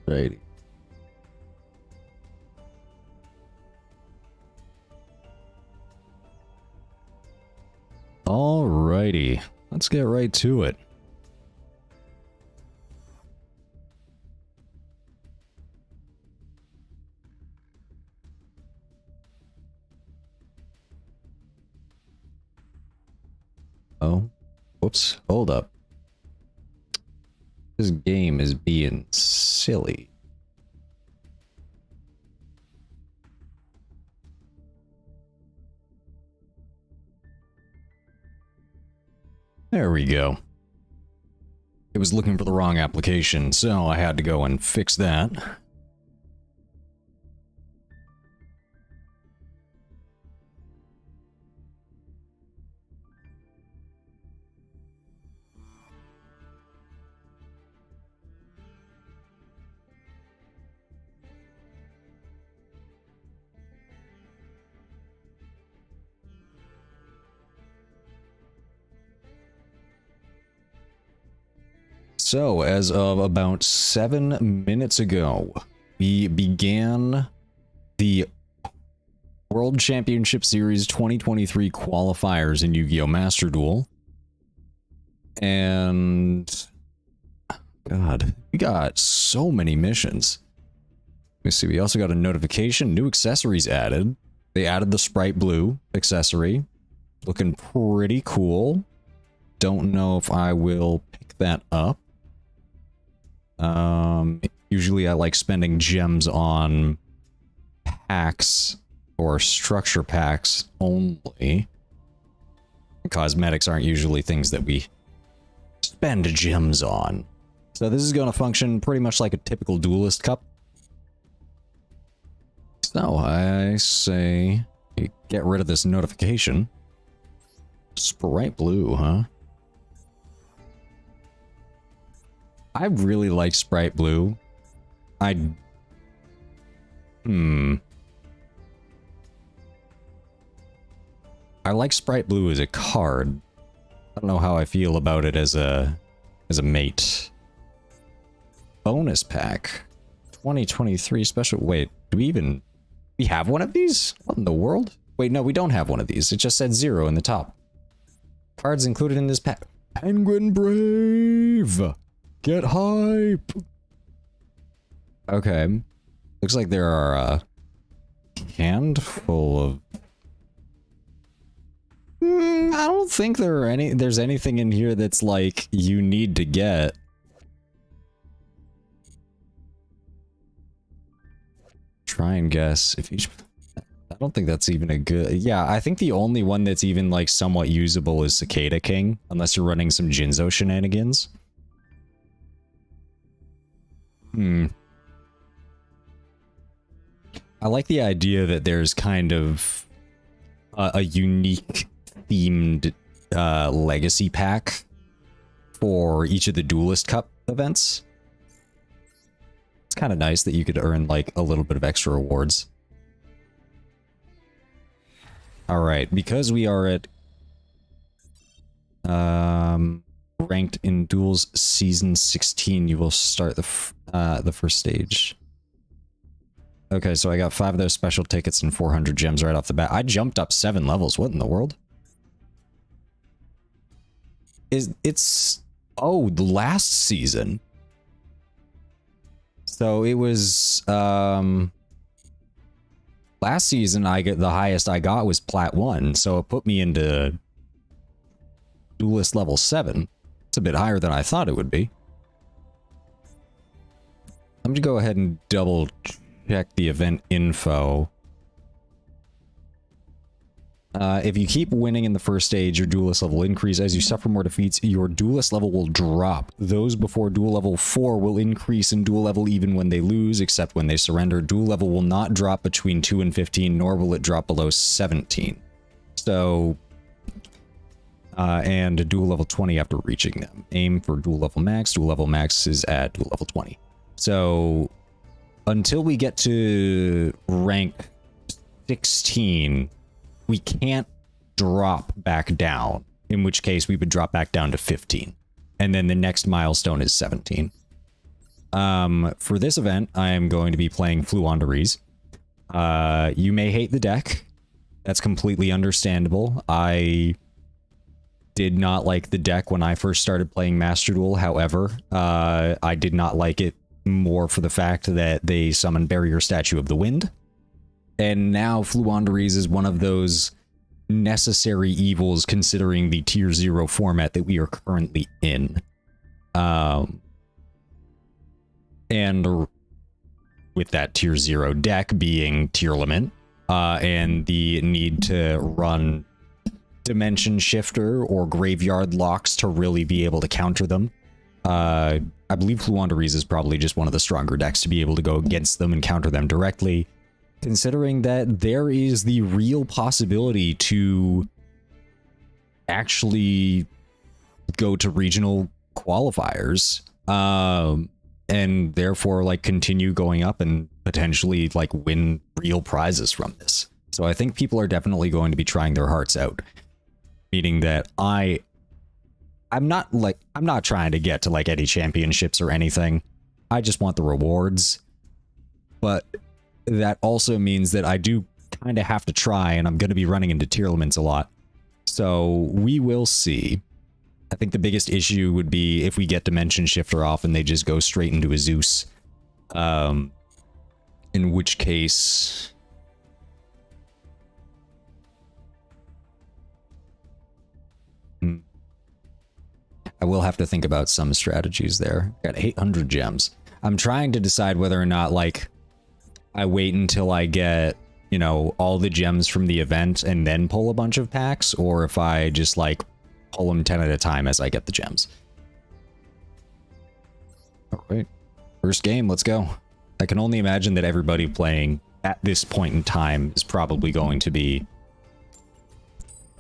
Alrighty. Alrighty. Let's get right to it. Oh, whoops, hold up. This game is being silly. There we go. It was looking for the wrong application, so I had to go and fix that. So, as of about 7 minutes ago, we began the World Championship Series 2023 qualifiers in Yu-Gi-Oh! Master Duel. And... God, we got so many missions. Let me see, we also got a notification, new accessories added. They added the Sprite Blue accessory. Looking pretty cool. Don't know if I will pick that up. Usually I like spending gems on packs or structure packs only. Cosmetics aren't usually things that we spend gems on. So this is going to function pretty much like a typical duelist cup. So I say get rid of this notification. Sprite Blue, huh? I really like Sprite Blue. I like Sprite Blue as a card. I don't know how I feel about it as a mate. Bonus pack. 2023 special. Wait, do we have one of these? What in the world? Wait, no, we don't have one of these. It just said 0 in the top. Cards included in this pack. Penguin Brave! Get hype! Okay. Looks like there are a handful of... I don't think there's anything in here that's like, you need to get. Try and guess if each... I don't think that's even a good... Yeah, I think the only one that's even like somewhat usable is Cicada King, unless you're running some Jinzo shenanigans. I like the idea that there's kind of a unique themed legacy pack for each of the Duelist Cup events. It's kind of nice that you could earn like a little bit of extra rewards. Alright, because we are at ranked in Duels Season 16, you will start the first stage. Okay, so I got 5 of those special tickets and 400 gems right off the bat. I jumped up 7 levels. What in the world? It's... Oh, the last season. So it was... Last season, the highest I got was Plat 1, so it put me into Duelist level 7. It's a bit higher than I thought it would be. I'm gonna go ahead and double check the event info. If you keep winning in the first stage, your Duelist level will increase. As you suffer more defeats, your Duelist level will drop. Those before Duel level 4 will increase in Duel level even when they lose, except when they surrender. Duel level will not drop between 2 and 15, nor will it drop below 17. So... and a Duel level 20 after reaching them. Aim for Duel level max. Duel level max is at Duel level 20. So, until we get to rank 16... we can't drop back down, in which case we would drop back down to 15. And then the next milestone is 17. For this event, I am going to be playing Fluonderies. You may hate the deck. That's completely understandable. I did not like the deck when I first started playing Master Duel. However, I did not like it more for the fact that they summon Barrier Statue of the Wind. And now Fluonderies is one of those necessary evils considering the tier 0 format that we are currently in. And with that tier 0 deck being Tearlament, and the need to run Dimension Shifter or Graveyard Locks to really be able to counter them, I believe Fluonderies is probably just one of the stronger decks to be able to go against them and counter them directly, considering that there is the real possibility to actually go to regional qualifiers, and therefore like continue going up and potentially like win real prizes from this. So I think people are definitely going to be trying their hearts out, meaning that I'm not trying to get to like any championships or anything. I just want the rewards. But that also means that I do kind of have to try, and I'm going to be running into Tearlaments a lot. So we will see. I think the biggest issue would be if we get Dimension Shifter off and they just go straight into a Zeus. In which case... I will have to think about some strategies there. Got 800 gems. I'm trying to decide whether or not, like, I wait until I get, you know, all the gems from the event and then pull a bunch of packs, or if I just, like, pull them 10 at a time as I get the gems. Alright. First game, let's go. I can only imagine that everybody playing at this point in time is probably going to be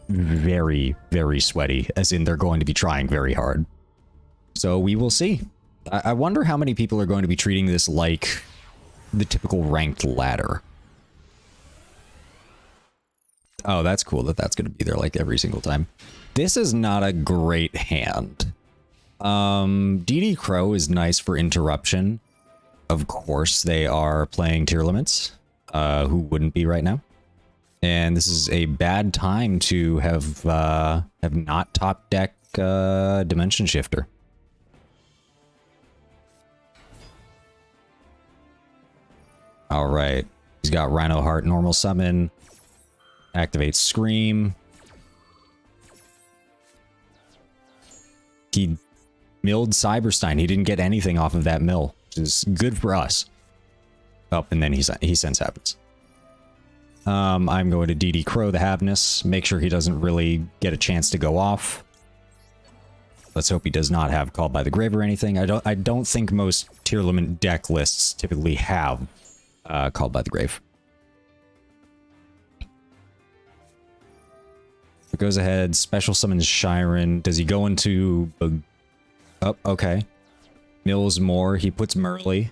very, very sweaty, as in they're going to be trying very hard. So we will see. I wonder how many people are going to be treating this like the typical ranked ladder. Oh, that's cool that that's going to be there like every single time. This is not a great hand. DD Crow is nice for interruption. Of course, they are playing Tearlaments. Who wouldn't be right now? And this is a bad time to have not top deck Dimension Shifter. All right, he's got Rhino Heart normal summon, activate Scream. He milled Cyberstein. He didn't get anything off of that mill, which is good for us. Oh, and then he sends Happiness. I'm going to DD Crow the Havness, make sure he doesn't really get a chance to go off. Let's hope he does not have Called by the Grave or anything. I don't think most Tearlament deck lists typically have Called by the Grave. It goes ahead, special summons Shiren. Does he go into... Oh, okay. Mills more, he puts Merly.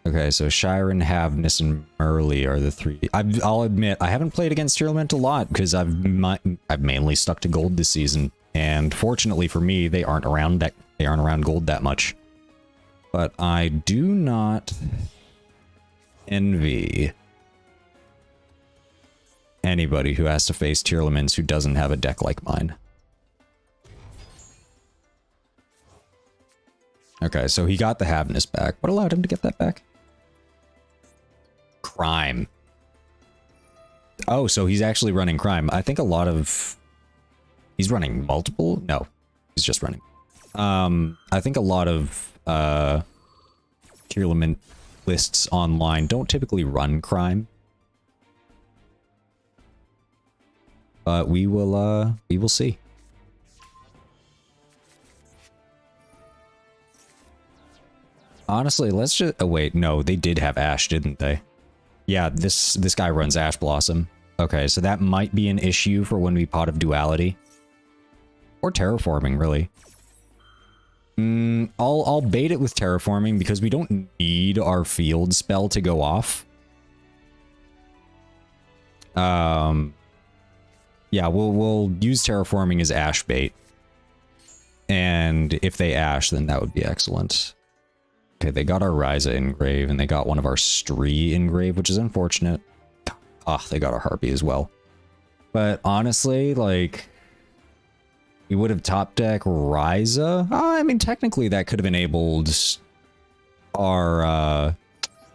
Okay, so Shiren, Havness, and Merly are the three. I'll admit, I haven't played against Tearlament a lot because I've mainly stuck to gold this season, and fortunately for me, they aren't around gold that much. But I do not envy anybody who has to face Tearlaments who doesn't have a deck like mine. Okay, so he got the Havness back. What allowed him to get that back? Crime. Oh, so he's actually running Crime. I think a lot of... He's running multiple? No, he's just running. I think a lot of Tearlament lists online don't typically run Crime. But we will see. Honestly, let's just... Oh, wait, no, they did have Ash, didn't they? Yeah, this guy runs Ash Blossom. Okay, so that might be an issue for when we Pot of Duality. Or Terraforming, really. I'll bait it with Terraforming because we don't need our field spell to go off. Yeah, we'll use Terraforming as Ash bait. And if they Ash, then that would be excellent. Okay, they got our Ryza engrave, and they got one of our Stree engrave, which is unfortunate. Ah, they got our Harpy as well. But honestly, like, we would have top deck Ryza. I mean, technically that could have enabled our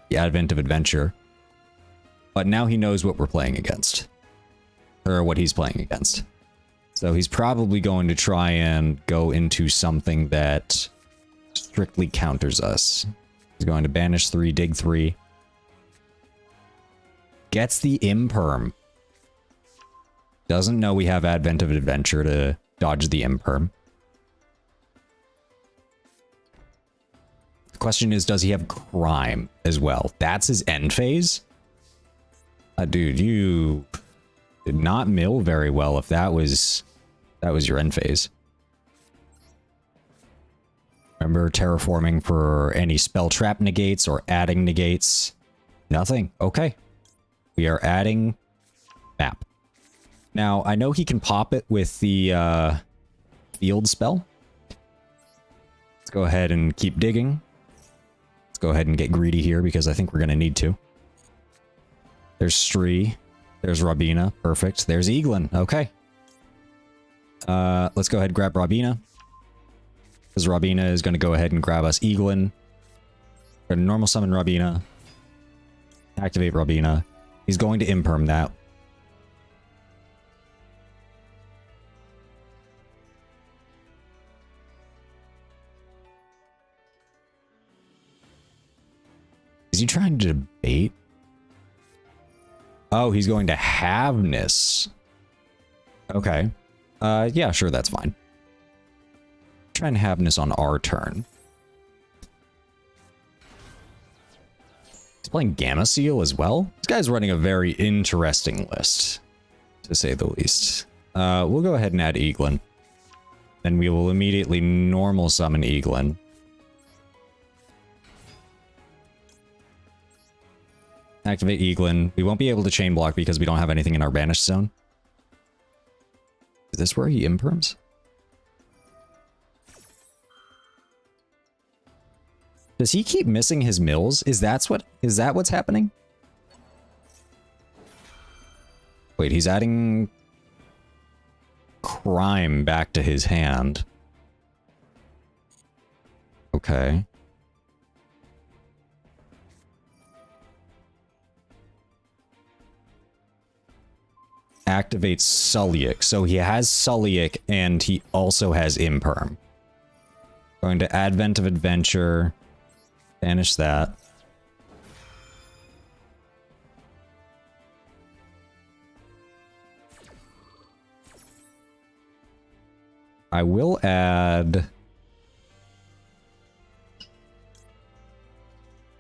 the Advent of Adventure. But now he knows what we're playing against. Or what he's playing against. So he's probably going to try and go into something that strictly counters us. He's going to banish 3, dig 3. Gets the Imperm. Doesn't know we have Advent of Adventure to dodge the Imperm. The question is, does he have Crime as well? That's his end phase? Dude, you did not mill very well if that was your end phase. Remember terraforming for any spell trap negates or adding negates? Nothing. Okay. We are adding map. Now, I know he can pop it with the field spell. Let's go ahead and keep digging. Let's go ahead and get greedy here because I think we're going to need to. There's Stree. There's Robina. Perfect. There's Eaglin. Okay. Let's go ahead and grab Robina. Because Robina is going to go ahead and grab us Eaglin. We're going to normal summon Robina. Activate Robina. He's going to Imperm that. Is he trying to debate? Oh, he's going to Haveness. Okay. Yeah, sure, that's fine. Try and Haveness on our turn. He's playing Gamma Seal as well. This guy's running a very interesting list, to say the least. We'll go ahead and add Eaglin. Then we will immediately normal summon Eaglin. Activate Eaglin. We won't be able to chain block because we don't have anything in our banished zone. Is this where he imperms? Does he keep missing his mills? Is that what's happening? Wait, he's adding Crime back to his hand. Okay. Activates Sulliek. So he has Sulliek and he also has Imperm. Going to Advent of Adventure. Banish that. I will add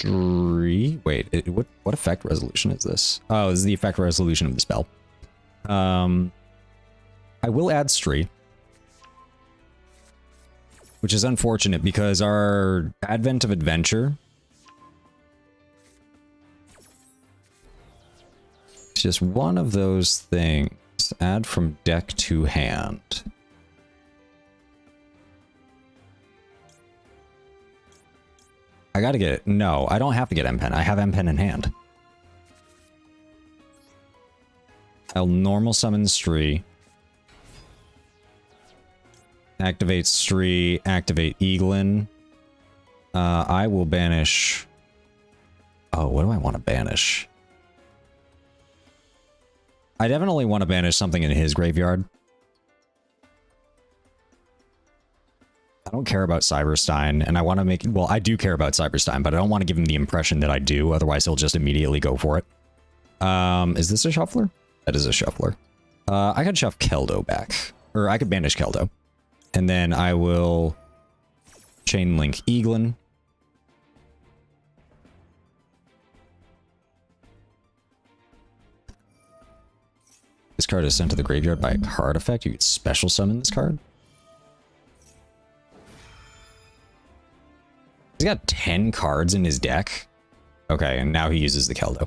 3. Wait, what effect resolution is this? Oh, this is the effect resolution of the spell. I will add Stree, which is unfortunate because our Advent of Adventure is just one of those things. Add from deck to hand. I gotta get it. No, I don't have to get M-Pen. I have M-Pen in hand. I'll normal summon Stree. Activate Stree, activate Eaglin. I will banish... Oh, what do I want to banish? I definitely want to banish something in his graveyard. I don't care about Cyberstein, and I want to make... Well, I do care about Cyberstein, but I don't want to give him the impression that I do, otherwise he'll just immediately go for it. Is this a shuffler? That is a shuffler. I could shove Keldo back. Or I could banish Keldo. And then I will chain link Eaglin. This card is sent to the graveyard by a card effect. You could special summon this card. He's got 10 cards in his deck. Okay, and now he uses the Keldo.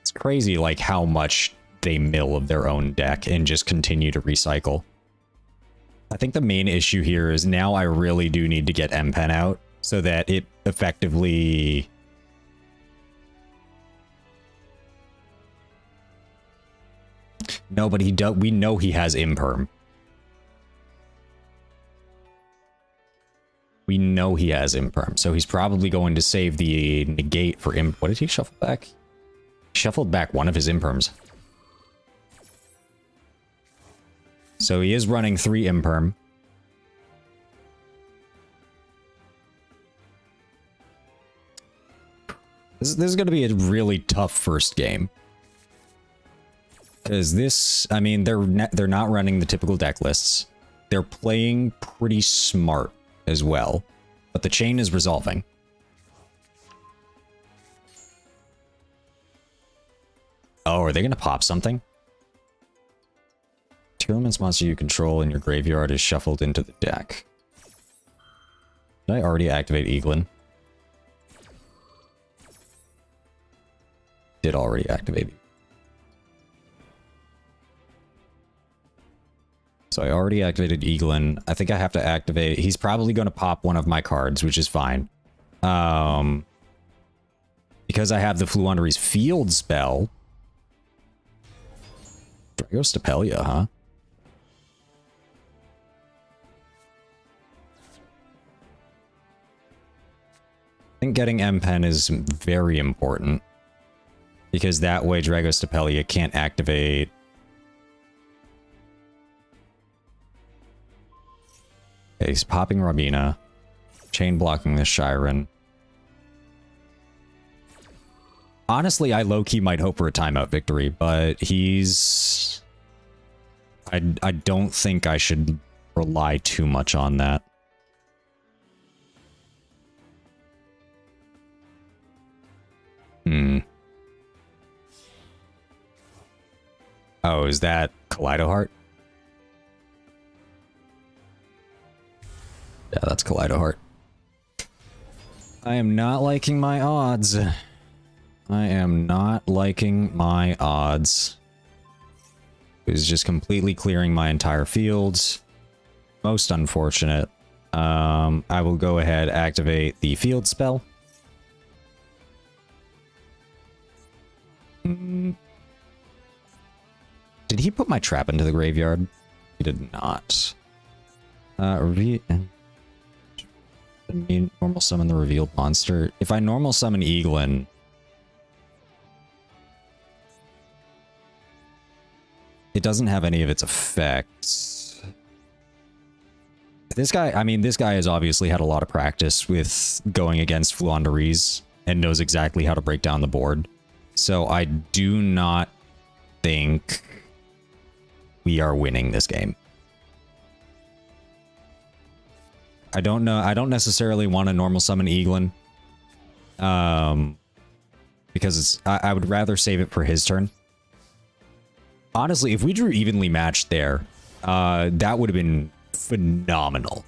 It's crazy, like, how much they mill of their own deck and just continue to recycle. I think the main issue here is now I really do need to get M-Pen out so that it effectively... No, but we know he has Imperm. We know he has Imperm, so he's probably going to save the negate for Imp. What did he shuffle back? He shuffled back one of his Imperms. So he is running 3 Imperm. This is going to be a really tough first game. Because this, I mean, they're not running the typical deck lists. They're playing pretty smart as well. But the chain is resolving. Oh, are they going to pop something? Two elements monster you control in your graveyard is shuffled into the deck. Did I already activate Eaglin? Did already activate. So I already activated Eaglin. I think I have to activate... He's probably going to pop one of my cards, which is fine. Because I have the Fluanderee's Field spell. Dragostapelia, huh? I think getting M-Pen is very important. Because that way Dragostapelia can't activate... Okay, he's popping Rabina. Chain blocking the Shiren. Honestly, I low-key might hope for a timeout victory, but he's... I don't think I should rely too much on that. Oh, is that Kaleido Heart? Yeah, that's Kaleido Heart. I am not liking my odds. I am not liking my odds. It's just completely clearing my entire field. Most unfortunate. I will go ahead, activate the field spell. Did he put my trap into the graveyard? He did not. Normal summon the revealed monster. If I normal summon Eaglin... It doesn't have any of its effects. This guy, I mean, this guy has obviously had a lot of practice with going against Fluanderees and knows exactly how to break down the board. So I do not think we are winning this game. I don't know. I don't necessarily want to normal summon Eaglin. Because I would rather save it for his turn. Honestly, if we drew evenly matched there, that would have been phenomenal.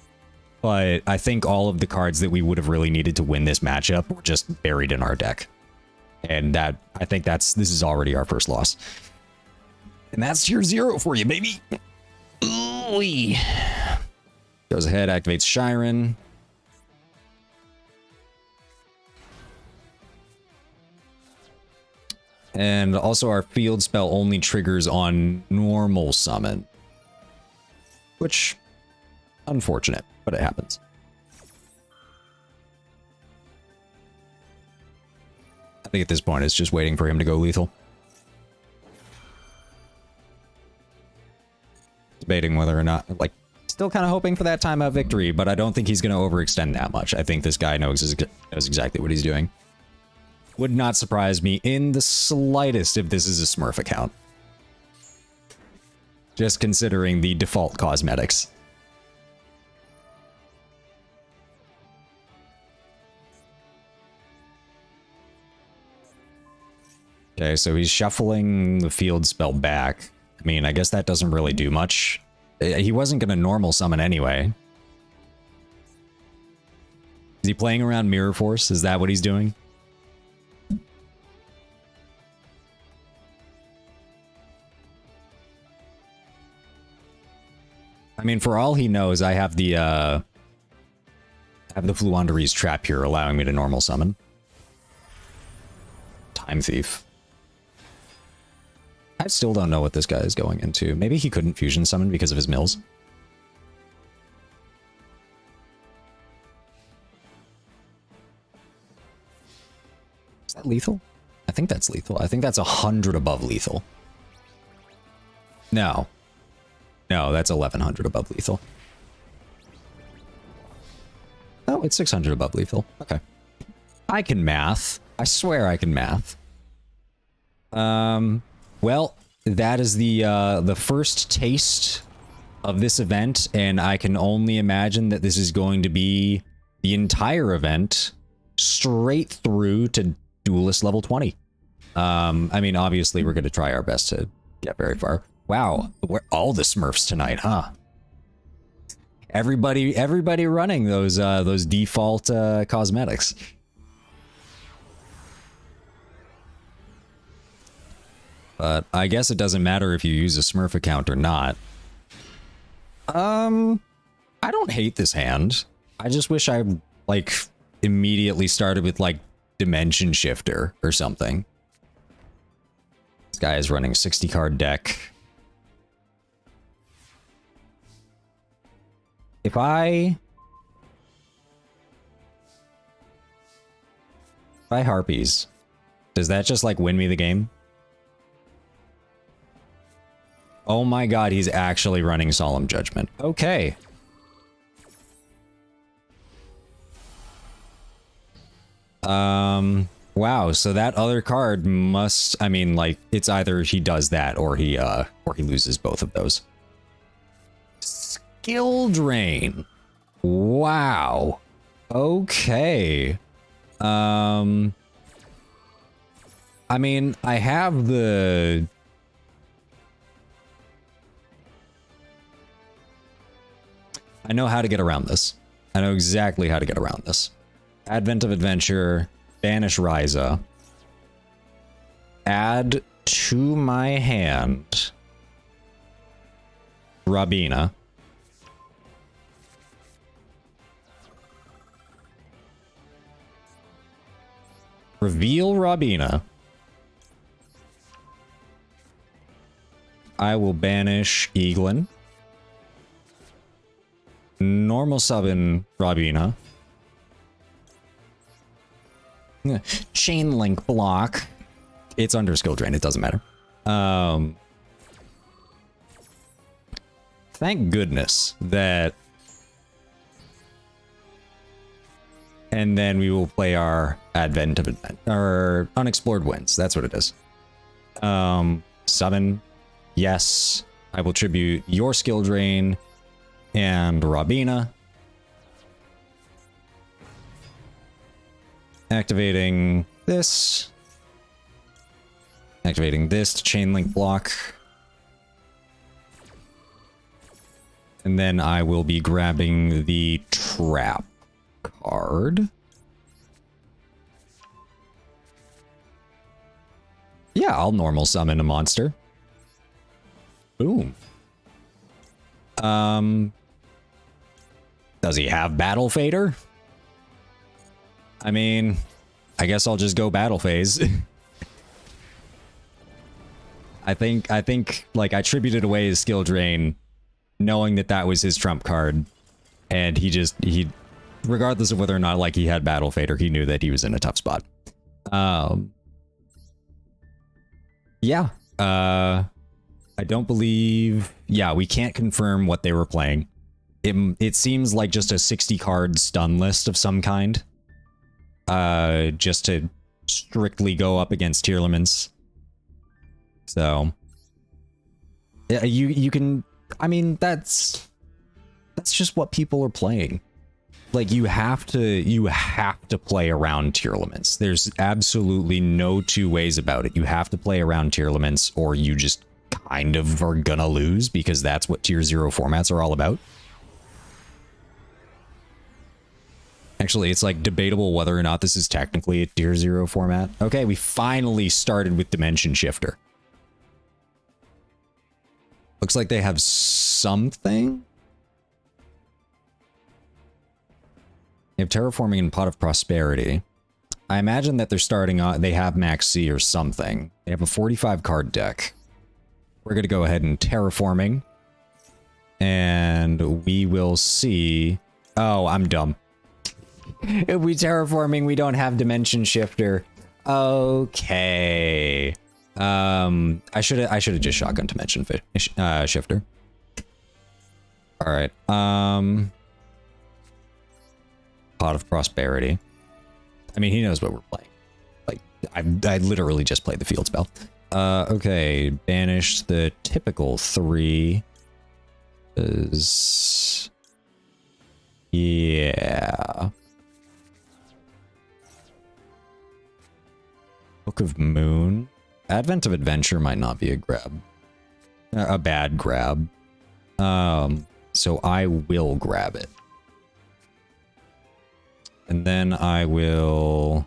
But I think all of the cards that we would have really needed to win this matchup were just buried in our deck. And that, I think this is already our first loss. And that's tier 0 for you, baby. Ooh-wee. Goes ahead, activates Shiren. And also our field spell only triggers on normal summon. Which, unfortunate, but it happens. I think at this point it's just waiting for him to go lethal. Debating whether or not, like, still kind of hoping for that timeout victory, but I don't think he's going to overextend that much. I think this guy knows exactly what he's doing. Would not surprise me in the slightest if this is a Smurf account. Just considering the default cosmetics. Okay, so he's shuffling the field spell back. I mean, I guess that doesn't really do much. He wasn't going to normal summon anyway. Is he playing around Mirror Force? Is that what he's doing? I mean, for all he knows, I have the Fluanderee's trap here, allowing me to normal summon. Time Thief. I still don't know what this guy is going into. Maybe he couldn't fusion summon because of his mills. Is that lethal? I think that's lethal. I think that's 100 above lethal. No. No, that's 1100 above lethal. Oh, it's 600 above lethal. Okay. I can math. I swear I can math. Well, that is the first taste of this event, and I can only imagine that this is going to be the entire event straight through to Duelist level 20. I mean, obviously, we're going to try our best to get very far. Wow, we're all the Smurfs tonight, huh? Everybody running those default cosmetics. But I guess it doesn't matter if you use a Smurf account or not. I don't hate this hand. I just wish I, like, immediately started with, like, Dimension Shifter or something. This guy is running a 60-card deck. If I Harpies, does that just, like, win me the game? Oh my god, he's actually running Solemn Judgment. Okay. Wow, so that other card must, I mean, like, it's either he does that or he loses both of those. Skill Drain. Wow. Okay. I mean, I have the... I know how to get around this. I know exactly how to get around this. Advent of Adventure, banish Ryza, add to my hand Rabina, reveal Rabina. I will banish Eaglin. Normal summon Rabina. Chain link block. It's under skill drain, it doesn't matter. Thank goodness that... And then we will play our Advent of our Unexplored Winds. That's what it is. Summon. Yes. I will tribute your skill drain and Rabina. Activating this. Activating this to chain link block. And then I will be grabbing the trap card. Yeah, I'll normal summon a monster. Boom. Does he have Battle Fader? I mean, I guess I'll just go Battle Phase. I think, like, I tributed away his skill drain, knowing that that was his trump card, and he, regardless of whether or not, like, he had Battle Fader, he knew that he was in a tough spot. Yeah, I don't believe... Yeah, we can't confirm what they were playing. It seems like just a 60-card stun list of some kind. Just to strictly go up against Tearlaments. So... Yeah, you can... I mean, that's just what people are playing. Like, you have to play around Tearlaments. There's absolutely no two ways about it. You have to play around Tearlaments, or you just kind of are gonna lose, because that's what Tier 0 formats are all about. Actually, it's like debatable whether or not this is technically a Tier 0 format. Okay, we finally started with Dimension Shifter. Looks like they have something. They have Terraforming and Pot of Prosperity. I imagine that they're starting on, they have Max C or something. They have a 45 card deck. We're going to go ahead and Terraforming. And we will see... Oh, I'm dumb. If we Terraforming, we don't have Dimension Shifter. Okay. I should have just shotgun Dimension Shifter. All right. Pot of Prosperity. I mean, he knows what we're playing. Like, I literally just played the field spell. Okay, banish the typical 3. Yeah. Book of Moon. Advent of Adventure might not be a grab. A bad grab. So I will grab it. And then I will...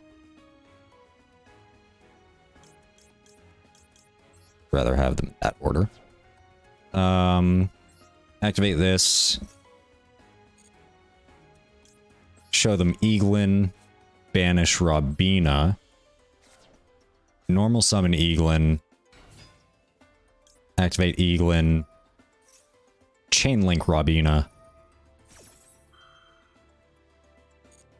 rather have them in that order. Activate this. Show them Eaglin. Banish Robina. Normal summon Eaglin. Activate Eaglin. Chainlink Robina.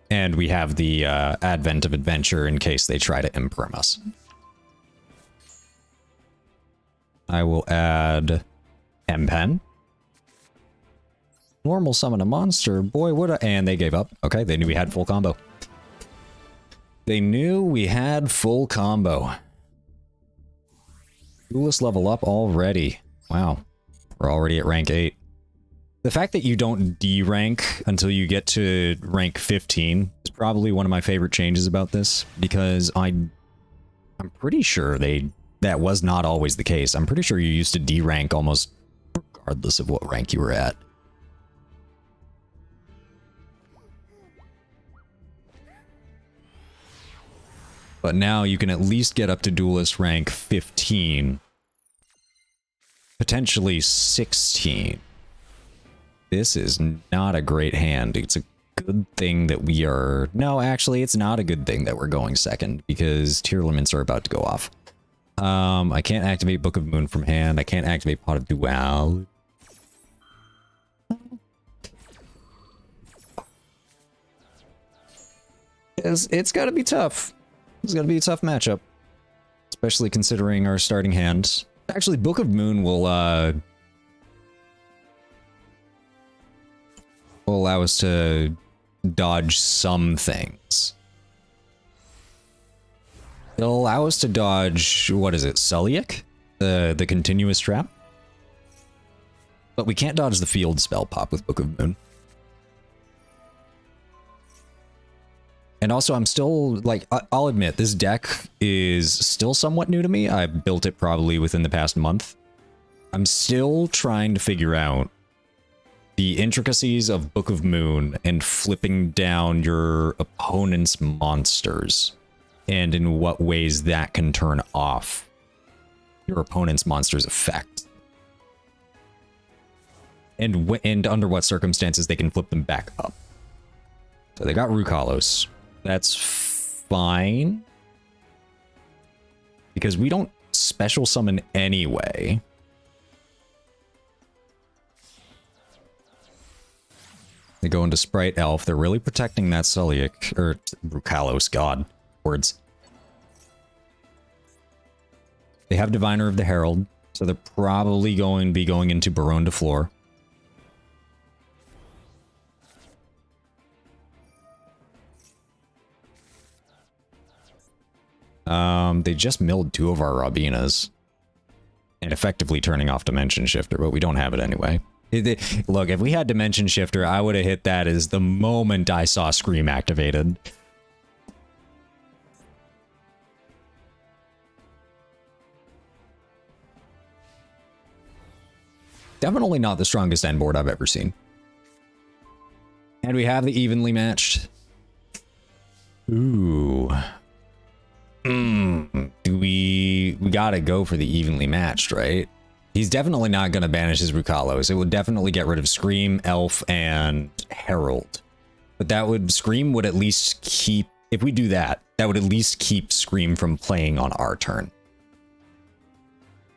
And we have the Advent of Adventure in case they try to imperm us. I will add M-Pen. Normal summon a monster. Boy, what a... And they gave up. Okay, they knew we had full combo. They knew we had full combo. Duelist level up already. Wow. We're already at rank 8. The fact that you don't D-rank until you get to rank 15 is probably one of my favorite changes about this, because I'm pretty sure that was not always the case. I'm pretty sure you used to D-rank almost regardless of what rank you were at. But now you can at least get up to Duelist rank 15. Potentially 16. This is not a great hand. It's a good thing that we are... No, actually, it's not a good thing that we're going second, because tier limits are about to go off. I can't activate Book of Moon from hand. I can't activate Pot of Duel. It's gotta be tough. It's gonna be a tough matchup. Especially considering our starting hand. Actually, Book of Moon will allow us to dodge some things. It'll allow us to dodge, what is it, Sulliek? The continuous trap? But we can't dodge the field spell pop with Book of Moon. And also, I'm still, like, I'll admit, this deck is still somewhat new to me. I built it probably within the past month. I'm still trying to figure out the intricacies of Book of Moon and flipping down your opponent's monsters, and in what ways that can turn off your opponent's monster's effect. And under what circumstances they can flip them back up. So they got Rukalos. That's fine. Because we don't special summon anyway. They go into Sprite Elf. They're really protecting that Sulliek. Or Rukalos, god. Words. They have Diviner of the Herald. So they're probably going to be going into Baronne de Fleur. They just milled 2 of our Robinas. And effectively turning off Dimension Shifter, but we don't have it anyway. Look, if we had Dimension Shifter, I would have hit that as the moment I saw Scream activated. Definitely not the strongest end board I've ever seen. And we have the evenly matched. Ooh. We gotta go for the evenly matched, right? He's definitely not gonna banish his Rukalos. It would definitely get rid of Scream, Elf, and Herald. But that would... Scream would at least keep... If we do that, that would at least keep Scream from playing on our turn.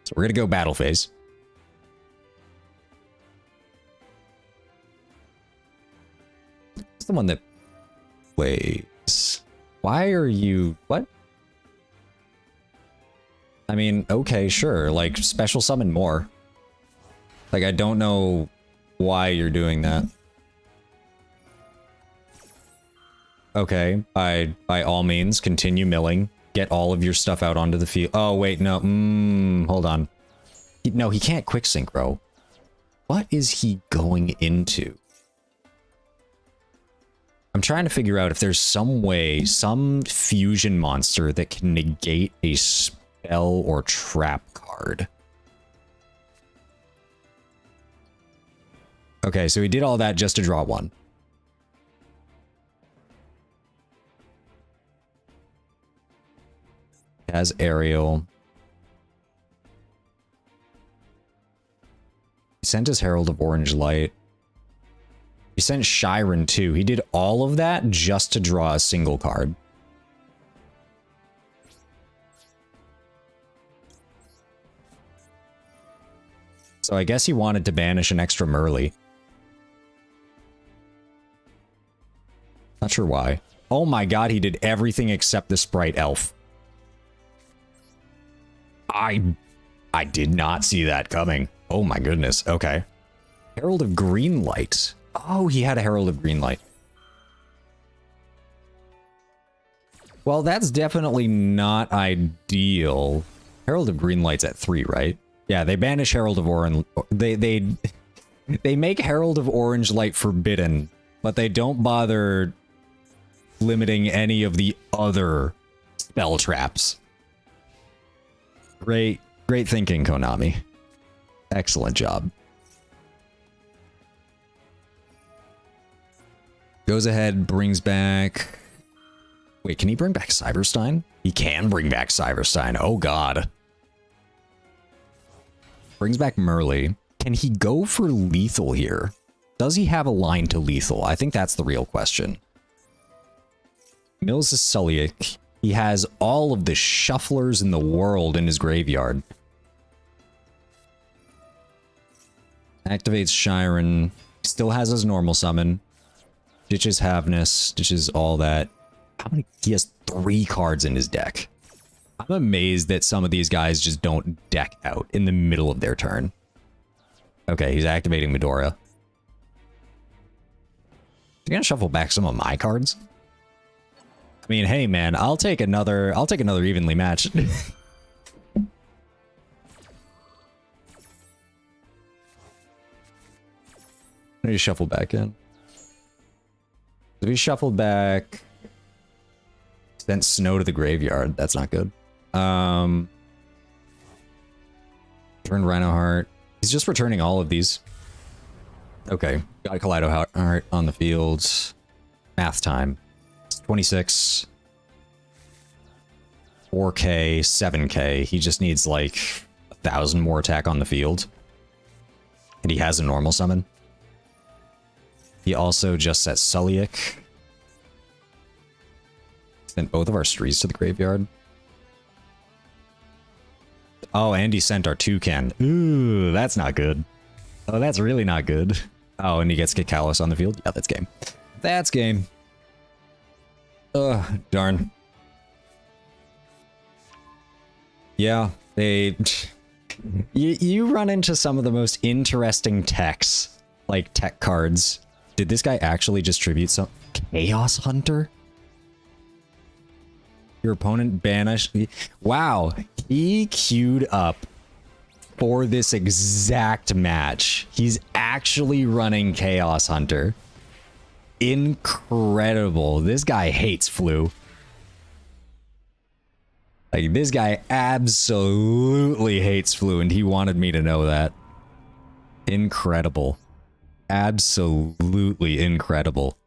So we're going to go battle phase. It's the one that plays. Why are you... What? I mean, okay, sure. Like, special summon more. Like, I don't know why you're doing that. Okay, by all means, continue milling. Get all of your stuff out onto the field. Oh, wait, no. Hold on. No, he can't quick synchro. What is he going into? I'm trying to figure out if there's some way, some fusion monster that can negate a spell or trap card. Okay, so he did all that just to draw one. Has Ariel. He sent his Herald of Orange Light. He sent Shiren too. He did all of that just to draw a single card. So I guess he wanted to banish an extra Merly. Not sure why. Oh my god, he did everything except the Sprite Elf. I did not see that coming. Oh my goodness. Okay. Herald of Green Light. Oh, he had a Herald of Green Light. Well, that's definitely not ideal. Herald of Green Light's at 3, right? Yeah, they banish Herald of Orange. They make Herald of Orange Light forbidden, but they don't bother limiting any of the other spell traps. Great thinking, Konami. Excellent job. Goes ahead, brings back... Wait, can he bring back Cyberstein? He can bring back Cyberstein. Oh, God. Brings back Merly. Can he go for lethal here? Does he have a line to lethal? I think that's the real question. Mills is Sulliak. He has all of the shufflers in the world in his graveyard. Activates Shiren. Still has his normal summon. Ditches Havness. Ditches all that. How many? He has 3 cards in his deck. I'm amazed that some of these guys just don't deck out in the middle of their turn. Okay, he's activating Medora. Is he gonna shuffle back some of my cards? I mean, hey man, I'll take another evenly matched. Let me shuffle back in. If he shuffled back, sent Snow to the graveyard. That's not good. Turned Rhino Heart. He's just returning all of these. Okay, got Kaleido Heart on the field. Math time. 26. 4K, 7K. He just needs like 1,000 more attack on the field. And he has a normal summon. He also just set Sulliak. Sent both of our Streets to the graveyard. Oh, and he sent our Toucan. Ooh, that's not good. Oh, that's really not good. Oh, and he gets Kikalos on the field? Yeah, that's game. That's game. Ugh, darn. Yeah, they... You run into some of the most interesting techs, like tech cards. Did this guy actually just tribute some... Chaos Hunter? Your opponent banished... Wow, he queued up for this exact match. He's actually running Chaos Hunter. Incredible. This guy hates Flu. Like, this guy absolutely hates Flu, and he wanted me to know that. Incredible. Absolutely incredible.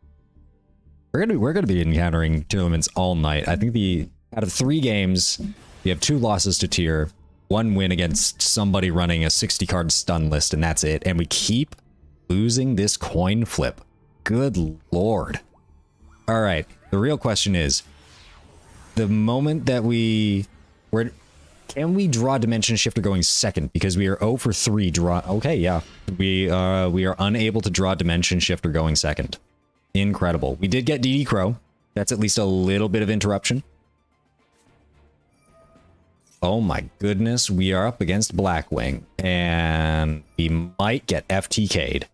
We're gonna be encountering tournaments all night. I think out of 3 games, we have 2 losses to tier, 1 win against somebody running a 60-card stun list, and that's it. And we keep losing this coin flip. Good lord. All right. The real question is, the moment that can we draw Dimension Shifter going second? Because we are 0 for 3 draw. Okay, yeah. We are unable to draw Dimension Shifter going second. Incredible. We did get DD Crow. That's at least a little bit of interruption. Oh my goodness, we are up against Blackwing, and we might get FTK'd.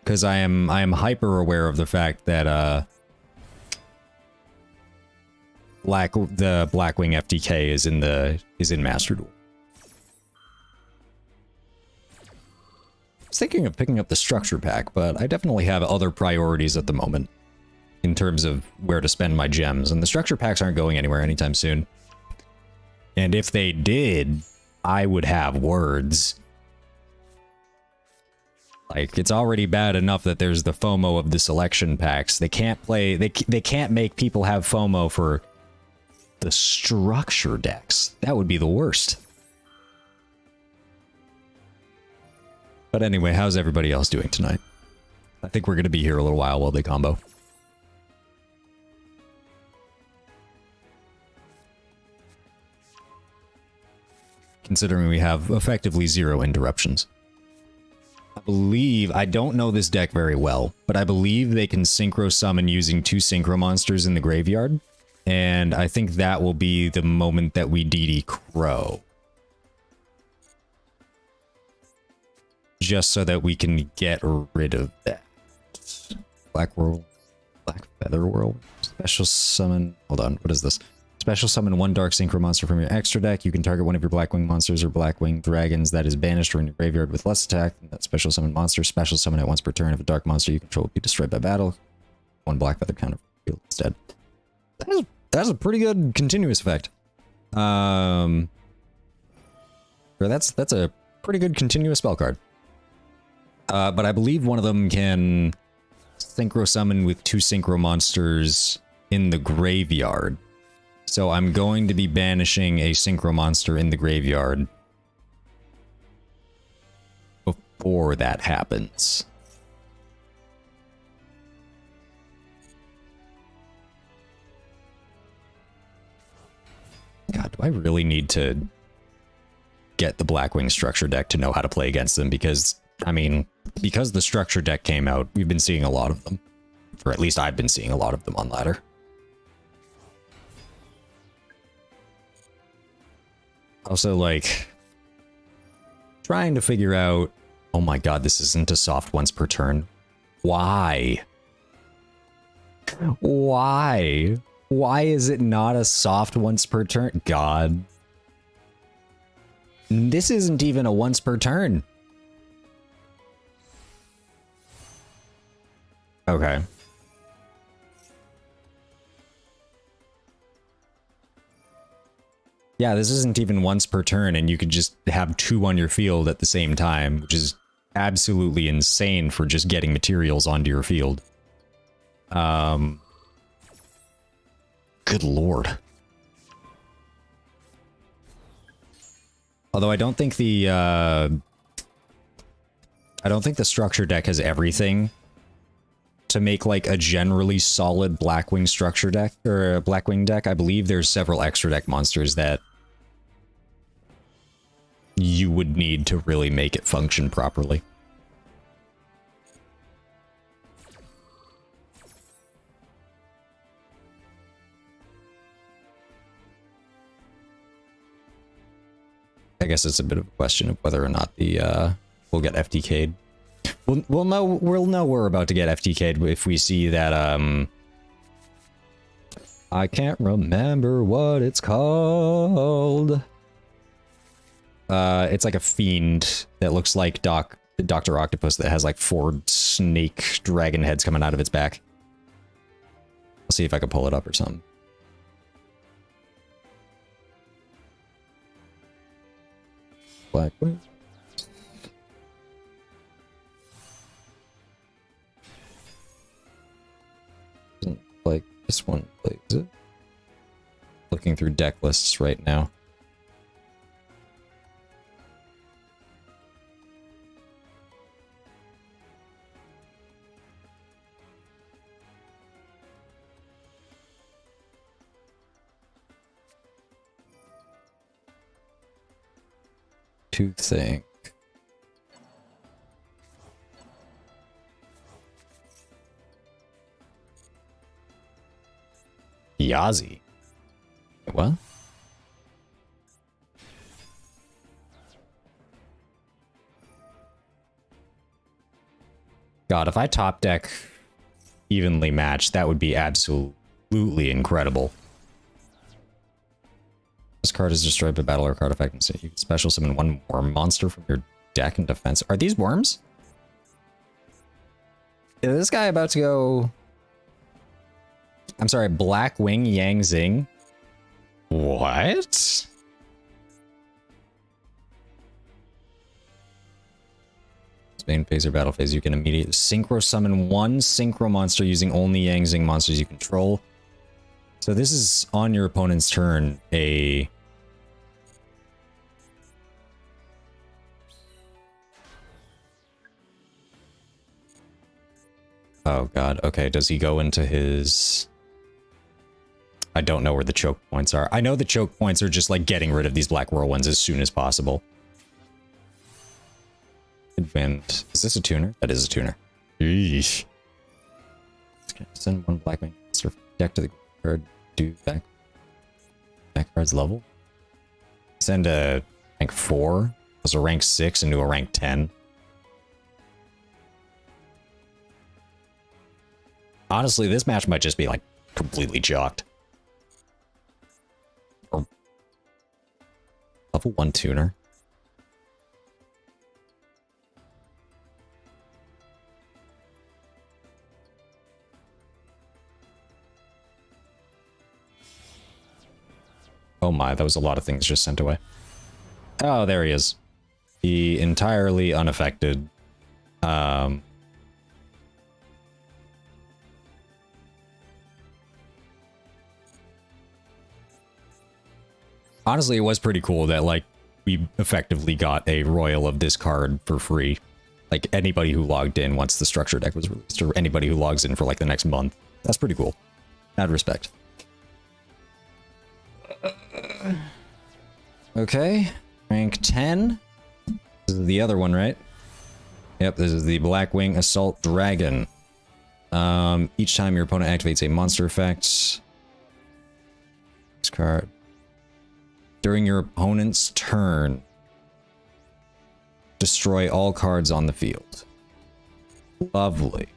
Because I am hyper aware of the fact that the Blackwing FTK is in Master Duel. I was thinking of picking up the structure pack, but I definitely have other priorities at the moment in terms of where to spend my gems, and the structure packs aren't going anywhere anytime soon. And if they did, I would have words. Like, it's already bad enough that there's the FOMO of the selection packs. They can't play, they can't make people have FOMO for the structure decks. That would be the worst. But anyway, how's everybody else doing tonight? I think we're going to be here a little while they combo. Considering we have effectively 0 interruptions. I don't know this deck very well, but I believe they can synchro summon using 2 synchro monsters in the graveyard. And I think that will be the moment that we DD Crow. Just so that we can get rid of that. Black Feather World. Special summon. Hold on, what is this? Special summon 1 dark synchro monster from your extra deck. You can target one of your Blackwing monsters or Blackwing dragons that is banished or in your graveyard with less attack than that special summon monster. Special summon it once per turn. If a dark monster you control will be destroyed by battle, 1 black feather counter field instead. That's a pretty good continuous effect. Or that's a pretty good continuous spell card. But I believe one of them can synchro summon with 2 synchro monsters in the graveyard. So I'm going to be banishing a synchro monster in the graveyard before that happens. God, do I really need to get the Blackwing structure deck to know how to play against them? Because, I mean, because the structure deck came out, we've been seeing a lot of them. Or at least I've been seeing a lot of them on ladder. Also, like, trying to figure out, oh my god, this isn't a soft once per turn. Why? Why? Why is it not a soft once per turn? God. This isn't even a once per turn. Okay. Yeah, this isn't even once per turn, and you could just have 2 on your field at the same time, which is absolutely insane for just getting materials onto your field. Good lord. Although I don't think the structure deck has everything to make like a generally solid Blackwing structure deck or a Blackwing deck. I believe there's several extra deck monsters that you would need to really make it function properly. I guess it's a bit of a question of whether or not the we'll get FTK'd. We'll know we're about to get FTK'd if we see that I can't remember what it's called. It's like a fiend that looks like Dr. Octopus that has like 4 snake dragon heads coming out of its back. I'll see if I can pull it up or something. Blackwing. Doesn't like this one plays it. Looking through deck lists right now. to think. Yazi. What? God, if I top deck evenly matched, that would be absolutely incredible. This card is destroyed by battle or card effect, and so you can special summon one worm monster from your deck in defense. Are these worms? Is this guy about to go... I'm sorry, Black Wing Yang Zing? What? Main phase or battle phase, you can immediately synchro summon one synchro monster using only Yang Zing monsters you control. So this is on your opponent's turn a... Oh god, okay, does he go into his... I don't know where the choke points are. I know the choke points are just like getting rid of these black whirlwinds as soon as possible. Wind. Is this a tuner? That is a tuner. Eesh. Send one black wing monster from the deck to the card. Do back card's level. Send a rank 4. As a rank 6 into a rank 10. Honestly, this match might just be like completely jocked. Or level 1 tuner. Oh my, that was a lot of things just sent away. Oh, there he is. He entirely unaffected. Honestly, it was pretty cool that, like, we effectively got a royal of this card for free. Like, anybody who logged in once the structure deck was released, or anybody who logs in for, like, the next month. That's pretty cool. Mad respect. Okay, rank 10. This is the other one, right? Yep, this is the Blackwing Assault Dragon. Each time your opponent activates a monster effect, this card. During your opponent's turn, destroy all cards on the field. Lovely.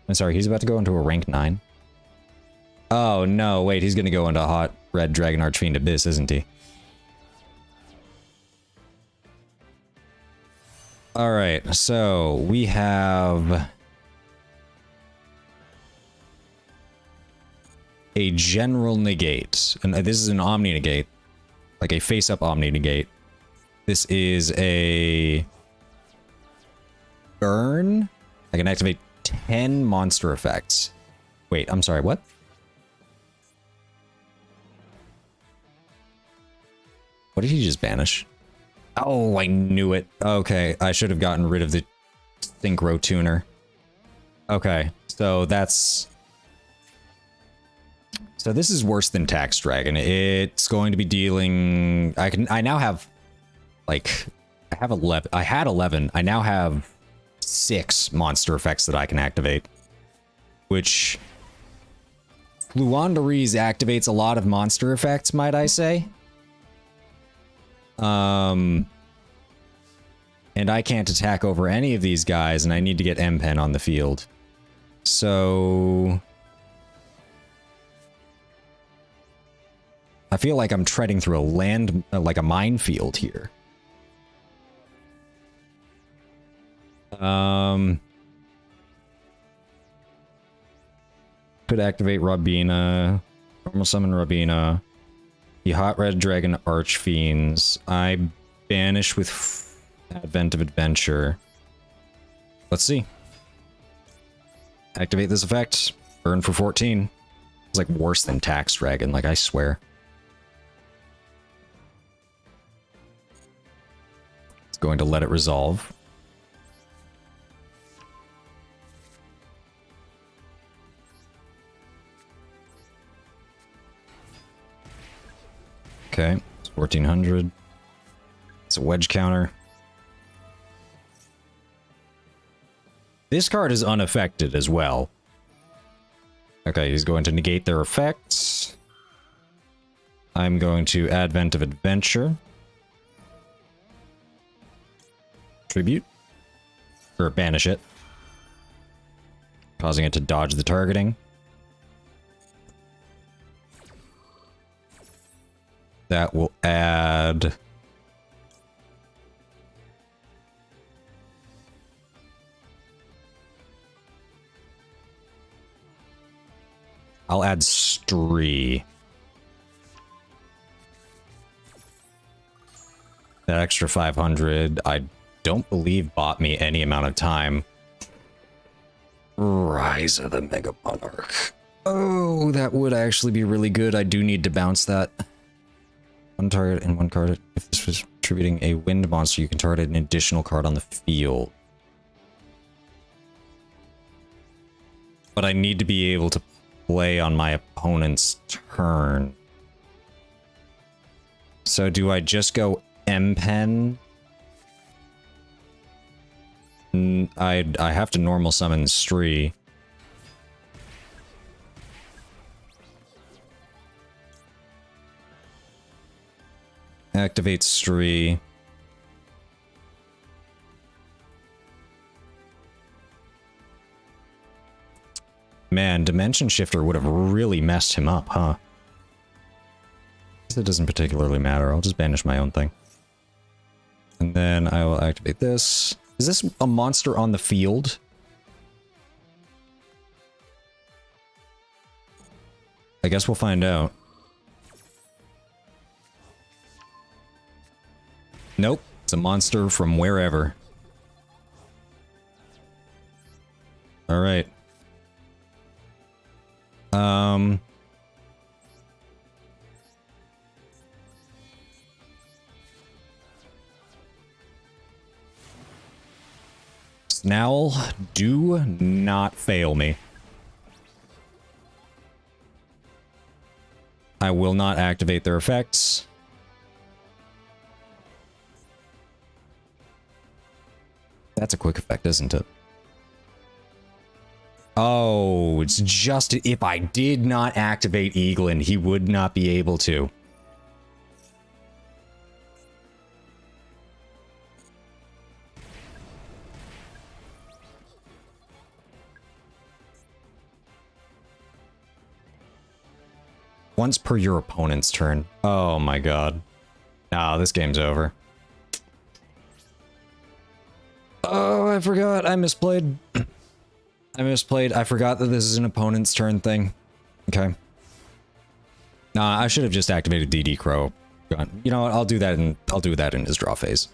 I'm sorry, he's about to go into a rank 9. Oh no, wait, he's gonna go into Hot Red Dragon Archfiend Abyss, isn't he? Alright, so we have a general negate. And this is an Omni negate. Like a face-up Omni negate. This is a burn. I can activate 10 monster effects. Wait, I'm sorry, what? What did he just banish? Oh, I knew it. Okay, I should have gotten rid of the Synchro Tuner. Okay, so that's... So this is worse than Tax Dragon. It's going to be dealing... I now have... Like... I have 11... I had 11. I now have 6 monster effects that I can activate. Which... Fluandaries activates a lot of monster effects, might I say? And I can't attack over any of these guys, and I need to get M-Pen on the field. So... I feel like I'm treading through a like a minefield here. Could activate Rabina. Normal summon Rabina. The Hot Red Dragon Archfiends. I banish with Advent of Adventure. Let's see. Activate this effect. Burn for 14. It's like worse than Tax Dragon, like I swear. It's going to let it resolve. Okay, it's 1400. It's a wedge counter. This card is unaffected as well. Okay, he's going to negate their effects. I'm going to Advent of Adventure. Tribute. Or banish it. Causing it to dodge the targeting. That will add... I'll add Stree. That extra 500, I don't believe bought me any amount of time. Rise of the Mega Monarch. Oh, that would actually be really good. I do need to bounce that. One target and one card. If this was attributing a wind monster, you can target an additional card on the field. But I need to be able to play on my opponent's turn. So do I just go M-Pen? I have to normal summon Stree. Activate Stree. Man, Dimension Shifter would have really messed him up, huh? It doesn't particularly matter. I'll just banish my own thing. And then I will activate this. Is this a monster on the field? I guess we'll find out. Nope. It's a monster from wherever. Alright. Snowl, do not fail me. I will not activate their effects. That's a quick effect, isn't it? Oh, it's just if I did not activate Eaglin, he would not be able to. Once per your opponent's turn. Oh my god. Nah, this game's over. Oh, I forgot. I misplayed. I misplayed. I forgot that this is an opponent's turn thing. Okay. Nah, I should have just activated DD Crow. You know what? I'll do that in his draw phase.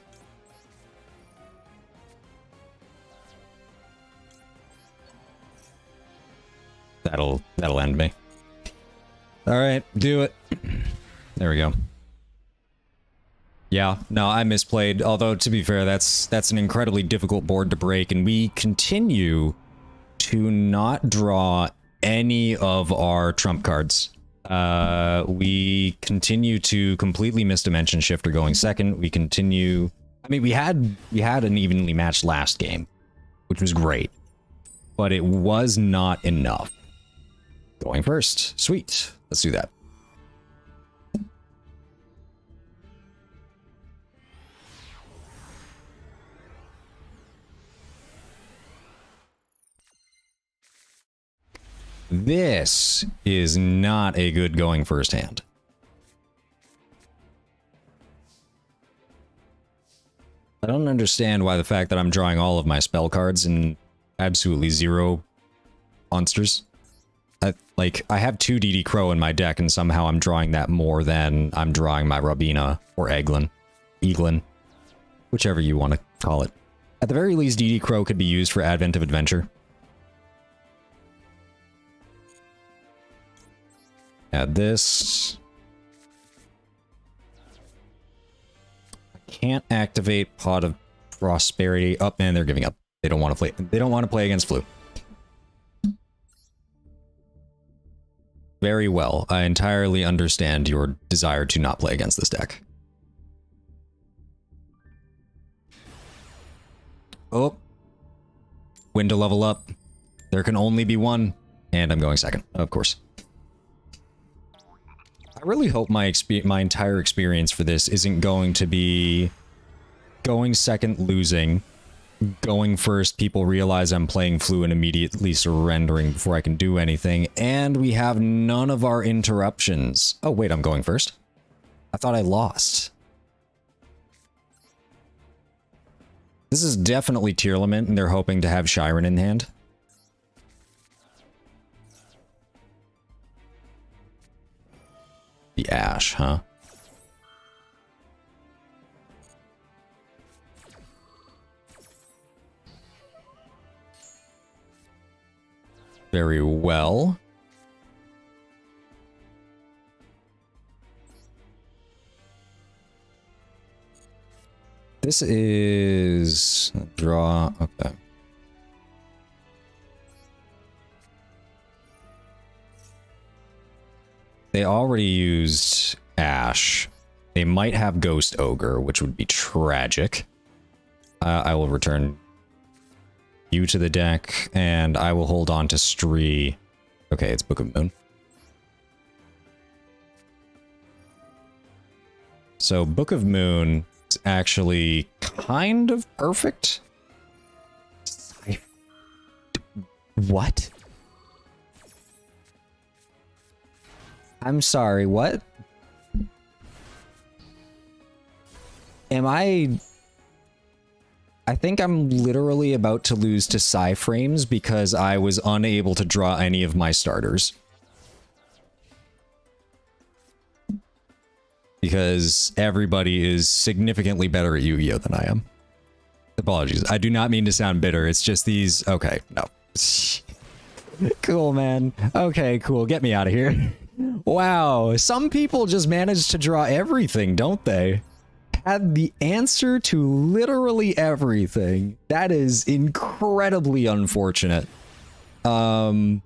That'll end me. All right, do it. There we go. Yeah, no, I misplayed. Although, to be fair, that's an incredibly difficult board to break, and we continue to not draw any of our trump cards. We continue to completely miss Dimension Shifter going second. We continue... I mean, we had an evenly matched last game, which was great. But it was not enough. Going first. Sweet. Let's do that. This is not a good going first hand. I don't understand why the fact that I'm drawing all of my spell cards and absolutely zero monsters. I have 2 DD Crow in my deck, and somehow I'm drawing that more than I'm drawing my Robina or Eaglin, whichever you want to call it. At the very least, DD Crow could be used for Advent of Adventure. Add this. I can't activate Pot of Prosperity. Oh man, they're giving up. They don't want to play. They don't want to play against Flu. Very well. I entirely understand your desire to not play against this deck. Oh. Win to level up. There can only be one. And I'm going second, of course. I really hope my entire experience for this isn't going to be going second, losing, going first, people realize I'm playing Flu and immediately surrendering before I can do anything, and we have none of our interruptions. Oh, wait, I'm going first? I thought I lost. This is definitely Tier Lament, and they're hoping to have Shiren in hand. The Ash, huh? Very well. This is draw. Okay. They already used Ash. They might have Ghost Ogre, which would be tragic. I will return you to the deck, and I will hold on to Stree. Okay, it's Book of Moon. So Book of Moon is actually kind of perfect. What? I'm sorry, what? Am I think I'm literally about to lose to Psy-Frames because I was unable to draw any of my starters. Because everybody is significantly better at Yu-Gi-Oh! Than I am. Apologies. I do not mean to sound bitter. It's just these... Okay, no. Cool, man. Okay, cool. Get me out of here. Wow. Some people just manage to draw everything, don't they? Had the answer to literally everything. That is incredibly unfortunate. Wow.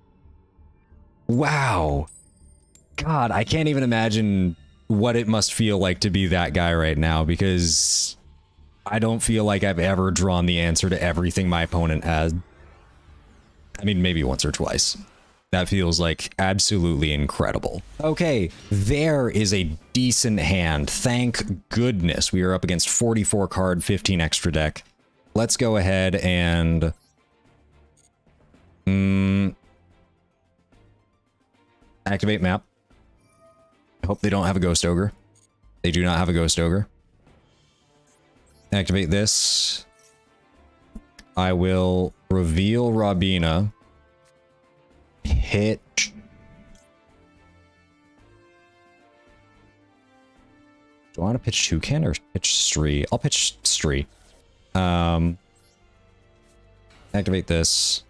God, I can't even imagine what it must feel like to be that guy right now, because I don't feel like I've ever drawn the answer to everything my opponent had. I mean, maybe once or twice. That feels like absolutely incredible. Okay, there is a decent hand. Thank goodness we are up against 44 card, 15 extra deck. Let's go ahead and... activate map. I hope they don't have a Ghost Ogre. They do not have a Ghost Ogre. Activate this. I will reveal Robina. Hit. Do I want to pitch Toucan or pitch Stree? I'll pitch Stree. Activate this.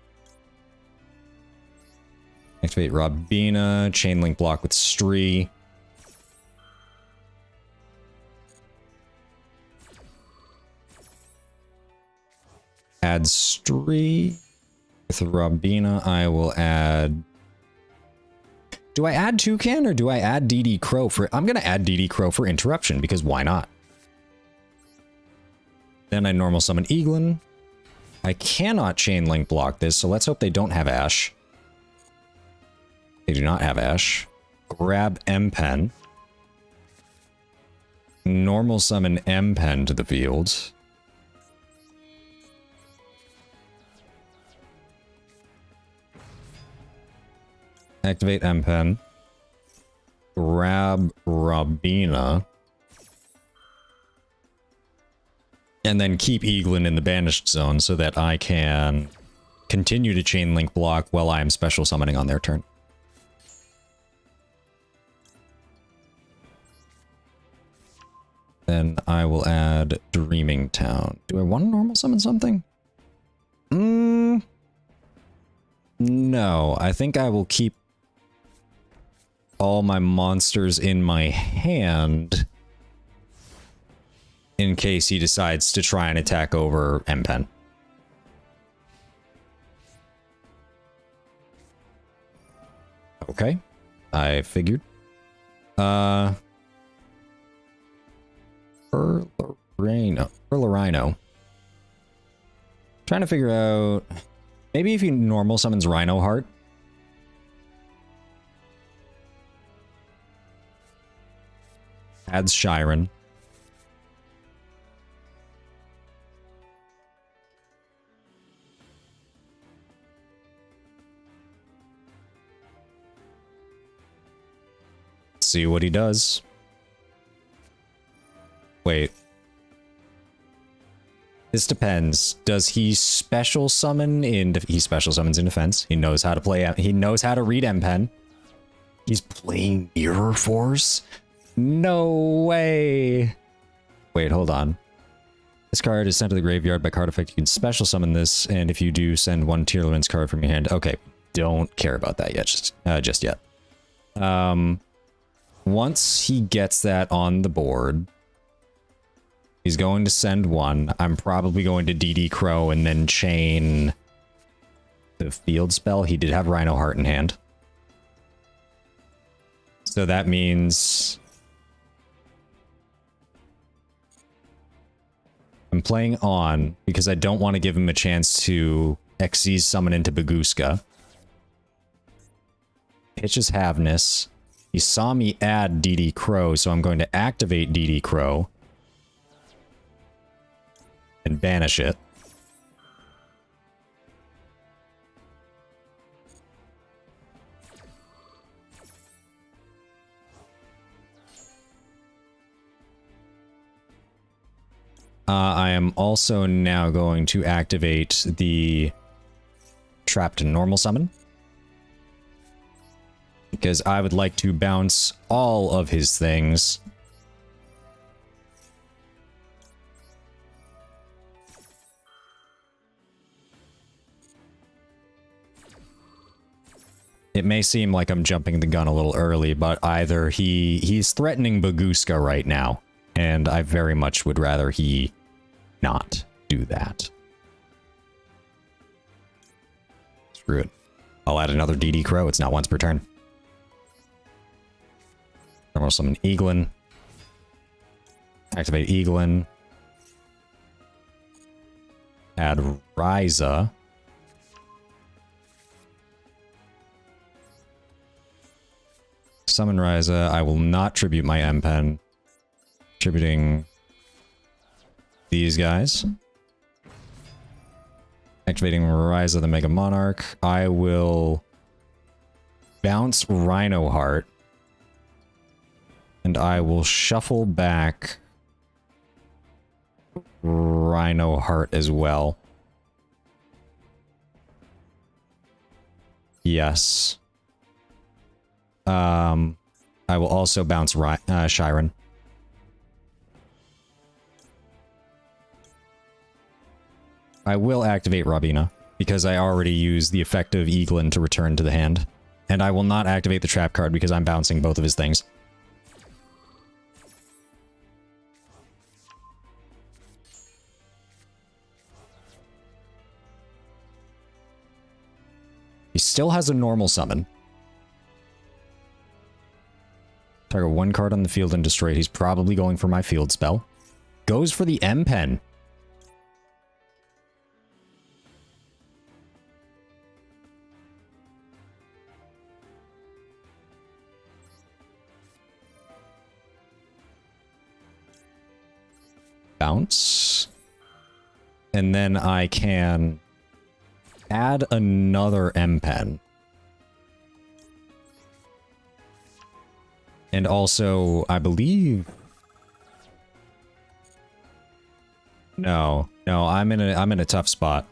Activate Robina. Chain link block with Stree. Add Stree. With Robina, I will add... Do I add Toucan or do I add DD Crow for... I'm going to add DD Crow for interruption, because why not? Then I normal summon Eaglin. I cannot chain link block this, so let's hope they don't have Ash. They do not have Ash. Grab M-Pen. Normal summon M-Pen to the field. Activate M-Pen. Grab Robina. And then keep Eaglin in the banished zone so that I can continue to chain link block while I am special summoning on their turn. Then I will add Dreaming Town. Do I want to normal summon something? No, I think I will keep all my monsters in my hand in case he decides to try and attack over M-Pen. Okay. I figured. Rhino. Trying to figure out... Maybe if he normal summons Rhino Heart. Adds Shiren. See what he does. Wait. This depends. Does he special summon in... He special summons in defense. He knows how to play... He knows how to read M-Pen. He's playing Mirror Force? No way! Wait, hold on. This card is sent to the graveyard by card effect. You can special summon this, and if you do, send one Tearlaments card from your hand. Okay, don't care about that yet. Just yet. Once he gets that on the board... He's going to send one. I'm probably going to DD Crow and then chain the field spell. He did have Rhino Heart in hand. So that means... I'm playing on because I don't want to give him a chance to Xyz summon into Baguska. Pitches Havness. He saw me add DD Crow, so I'm going to activate DD Crow. And banish it. I am also now going to activate the Trapped Normal Summon. Because I would like to bounce all of his things. It may seem like I'm jumping the gun a little early, but either he's threatening Baguska right now, and I very much would rather he not do that. Screw it. I'll add another DD Crow. It's not once per turn. Normal summon Eaglin. Activate Eaglin. Add Ryza. Summon Ryza. I will not tribute my M-Pen. Tributing these guys. Activating Ryza the Mega Monarch. I will bounce Rhino Heart. And I will shuffle back Rhino Heart as well. Yes. I will also bounce Shiren. I will activate Robina, because I already used the effect of Eaglin to return to the hand. And I will not activate the trap card because I'm bouncing both of his things. He still has a normal summon. Target one card on the field and destroy it. He's probably going for my field spell. Goes for the M-Pen. Bounce. And then I can add another M-Pen. And also, I believe... No, I'm in a tough spot.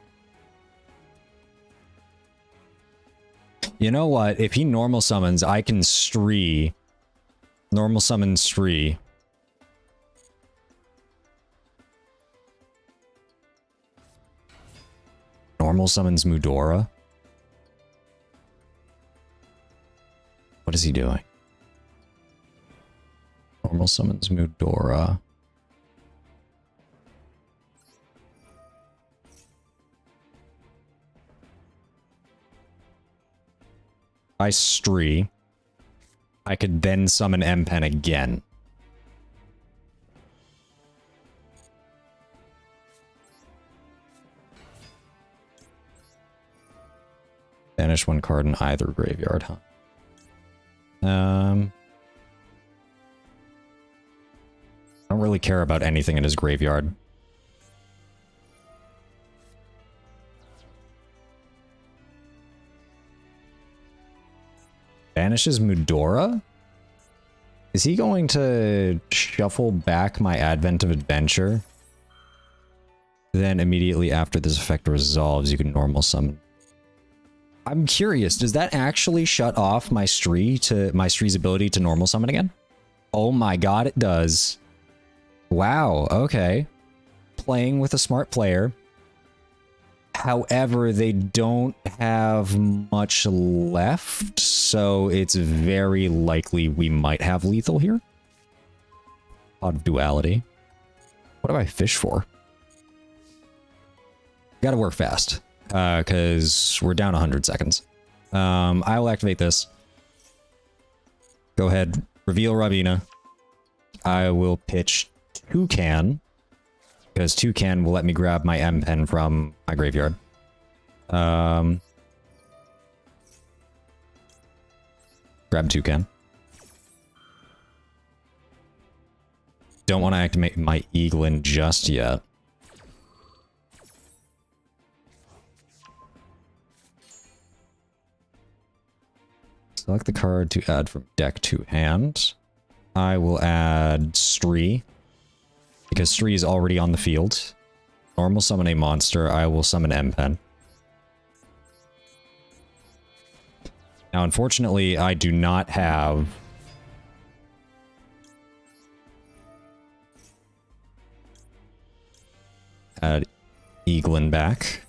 You know what? If he normal summons, I can Stree. Normal summon Stree. Normal summons Mudora. What is he doing? Normal summons Mudora. I Stree. I could then summon M-Pen again. Banish one card in either graveyard, huh? I don't really care about anything in his graveyard. Banishes Mudora? Is he going to shuffle back my Advent of Adventure? Then immediately after this effect resolves, you can normal summon. I'm curious, does that actually shut off my Stree's ability to normal summon again? Oh my god, it does. Wow, okay. Playing with a smart player. However, they don't have much left, so it's very likely we might have lethal here. Pot of Duality. What do I fish for? Gotta work fast, because we're down 100 seconds. I will activate this. Go ahead, reveal Rabina. I will pitch Toucan, because Toucan will let me grab my M-Pen from my graveyard. Grab Toucan. Don't want to activate my Eaglin just yet. Select the card to add from deck to hand. I will add Stree, because Stree is already on the field. Normal summon a monster. I will summon M-Pen. Now, unfortunately, I do not have... add Eaglin back.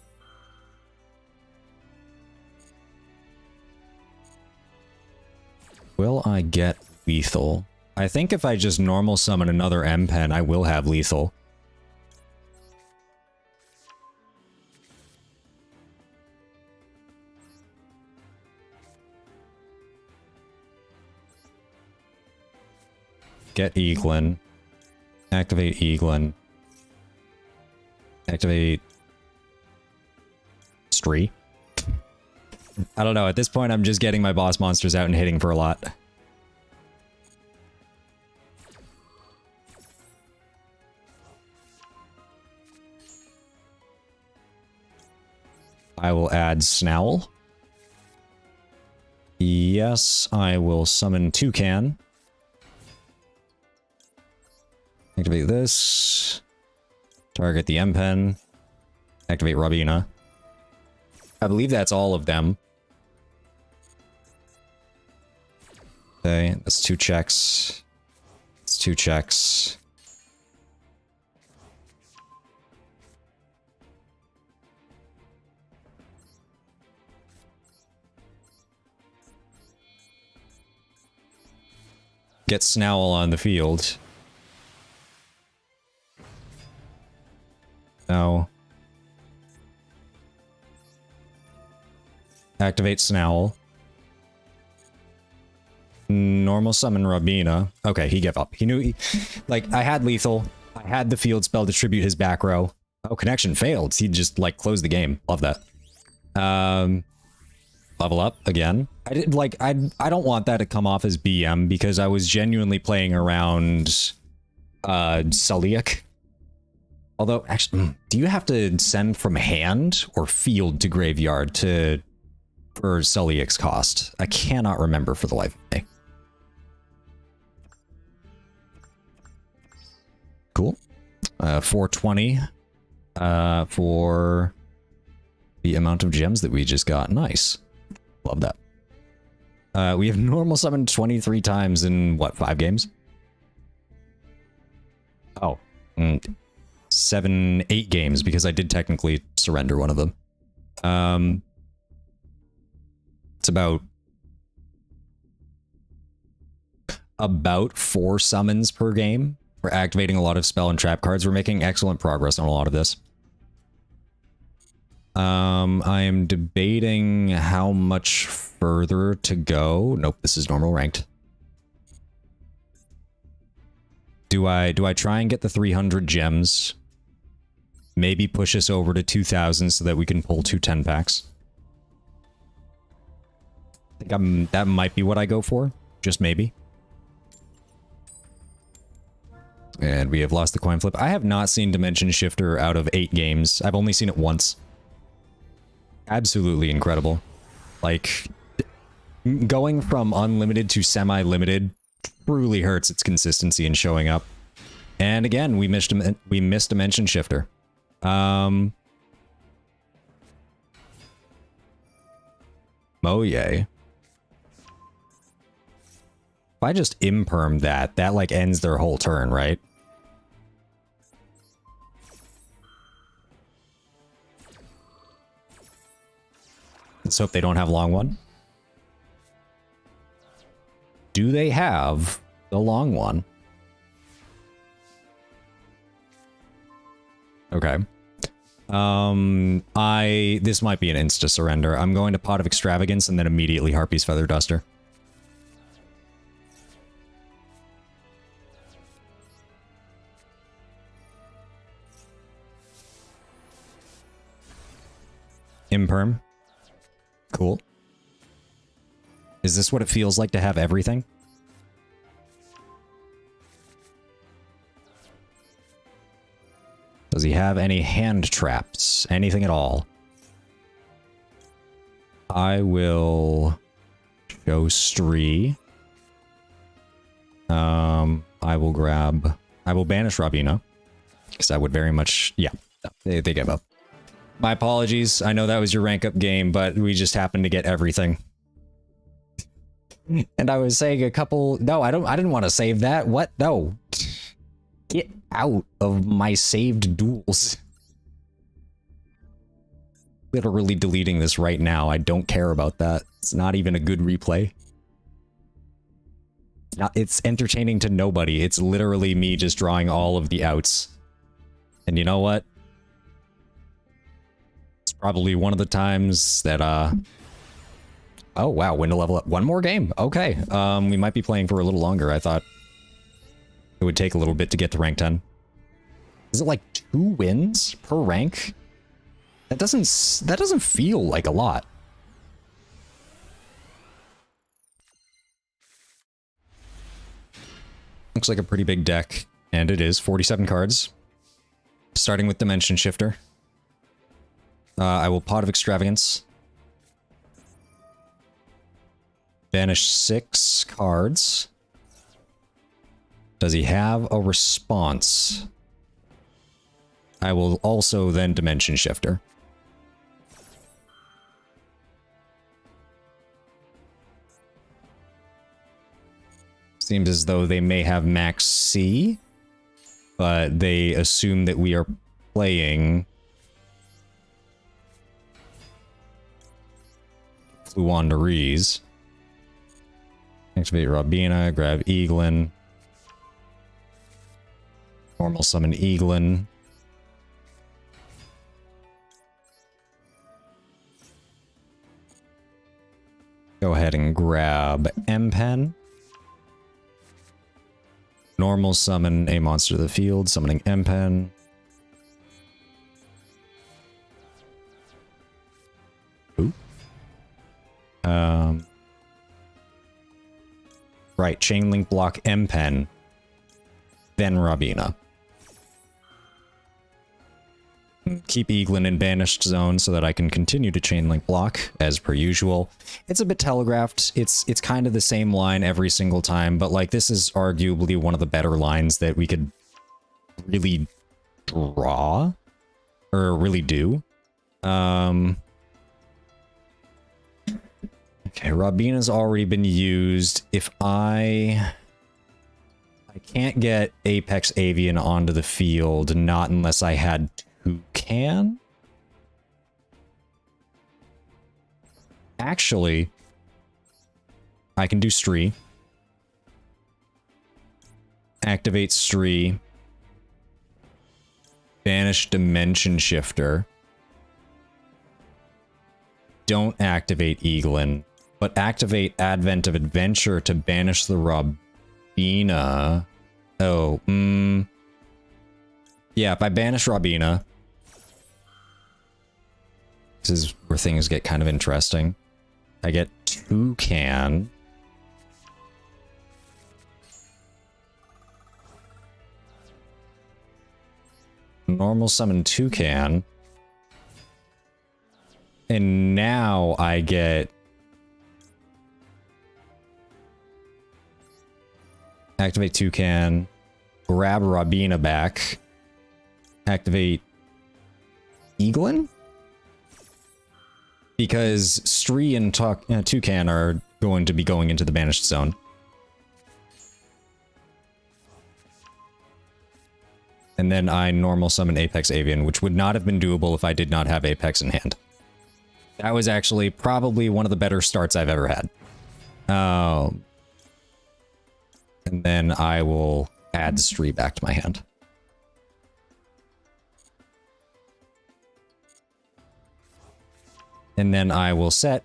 Will I get lethal? I think if I just normal summon another M-Pen, I will have lethal. Get Eaglin. Activate Eaglin. Activate Stree. I don't know, at this point I'm just getting my boss monsters out and hitting for a lot. I will add Snowl. Yes, I will summon Toucan. Activate this. Target the M-Pen. Activate Rabina. I believe that's all of them. Okay, that's 2 checks. That's 2 checks. Get Snowl on the field. No. Activate Snowl. Normal summon Rabina. Okay, he gave up. He knew he... Like, I had lethal. I had the field spell distribute his back row. Oh, connection failed. He just, like, closed the game. Love that. Level up again. I did like I don't want that to come off as BM because I was genuinely playing around Sulliak. Although actually, do you have to send from hand or field to graveyard for Sulliak's cost? I cannot remember for the life of me. Cool. 420 for the amount of gems that we just got. Nice. Love that. We have normal summoned 23 times in, what, 5 games? Oh. 7, 8 games, because I did technically surrender one of them. It's about 4 summons per game. We're activating a lot of spell and trap cards. We're making excellent progress on a lot of this. I am debating how much further to go. Nope, this is normal ranked. Do I try and get the 300 gems? Maybe push us over to 2,000 so that we can pull 2 10-packs. I think that might be what I go for. Just maybe. And we have lost the coin flip. I have not seen Dimension Shifter out of 8 games. I've only seen it once. Absolutely incredible. Like, going from unlimited to semi-limited truly hurts its consistency in showing up. And again, we missed Dimension Shifter. Moye. If I just imperm that like ends their whole turn, right? Let's hope they don't have long one. Do they have the long one? Okay. This might be an insta surrender. I'm going to Pot of Extravagance and then immediately Harpy's Feather Duster. Imperm. Cool. Is this what it feels like to have everything? Does he have any hand traps? Anything at all? I will show Stree. I will banish Robina. Because I would very much... Yeah, they gave up. My apologies. I know that was your rank up game, but we just happened to get everything. And I was saying a couple... No, I didn't want to save that. What? No. Get out of my saved duels. Literally deleting this right now. I don't care about that. It's not even a good replay. It's entertaining to nobody. It's literally me just drawing all of the outs. And you know what? It's probably one of the times that, oh, wow, win to level up. One more game. Okay. We might be playing for a little longer. I thought it would take a little bit to get to rank 10. Is it like 2 wins per rank? That doesn't feel like a lot. Looks like a pretty big deck, and it is 47 cards. Starting with Dimension Shifter. I will Pot of Extravagance. Banish 6 cards. Does he have a response? I will also then Dimension Shifter. Seems as though they may have max C, but they assume that we are playing Fluanderees. Activate Robina, grab Eaglin. Normal summon Eaglin. Go ahead and grab M-Pen. Normal summon a monster to the field, summoning M-Pen. Ooh. Right, chain link block M-Pen. Then Robina. Keep Eaglin in banished zone so that I can continue to chain link block as per usual. It's a bit telegraphed. It's kind of the same line every single time, but like this is arguably one of the better lines that we could really draw or really do. Okay, Robina's already been used. If I can't get Apex Avian onto the field, not unless I had who can? Actually, I can do Stree. Activate Stree. Banish Dimension Shifter. Don't activate Eaglin, but activate Advent of Adventure to banish the Robina. Oh, yeah, if I banish Robina, this is where things get kind of interesting. I get Toucan. Normal summon Toucan. And now I get... Activate Toucan. Grab Robina back. Activate Eaglin? Because Stree and Toucan are going to be going into the banished zone. And then I normal summon Apex Avian, which would not have been doable if I did not have Apex in hand. That was actually probably one of the better starts I've ever had. And then I will add Stree back to my hand. And then I will set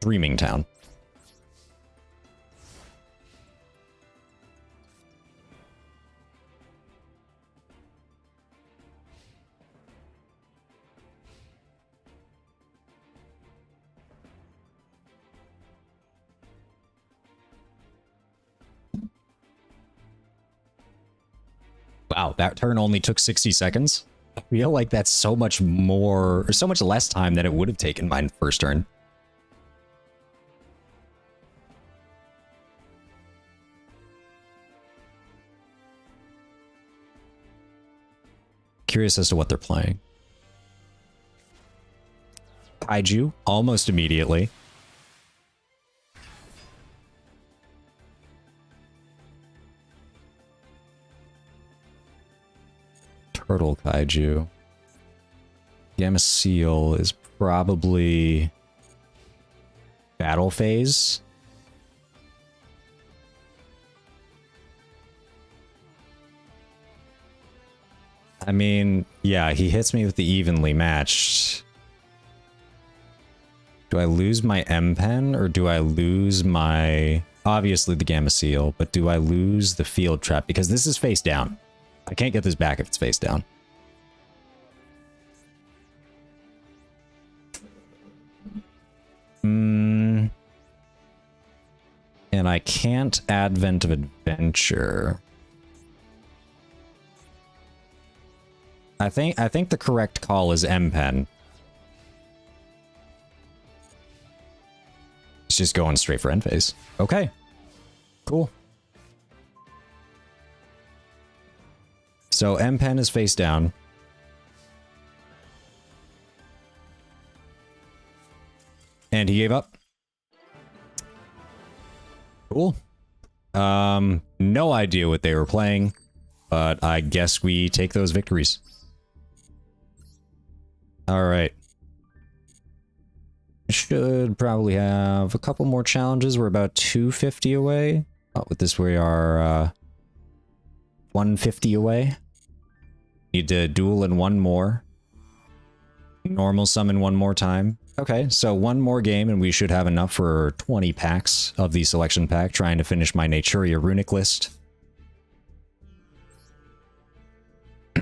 Dreaming Town. Wow, that turn only took 60 seconds. I feel like that's so much more, or so much less time than it would have taken my first turn. Curious as to what they're playing. Kaiju, almost immediately. Turtle Kaiju. Gamma Seal is probably Battle Phase. I mean, yeah, he hits me with the evenly matched. Do I lose my M-Pen or do I lose my... Obviously the Gamma Seal, but do I lose the Field Trap? Because this is face down. I can't get this back if it's face down. And I can't Advent of Adventure. I think the correct call is M-Pen. It's just going straight for end phase. Okay. Cool. So M-Pen is face down. And he gave up. Cool. No idea what they were playing, but I guess we take those victories. All right. Should probably have a couple more challenges. We're about 250 away. With this, we are 150 away. Need to duel in one more. Normal summon one more time. Okay, so one more game and we should have enough for 20 packs of the selection pack, trying to finish my Naturia runic list.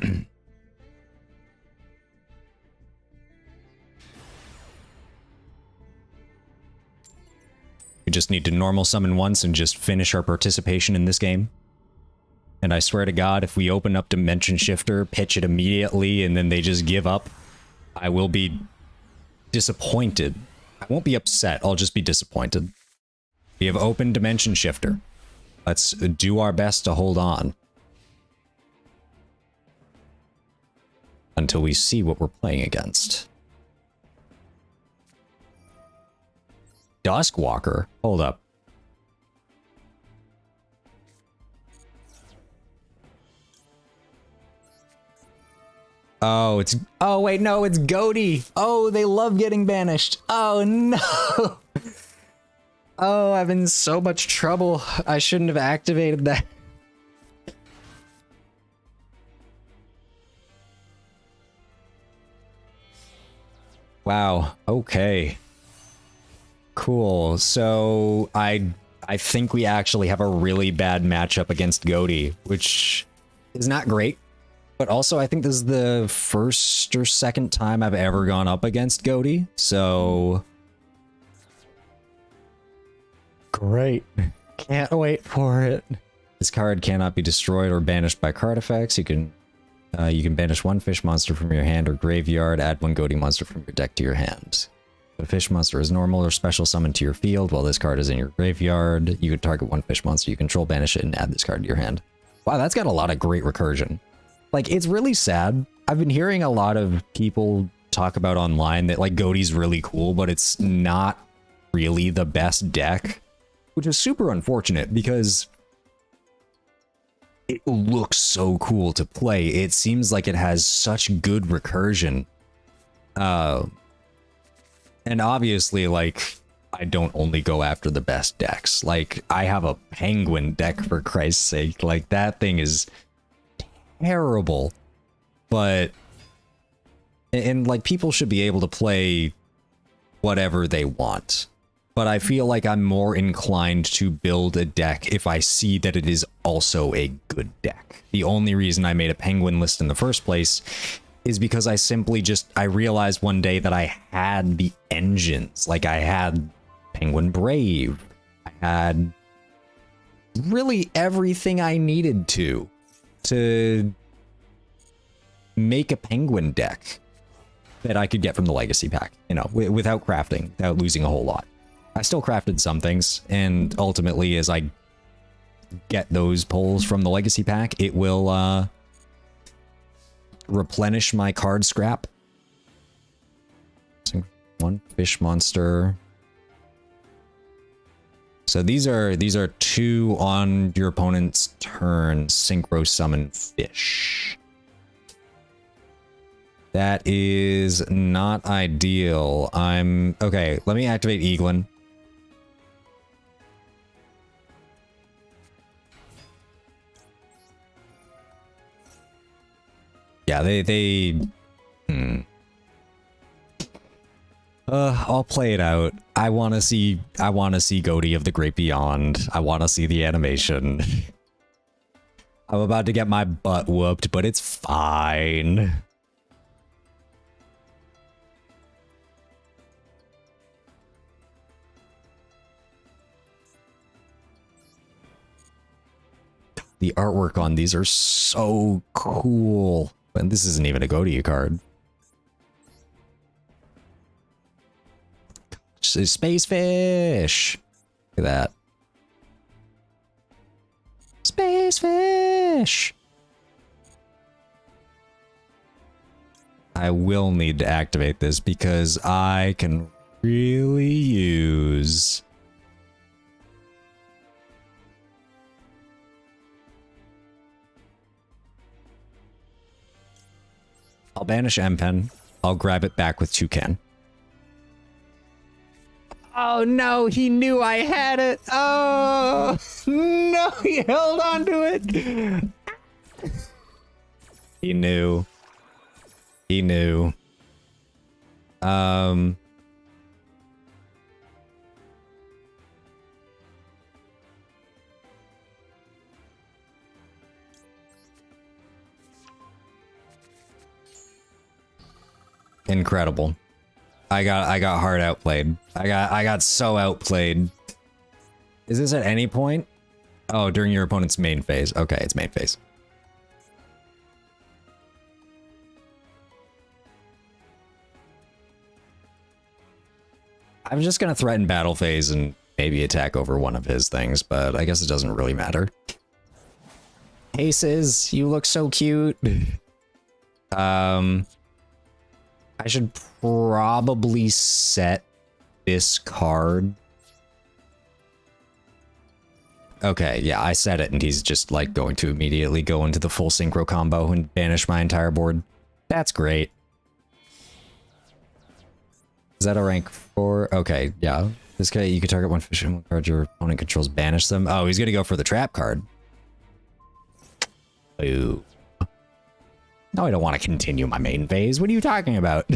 We just need to normal summon once and just finish our participation in this game. And I swear to God, if we open up Dimension Shifter, pitch it immediately, and then they just give up, I will be disappointed. I won't be upset, I'll just be disappointed. We have opened Dimension Shifter. Let's do our best to hold on. Until we see what we're playing against. Duskwalker? Hold up. Oh, it's... Oh, wait, no, it's Goaty. Oh, they love getting banished. Oh, no. Oh, I'm in so much trouble. I shouldn't have activated that. Wow. Okay. Cool. So I I think we actually have a really bad matchup against Goaty, which is not great. But also, I think this is the first or second time I've ever gone up against Goaty, so... Great. Can't wait for it. This card cannot be destroyed or banished by card effects. You can banish one fish monster from your hand or graveyard, add one Goaty monster from your deck to your hand. If a fish monster is normal or special summoned to your field while this card is in your graveyard, you could target one fish monster you control, banish it, and add this card to your hand. Wow, that's got a lot of great recursion. Like, it's really sad. I've been hearing a lot of people talk about online that, like, Goaty's really cool, but it's not really the best deck, which is super unfortunate because it looks so cool to play. It seems like it has such good recursion. And obviously, like, I don't only go after the best decks. Like, I have a penguin deck, for Christ's sake. Like, that thing is terrible, but and like people should be able to play whatever they want, but I feel like I'm more inclined to build a deck if I see that it is also a good deck. The only reason I made a penguin list in the first place is because I simply I realized one day that I had the engines. Like, I had Penguin Brave, I had really everything I needed to make a penguin deck that I could get from the legacy pack, you know, without crafting, without losing a whole lot. I still crafted some things, and ultimately, as I get those pulls from the legacy pack, it will replenish my card scrap. One fish monster. So these are two on your opponent's turn synchro summon fish. That is not ideal. Okay, let me activate Eaglin. Yeah, I'll play it out. I want to see Goaty of the Great Beyond. I want to see the animation. I'm about to get my butt whooped, but it's fine. The artwork on these are so cool. And this isn't even a Goaty card. Space fish. Look at that. Space fish. I will need to activate this because I can really use... I'll banish M-Pen. I'll grab it back with Toucan. Oh no, he knew I had it. Oh no, he held on to it. He knew. He knew. Incredible. I got hard outplayed. I got so outplayed. Is this at any point? Oh, during your opponent's main phase. Okay, it's main phase. I'm just gonna threaten battle phase and maybe attack over one of his things, but I guess it doesn't really matter. Aces, you look so cute. I should probably set this card. Okay, yeah, I set it, and he's just, like, going to immediately go into the full synchro combo and banish my entire board. That's great. Is that a rank 4? Okay, yeah. This guy, you can target one fish and one card your opponent controls, banish them. Oh, he's gonna go for the trap card. Ooh. No, I don't want to continue my main phase. What are you talking about?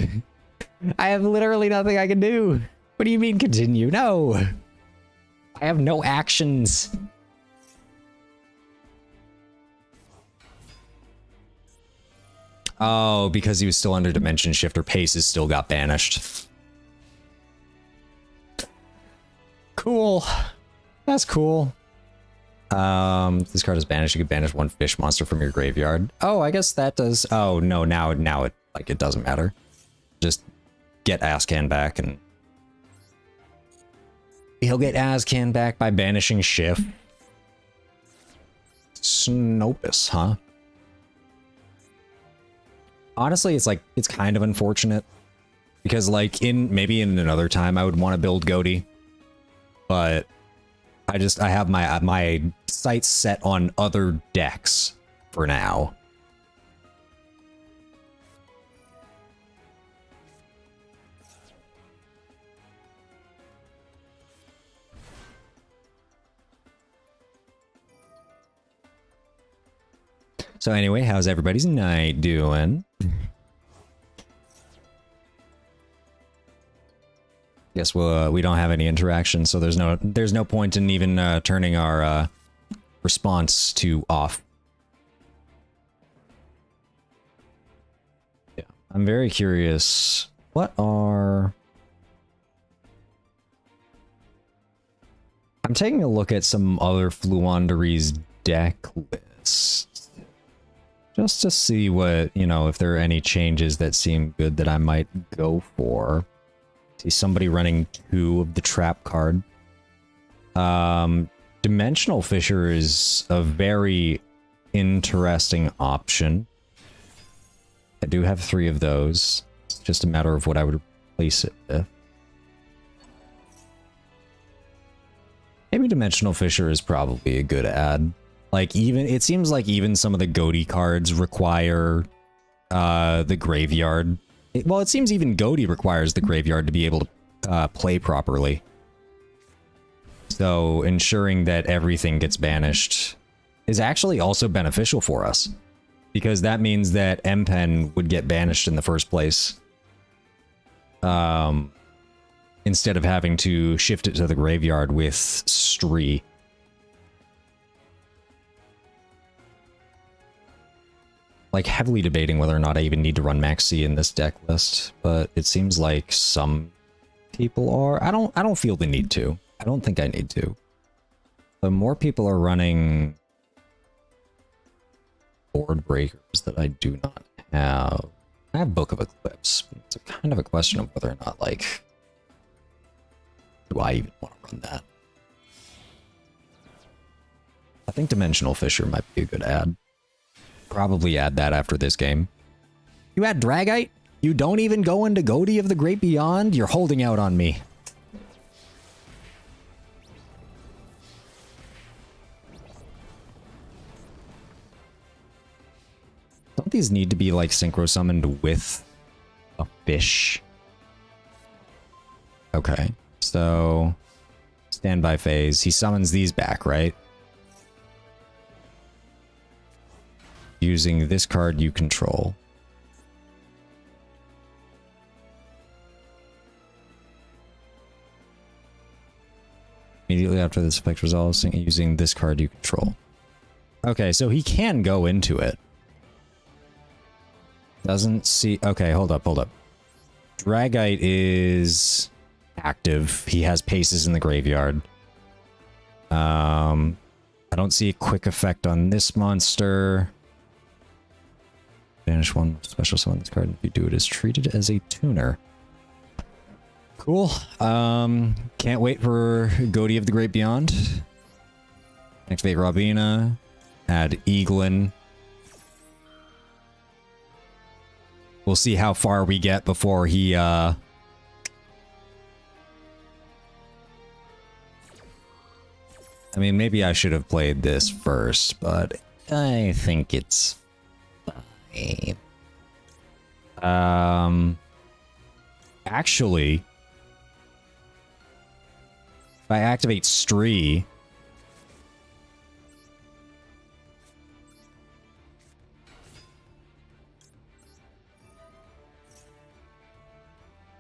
I have literally nothing I can do. What do you mean continue? No. I have no actions. Oh, because he was still under Dimension Shifter, Paces still got banished. Cool. That's cool. This card is banished. You can banish one fish monster from your graveyard. Oh, I guess that does. Oh no, now it like it doesn't matter. Just get Azcan back, and he'll get Azcan back by banishing Shift. Snopus, huh? Honestly, it's kind of unfortunate because like maybe in another time I would want to build Goaty, but I have my sights set on other decks for now. So anyway, how's everybody's night doing? Guess we don't have any interaction, so there's no point in even turning our response to off. Yeah, I'm very curious. What are... I'm taking a look at some other Fluanderee's deck lists. Just to see what, you know, if there are any changes that seem good that I might go for. See somebody running 2 of the trap card. Dimensional Fissure is a very interesting option. I do have 3 of those. It's just a matter of what I would replace it with. Maybe Dimensional Fissure is probably a good add. Like, it seems like even some of the Goaty cards require the graveyard. Well, it seems even Goaty requires the graveyard to be able to play properly. So ensuring that everything gets banished is actually also beneficial for us, because that means that M-Pen would get banished in the first place. Instead of having to shift it to the graveyard with Stree. Like, heavily debating whether or not I even need to run Maxi in this deck list, but it seems like some people are. I don't feel the need to. I don't think I need to. But more people are running board breakers that I do not have. I have Book of Eclipse. It's a kind of a question of whether or not, like, do I even want to run that? I think Dimensional Fissure might be a good add. Probably add that after this game. You add Dragite? You don't even go into Goaty of the Great Beyond? You're holding out on me. Don't these need to be, like, synchro summoned with a fish? Okay, so standby phase. He summons these back, right? Using this card you control. Immediately after this effect resolves, using this card you control. Okay, so he can go into it. Doesn't see... Okay, hold up. Dragite is active. He has Paces in the graveyard. I don't see a quick effect on this monster. Banish one special summon this card. If you do, it is treated as a tuner. Cool. Can't wait for Goaty of the Great Beyond. Activate Robina. Add Eaglin. We'll see how far we get before he, I mean, maybe I should have played this first, but I think it's fine. Actually, if I activate Stree,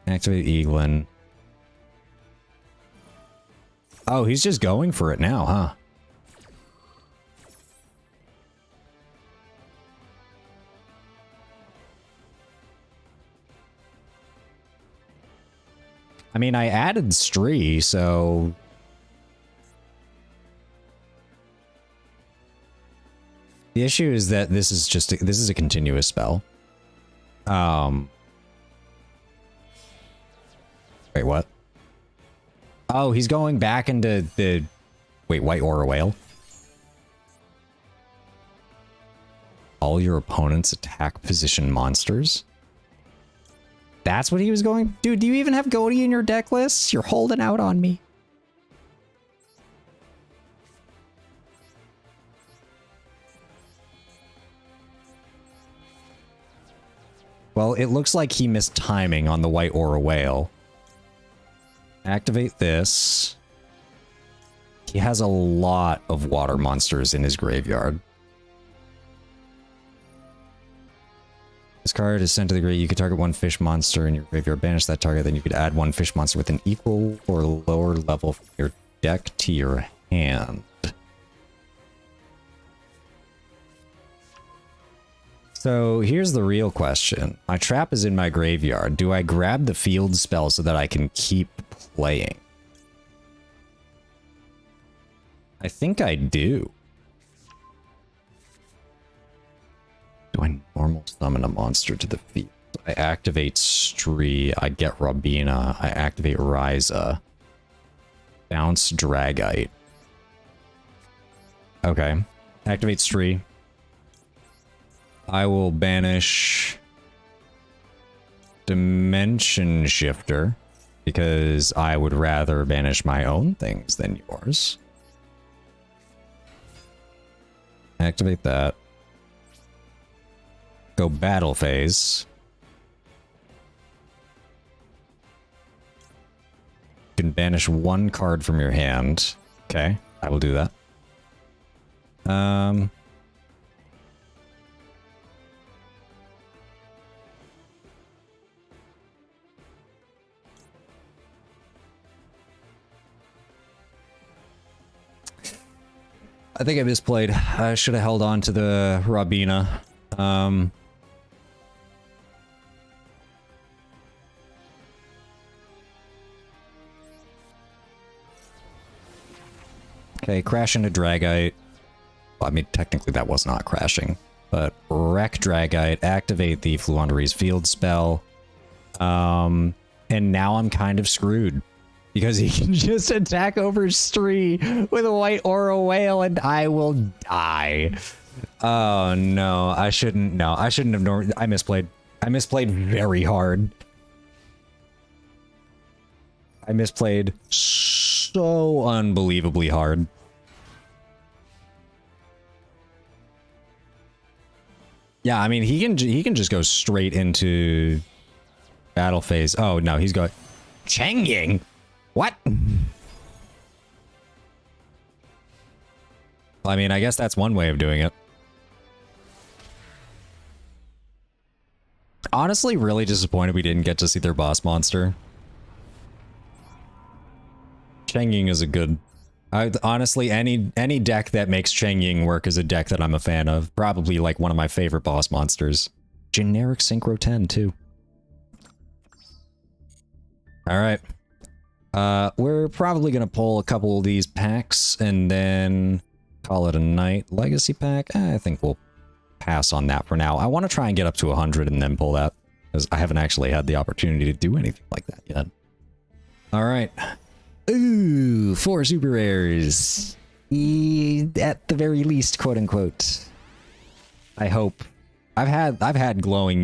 activate Eaglin. Oh, he's just going for it now, huh? I mean, I added Stree, so... The issue is that this is just this is a continuous spell. Wait, what? Oh, he's going back into the... Wait, White Aura Whale? All your opponent's attack position monsters? That's what he was going... Dude, do you even have Goaty in your deck list? You're holding out on me. Well, it looks like he missed timing on the White Aura Whale. Activate this. He has a lot of water monsters in his graveyard. This card is sent to the grave. You could target one fish monster in your graveyard, banish that target, then you could add one fish monster with an equal or lower level from your deck to your hand. So here's the real question. My trap is in my graveyard. Do I grab the field spell so that I can keep playing? I think I do. Do I normal summon a monster to the field? I activate Stree. I get Robina. I activate Ryza. Bounce Dragite. Okay. Activate Stree. I will banish Dimension Shifter because I would rather banish my own things than yours. Activate that. Go battle phase. You can banish one card from your hand. Okay, I will do that. I think I misplayed. I should have held on to the Robina. Okay, crash into Dragite. Well, I mean, technically that was not crashing. But wreck Dragite, activate the Fluanderee's field spell. And now I'm kind of screwed. Because he can just attack over Stree with a White Aura Whale and I will die. Oh no, I shouldn't. No, I shouldn't have. I misplayed. I misplayed very hard. I misplayed so unbelievably hard. Yeah, I mean he can just go straight into battle phase. Oh no, he's going Cheng Ying. What? I mean, I guess that's one way of doing it. Honestly, really disappointed we didn't get to see their boss monster. Cheng Ying is a good... honestly, any deck that makes Cheng Ying work is a deck that I'm a fan of. Probably like one of my favorite boss monsters. Generic Synchro 10 too. Alright. We're probably going to pull a couple of these packs and then call it a night. Legacy pack? I think we'll pass on that for now. I want to try and get up to 100 and then pull that, because I haven't actually had the opportunity to do anything like that yet. Alright. Ooh, 4 super rares. At the very least, quote unquote. I hope. I've had the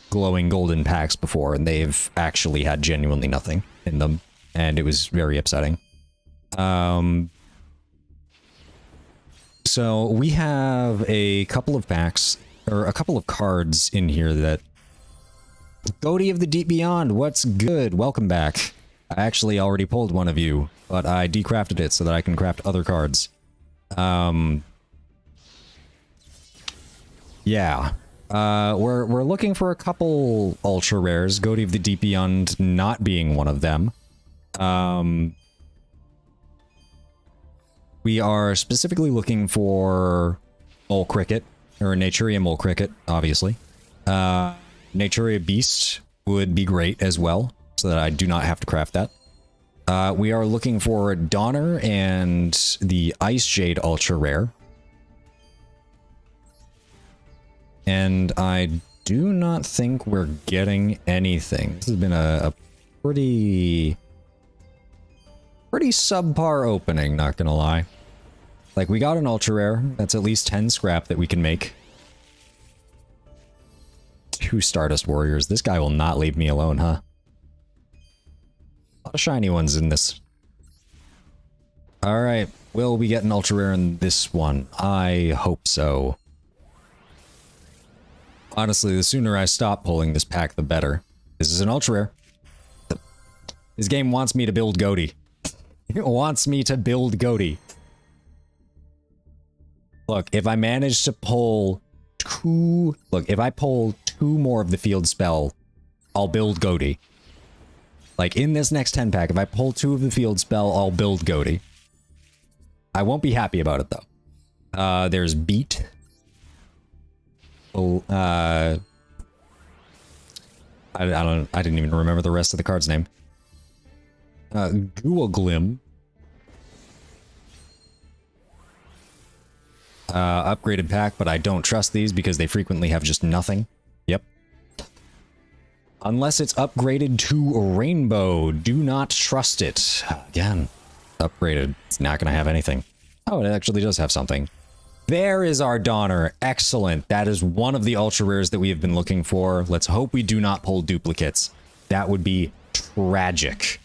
glowing golden packs before, and they've actually had genuinely nothing in them, and it was very upsetting. So we have a couple of packs, or a couple of cards in here that... Goaty of the Deep Beyond, what's good? Welcome back. I actually already pulled one of you, but I decrafted it so that I can craft other cards. Yeah. We're looking for a couple ultra rares, Goaty of the Deep Beyond not being one of them. We are specifically looking for Mole Cricket, or Naturia Mole Cricket, obviously. Naturia Beast would be great as well, so that I do not have to craft that. We are looking for Donner and the Ice Jade Ultra Rare. And I do not think we're getting anything. This has been a pretty subpar opening, not gonna lie. Like, we got an Ultra Rare. That's at least 10 scrap that we can make. 2 Stardust Warriors. This guy will not leave me alone, huh? A lot of shiny ones in this. Alright, will we get an Ultra Rare in this one? I hope so. Honestly, the sooner I stop pulling this pack, the better. This is an Ultra Rare. This game wants me to build Goaty. It wants me to build Goaty. Look, if I manage to pull 2... Look, if I pull 2 more of the field spell, I'll build Goaty. Like, in this next 10 pack, if I pull 2 of the field spell, I'll build Goaty. I won't be happy about it, though. There's Beat. I didn't even remember the rest of the card's name. Guaglim. Upgraded pack, but I don't trust these because they frequently have just nothing. Yep. Unless it's upgraded to Rainbow, do not trust it. Again, upgraded. It's not going to have anything. Oh, it actually does have something. There is our Donner. Excellent. That is one of the ultra rares that we have been looking for. Let's hope we do not pull duplicates. That would be tragic.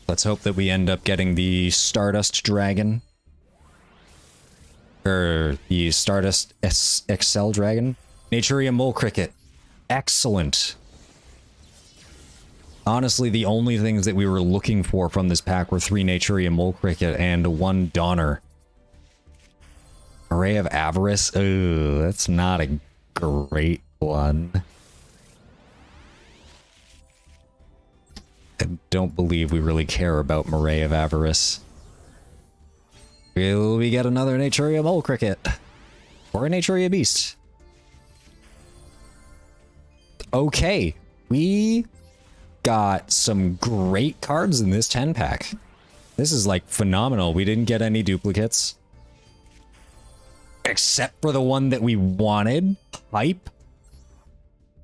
Let's hope that we end up getting the Stardust Dragon. Or the Stardust XL Dragon. Naturia Mole Cricket. Excellent. Honestly, the only things that we were looking for from this pack were 3 Naturia Mole Cricket and 1 Donner. Array of Avarice? Ooh, that's not a great one. I don't believe we really care about Array of Avarice. Will we get another Naturia Mole Cricket? Or a Naturia Beast? Okay, we got some great cards in this 10 pack. This is like phenomenal. We didn't get any duplicates. Except for the one that we wanted. Hype.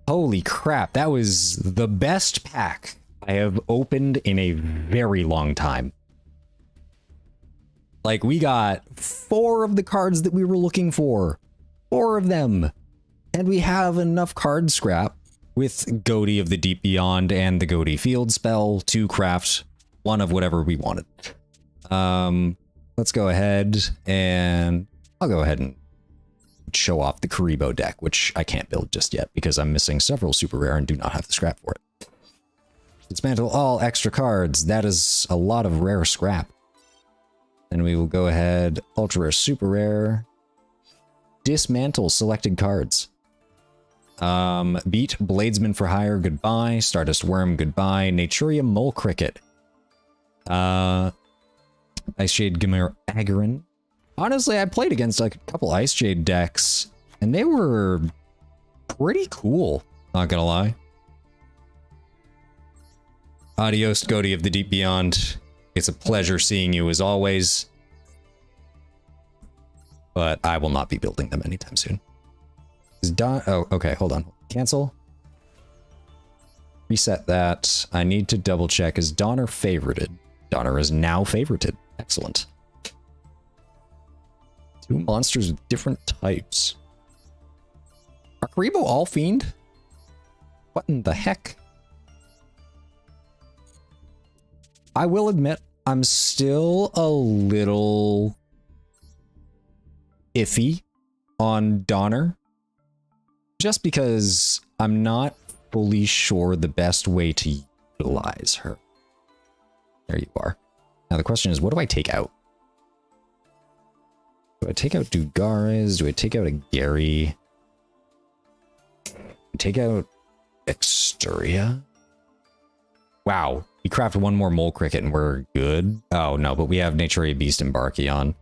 Holy crap, that was the best pack I have opened in a very long time. Like, we got 4 of the cards that we were looking for. 4 of them. And we have enough card scrap with Goaty of the Deep Beyond and the Goaty Field Spell to craft one of whatever we wanted. Let's go ahead and I'll go ahead and show off the Karibo deck, which I can't build just yet because I'm missing several super rare and do not have the scrap for it. Dismantle all extra cards. That is a lot of rare scrap. Then we will go ahead, ultra rare, super rare, dismantle selected cards. Beat Bladesman for Hire, goodbye. Stardust Worm, goodbye. Naturia Mole Cricket. Ice Jade Gimmer Agarin. Honestly, I played against like a couple Ice Jade decks, and they were pretty cool, not gonna lie. Adios, Goaty of the Deep Beyond. It's a pleasure seeing you as always. But I will not be building them anytime soon. Oh, okay, hold on. Cancel. Reset that. I need to double check. Is Donner favorited? Donner is now favorited. Excellent. 2 monsters with different types. Are Karibo all fiend? What in the heck? I will admit, I'm still a little iffy on Donner. Just because I'm not fully sure the best way to utilize her. There you are. Now the question is, what do I take out? Do I take out Dugares? Do I take out a Gary? Take out Exturia? Wow. We craft one more mole cricket and we're good. Oh, no, but we have Nature A Beast and Barkion.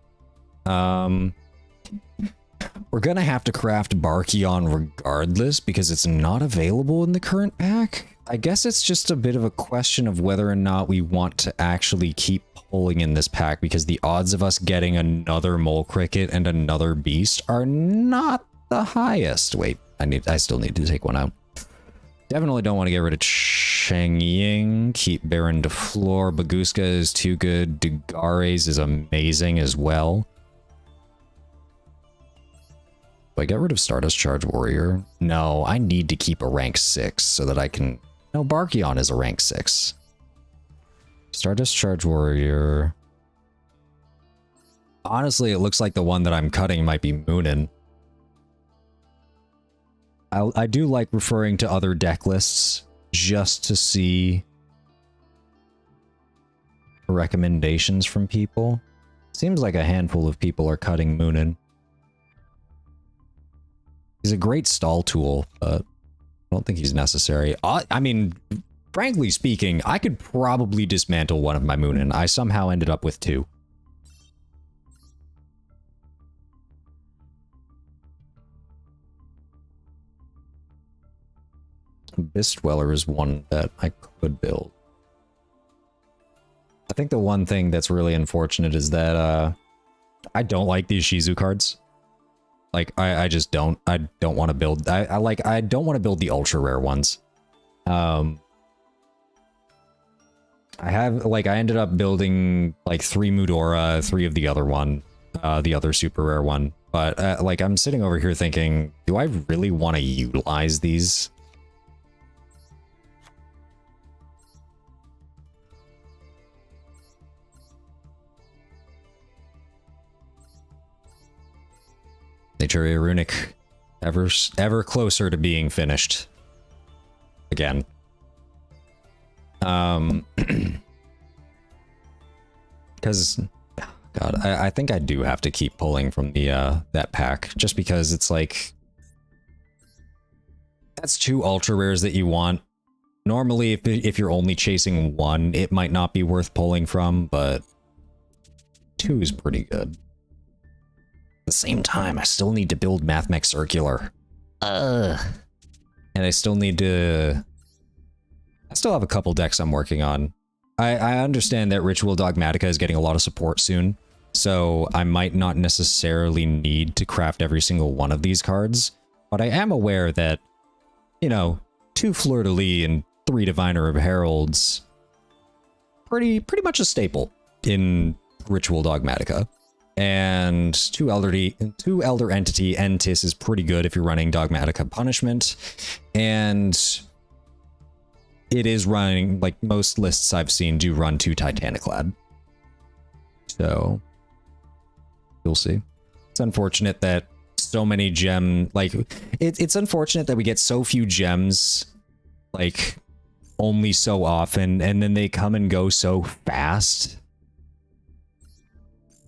We're gonna have to craft Barkion regardless because it's not available in the current pack. I guess it's just a bit of a question of whether or not we want to actually keep pulling in this pack because the odds of us getting another mole cricket and another beast are not the highest. Wait, I still need to take one out. Definitely don't want to get rid of Cheng Ying. Keep Baron DeFleur. Baguska is too good. Dugares is amazing as well. Do I get rid of Stardust Charge Warrior? No, I need to keep a rank 6 so that I can... No, Barkion is a rank 6. Stardust Charge Warrior. Honestly, it looks like the one that I'm cutting might be Moonin. I do like referring to other deck lists just to see recommendations from people. Seems like a handful of people are cutting Moonin. He's a great stall tool, but I don't think he's necessary. I mean, frankly speaking, I could probably dismantle one of my Moonin. I somehow ended up with 2. Abyss Dweller is one that I could build. I think the one thing that's really unfortunate is that I don't like these Shizu cards. Like, I just don't. I don't want to build. I don't want to build the ultra rare ones. I ended up building like 3 Mudora, 3 of the other one, the other super rare one. But like, I'm sitting over here thinking, do I really want to utilize these? Naturia Runic, ever closer to being finished. Again. Because, God, I think I do have to keep pulling from the that pack, just because it's like, that's 2 ultra rares that you want. Normally, if you're only chasing 1, it might not be worth pulling from, but 2 is pretty good. At the same time, I still need to build Mathmech Circular. And I still need to... I still have a couple decks I'm working on. I understand that Ritual Dogmatica is getting a lot of support soon, so I might not necessarily need to craft every single one of these cards, but I am aware that, you know, 2 Fleur-de-Lis and 3 Diviner of Heralds, pretty much a staple in Ritual Dogmatica. And 2 Elder Entity Entis is pretty good if you're running Dogmatica Punishment. And it is running, like most lists I've seen do run 2 Titaniclad. So, you'll see. It's unfortunate that so many it's unfortunate that we get so few gems, like, only so often, and then they come and go so fast.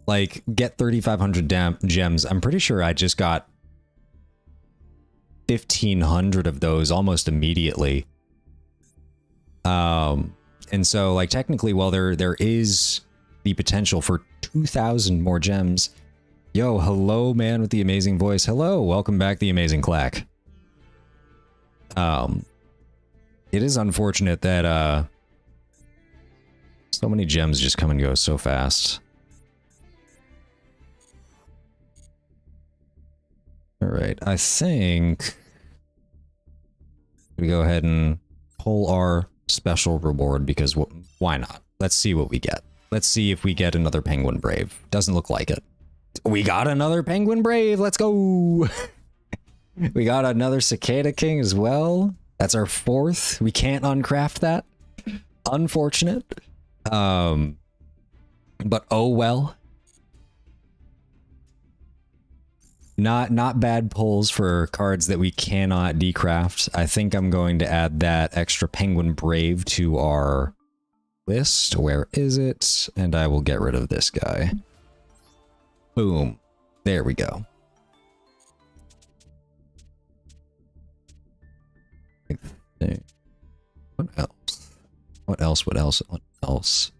Like, get 3,500 gems. I'm pretty sure I just got 1,500 of those almost immediately. And so, like, technically, while there is the potential for 2,000 more gems. Yo, hello, man with the amazing voice. Hello, welcome back, the amazing Clack. It is unfortunate that so many gems just come and go so fast. All right, I think we go ahead and pull our special reward because why not? Let's see what we get. Let's see if we get another Penguin Brave. Doesn't look like it. We got another Penguin Brave. Let's go. We got another Cicada King as well. That's our 4th. We can't uncraft that. Unfortunate. But oh well. Not bad pulls for cards that we cannot decraft. I think I'm going to add that extra Penguin Brave to our list. Where is it? And I will get rid of this guy. Boom. There we go. What else? What else? What else? What else?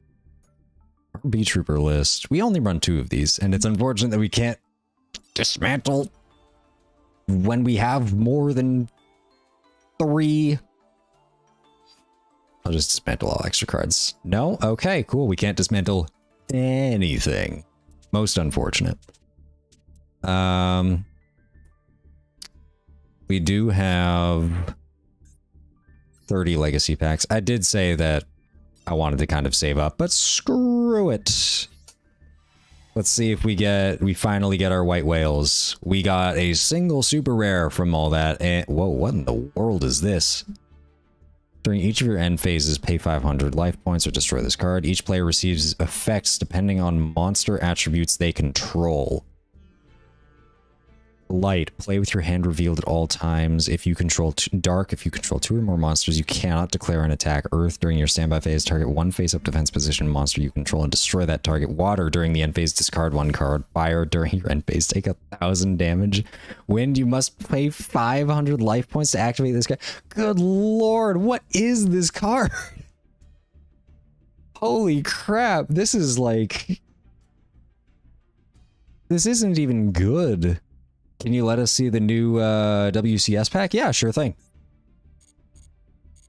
Our B Trooper list. We only run 2 of these, and it's unfortunate that we can't dismantle when we have more than 3. I'll just dismantle all extra cards. No? Okay, cool. We can't dismantle anything. Most unfortunate. We do have 30 legacy packs. I did say that I wanted to kind of save up, but screw it. Let's see if we finally get our white whales. We got a single super rare from all that. And whoa, what in the world is this? During each of your end phases, pay 500 life points or destroy this card. Each player receives effects depending on monster attributes they control. Light, play with your hand revealed at all times. If you control dark, if you control 2 or more monsters, you cannot declare an attack. Earth, during your standby phase, target 1 face-up defense position monster you control and destroy that target. Water, during the end phase, discard 1 card. Fire, during your end phase, take 1,000 damage. Wind, you must pay 500 life points to activate this card. Good lord, what is this card? Holy crap, this is like... This isn't even good. Can you let us see the new WCS pack? Yeah, sure thing.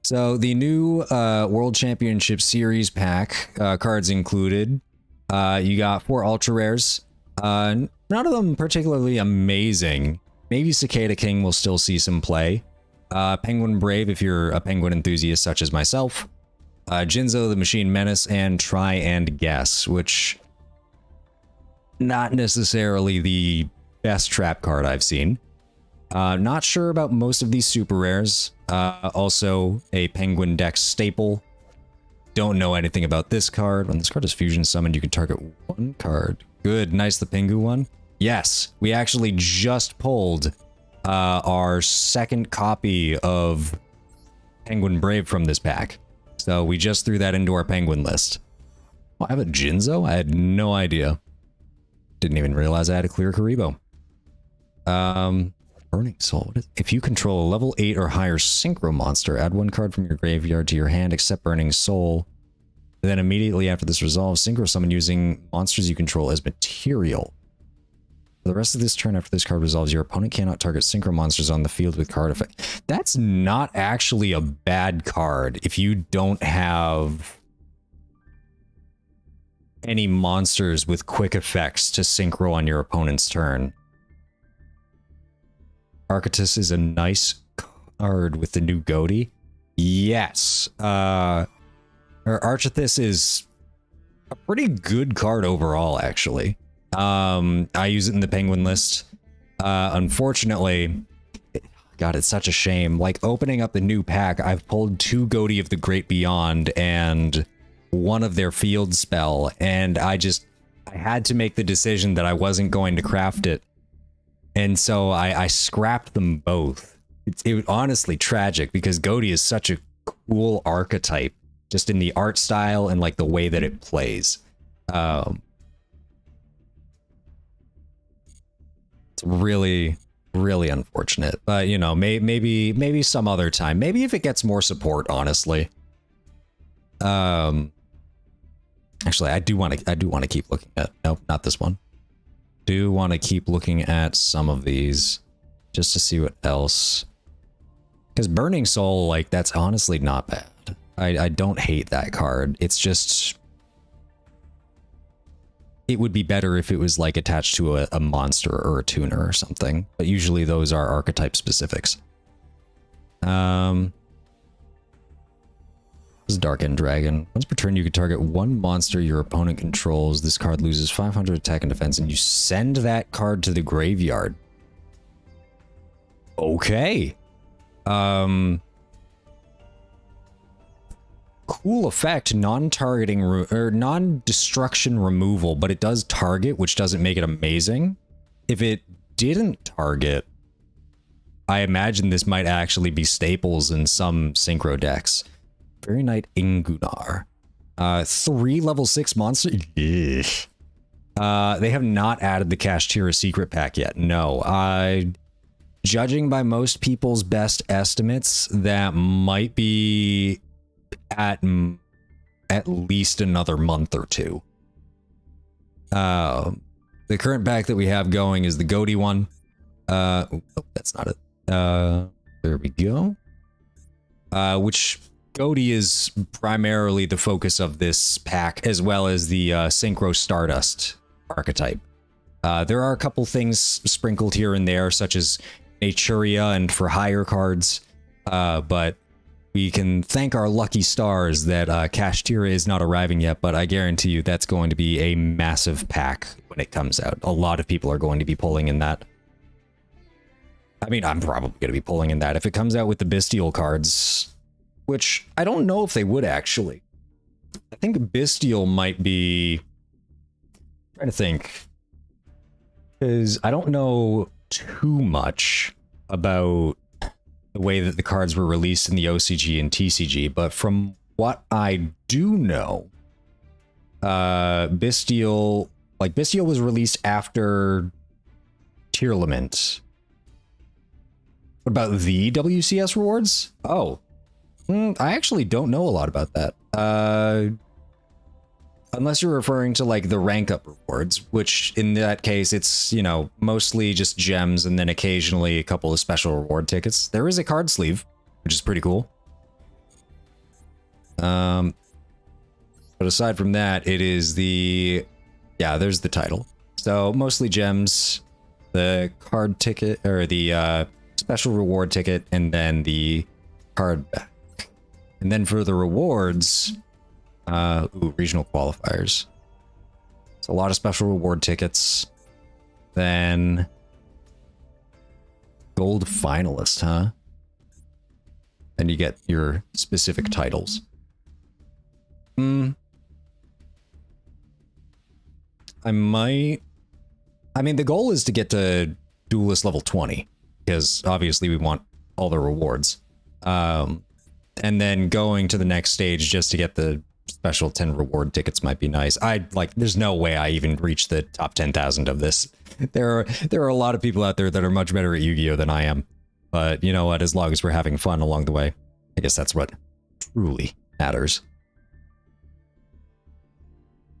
So the new World Championship Series pack, cards included. You got 4 ultra rares. None of them particularly amazing. Maybe Cicada King will still see some play. Penguin Brave if you're a penguin enthusiast such as myself. Jinzo the Machine Menace, and Try and Guess, which not necessarily the best trap card I've seen. Not sure about most of these super rares. Also a Penguin deck staple. Don't know anything about this card. When this card is fusion summoned, you can target 1 card. Good, nice, the Pingu one. Yes, we actually just pulled our 2nd copy of Penguin Brave from this pack. So we just threw that into our Penguin list. Oh, I have a Jinzo? I had no idea. Didn't even realize I had a clear Karibo. Burning Soul. If you control a level 8 or higher Synchro monster, add 1 card from your graveyard to your hand except Burning Soul. Then immediately after this resolves, Synchro summon using monsters you control as material. For the rest of this turn after this card resolves, your opponent cannot target Synchro monsters on the field with card effect. That's not actually a bad card if you don't have any monsters with quick effects to Synchro on your opponent's turn. Archetypus is a nice card with the new goatee. Yes. Archetypus is a pretty good card overall, actually. I use it in the Penguin list. Unfortunately, God, it's such a shame. Like, opening up the new pack, I've pulled 2 Goatee of the Great Beyond and 1 of their field spell, and I had to make the decision that I wasn't going to craft it. And so I scrapped them both. It was honestly tragic because Goatee is such a cool archetype, just in the art style and like the way that it plays. It's really, really unfortunate, but you know, maybe some other time. Maybe if it gets more support, honestly. Actually, I do want to keep looking at. Nope, not this one. Do want to keep looking at some of these just to see what else. Because Burning Soul, like, that's honestly not bad. I don't hate that card. It's just, it would be better if it was like attached to a monster or a tuner or something. But usually those are archetype specifics. This is Dark End Dragon. Once per turn, you can target 1 monster your opponent controls. This card loses 500 attack and defense, and you send that card to the graveyard. Okay. Cool effect, non-targeting or non-destruction removal, but it does target, which doesn't make it amazing. If it didn't target, I imagine this might actually be staples in some synchro decks. Fairy Knight Ingunar. 3 level 6 monster. They have not added the Kashtira secret pack yet. No. Judging by most people's best estimates, that might be at at least another month or two. The current pack that we have going is the Goaty one. Oh, that's not it. There we go. Which Goaty is primarily the focus of this pack, as well as the Synchro Stardust archetype. There are a couple things sprinkled here and there, such as Naturia and for hire cards, but we can thank our lucky stars that Kashtira is not arriving yet, but I guarantee you that's going to be a massive pack when it comes out. A lot of people are going to be pulling in that. I mean, I'm probably going to be pulling in that if it comes out with the Bestial cards, which I don't know if they would actually. I think Bestial might be... I'm trying to think. Because I don't know too much about the way that the cards were released in the OCG and TCG, but from what I do know, Bestial was released after Tearlament. What about the WCS rewards? Oh, I actually don't know a lot about that. Unless you're referring to like the rank up rewards, which in that case, it's, you know, mostly just gems and then occasionally a couple of special reward tickets. There is a card sleeve, which is pretty cool. But aside from that, it is the, yeah, there's the title. So mostly gems, the card ticket, or the special reward ticket, and then the card back. And then for the rewards, regional qualifiers. It's a lot of special reward tickets. Then gold finalist, huh? And you get your specific titles. I mean, the goal is to get to Duelist level 20, because obviously we want all the rewards. And then going to the next stage just to get the special 10 reward tickets might be nice. There's no way I even reach the top 10,000 of this. There are a lot of people out there that are much better at Yu-Gi-Oh than I am. But you know what, as long as we're having fun along the way, I guess that's what truly matters.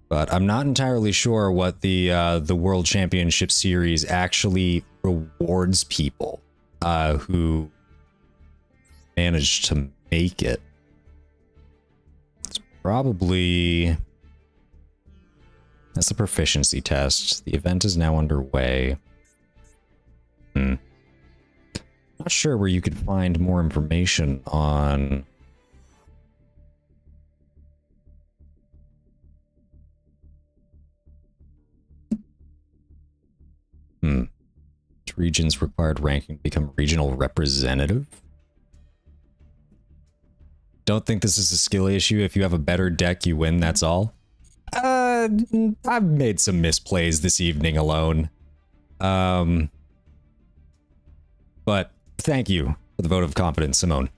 But I'm not entirely sure what the World Championship Series actually rewards people who managed to make it. It's probably... That's the proficiency test. The event is now underway. Not sure where you could find more information on... Regions required ranking to become regional representative. Don't think this is a skill issue. If you have a better deck, you win, that's all. I've made some misplays this evening alone. But thank you for the vote of confidence, Simone.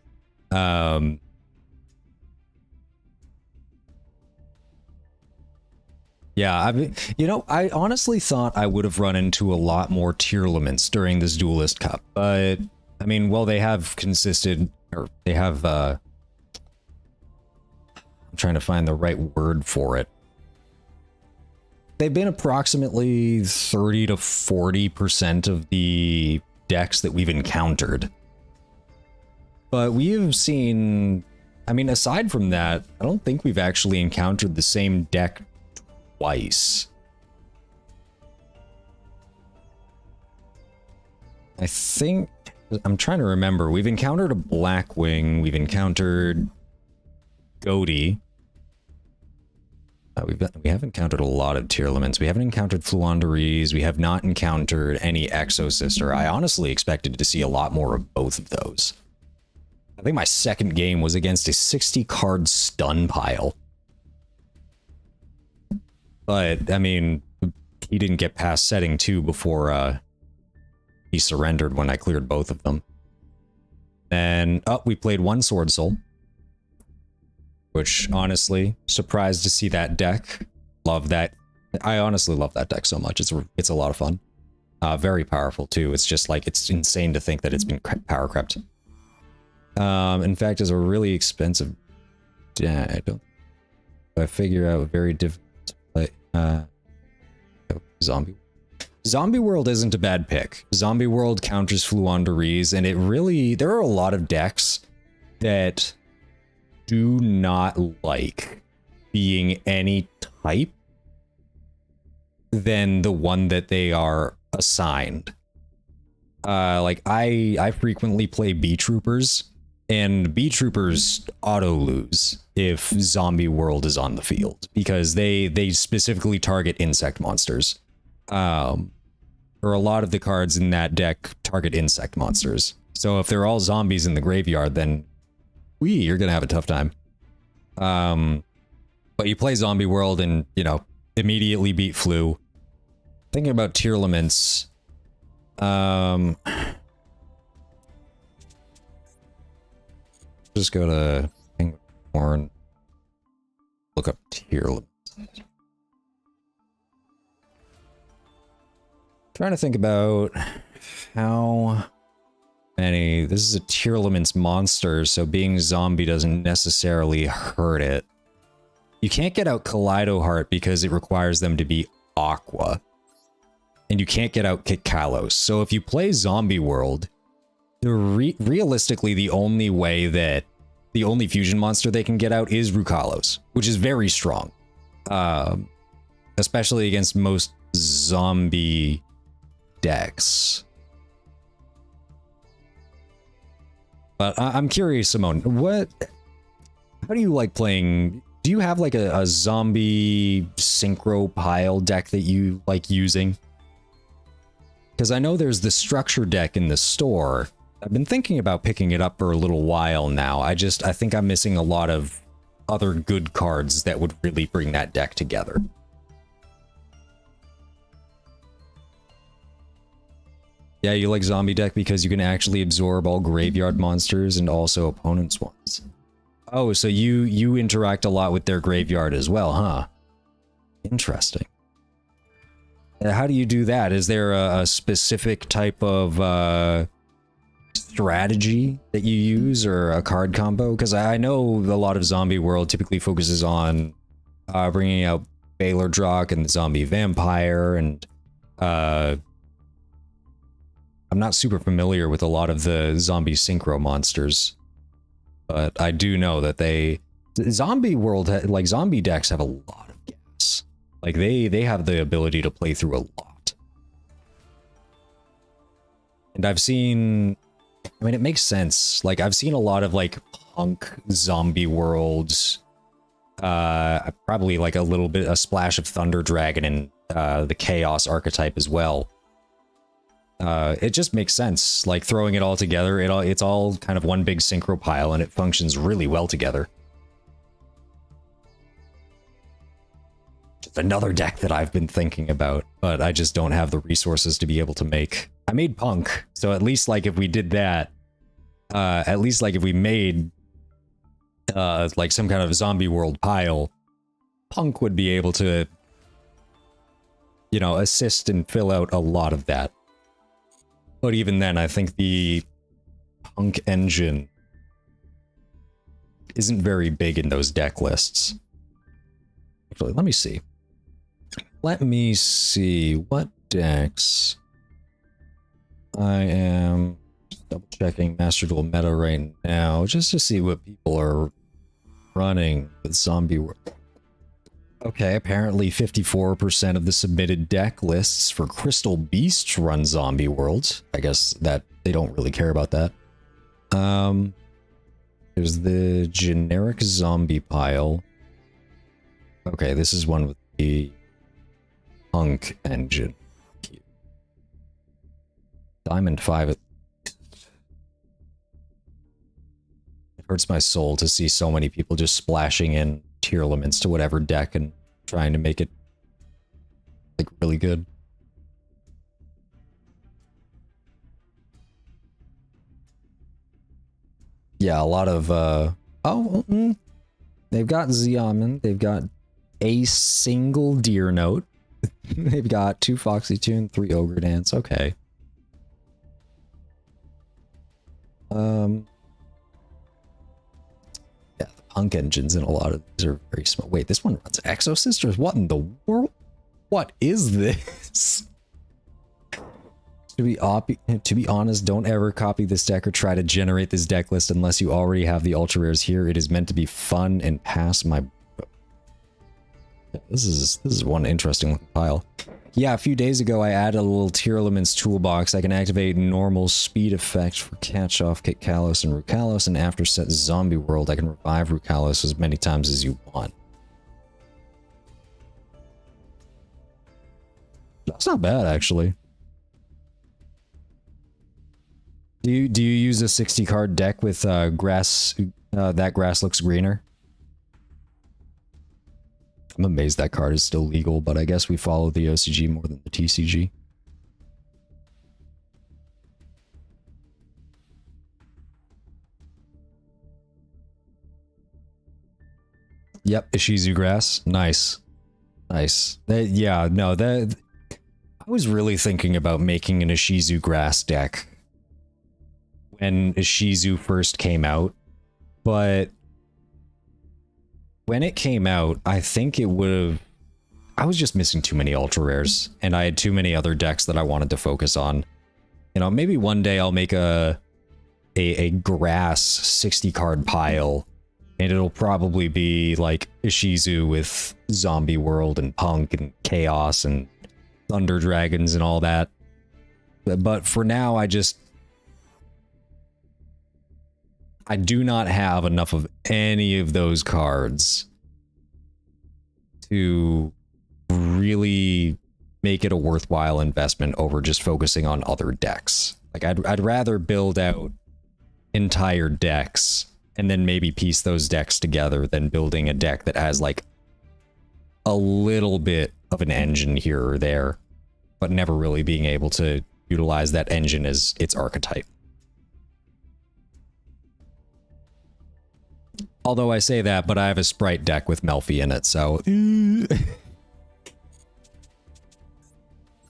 Yeah, I mean, you know, I honestly thought I would have run into a lot more Tearlaments during this Duelist Cup, but I mean, well, they have consisted, or they have, I'm trying to find the right word for it. They've been approximately 30 to 40% of the decks that we've encountered. But we have seen, I mean, aside from that, I don't think we've actually encountered the same deck twice. I think, I'm trying to remember, we've encountered a Blackwing, we've encountered Goaty. We have encountered a lot of Tearlaments. We haven't encountered Fluanderees. We have not encountered any Exo-Sister. I honestly expected to see a lot more of both of those. I think my second game was against a 60-card stun pile. But, I mean, he didn't get past setting 2 before he surrendered when I cleared both of them. And, we played one Sword Soul. Which, honestly, surprised to see that deck. Love that. I honestly love that deck so much. It's a lot of fun. Very powerful, too. It's just, like, it's insane to think that it's been power crept. In fact, it's a really expensive... Yeah, I don't... I figure out very difficult to play. Zombie World isn't a bad pick. Zombie World counters Fluanderies, and there are a lot of decks that do not like being any type than the one that they are assigned. Like I frequently play B Troopers, and B Troopers auto lose if Zombie World is on the field because they specifically target insect monsters. Or a lot of the cards in that deck target insect monsters. So if they're all zombies in the graveyard, then you're gonna have a tough time. But you play Zombie World and, you know, immediately beat Flu. Thinking about tier limits. Just go to Penguin Horn. Look up tier limits. Trying to think about how many. This is a tier limits monster, so being zombie doesn't necessarily hurt it. You can't get out Kaleido Heart because it requires them to be Aqua. And you can't get out Kit Kalos. So if you play Zombie World, realistically the only fusion monster they can get out is Rukalos, which is very strong. Especially against most zombie decks. But I'm curious, Simone, how do you like playing? Do you have like a zombie synchro pile deck that you like using? Because I know there's the structure deck in the store. I've been thinking about picking it up for a little while now. I think I'm missing a lot of other good cards that would really bring that deck together. Yeah, you like zombie deck because you can actually absorb all graveyard monsters and also opponents' ones. Oh, so you interact a lot with their graveyard as well, huh? Interesting. How do you do that? Is there a specific type of strategy that you use or a card combo? Because I know a lot of Zombie World typically focuses on bringing out Baylor Drock and the Zombie Vampire, and I'm not super familiar with a lot of the zombie synchro monsters, but I do know that Zombie World, like zombie decks have a lot of gas. Like they have the ability to play through a lot. And I've seen, I mean, it makes sense. Like I've seen a lot of like punk Zombie Worlds, probably like a splash of Thunder Dragon and the Chaos archetype as well. It just makes sense, like throwing it all together. It's all kind of one big synchro pile, and it functions really well together. Just another deck that I've been thinking about, but I just don't have the resources to be able to make. I made Punk, so at least like if we did that, at least like if we made like some kind of Zombie World pile, Punk would be able to, you know, assist and fill out a lot of that. But even then, I think the Punk engine isn't very big in those deck lists. Actually, let me see. Let me see what decks. I am double checking Master Duel meta right now just to see what people are running with Zombie World. Okay, apparently 54% of the submitted deck lists for Crystal Beast run Zombie World. I guess that they don't really care about that. There's the generic zombie pile. Okay, this is one with the Punk engine. Diamond 5. It hurts my soul to see so many people just splashing in tier limits to whatever deck and trying to make it like really good. Yeah, a lot of they've got Xiamen, they've got a single Deer Note, they've got 2 Foxy Tune, 3 Ogre Dance. Okay. Yeah, the punk engines in a lot of these are very small. Wait, this one runs Exo Sisters? What in the world? What is this? To be honest, don't ever copy this deck or try to generate this deck list unless you already have the ultra rares here. It is meant to be fun and pass my... This is one interesting looking pile. Yeah, a few days ago I added a little tier elements toolbox. I can activate normal speed effect for catch off, kick Kalos and Rukalos, and after set zombie world I can revive Rukalos as many times as you want. That's not bad actually. Do you use a 60 card deck with grass? That grass looks greener. I'm amazed that card is still legal, but I guess we follow the OCG more than the TCG. Yep, Ishizu grass. Nice. Nice. Yeah, no, I was really thinking about making an Ishizu grass deck when Ishizu first came out, but when it came out, I think it would have... I was just missing too many ultra rares, and I had too many other decks that I wanted to focus on. You know, maybe one day I'll make a grass 60 card pile, and it'll probably be like Ishizu with Zombie World and Punk and Chaos and Thunder Dragons and all that. But for now, I do not have enough of any of those cards to really make it a worthwhile investment over just focusing on other decks. Like, I'd rather build out entire decks and then maybe piece those decks together than building a deck that has like a little bit of an engine here or there, but never really being able to utilize that engine as its archetype. Although I say that, but I have a Sprite deck with Melfi in it, so...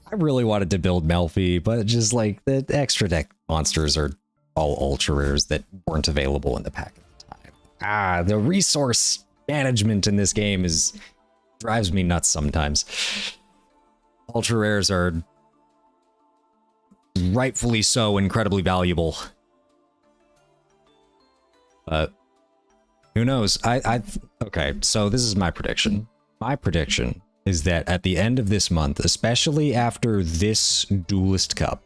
I really wanted to build Melfi, but just like the extra deck monsters are all ultra rares that weren't available in the pack at the time. Ah, the resource management in this game drives me nuts sometimes. Ultra rares are rightfully so incredibly valuable. But who knows? Okay, so this is my prediction. My prediction is that at the end of this month, especially after this Duelist Cup,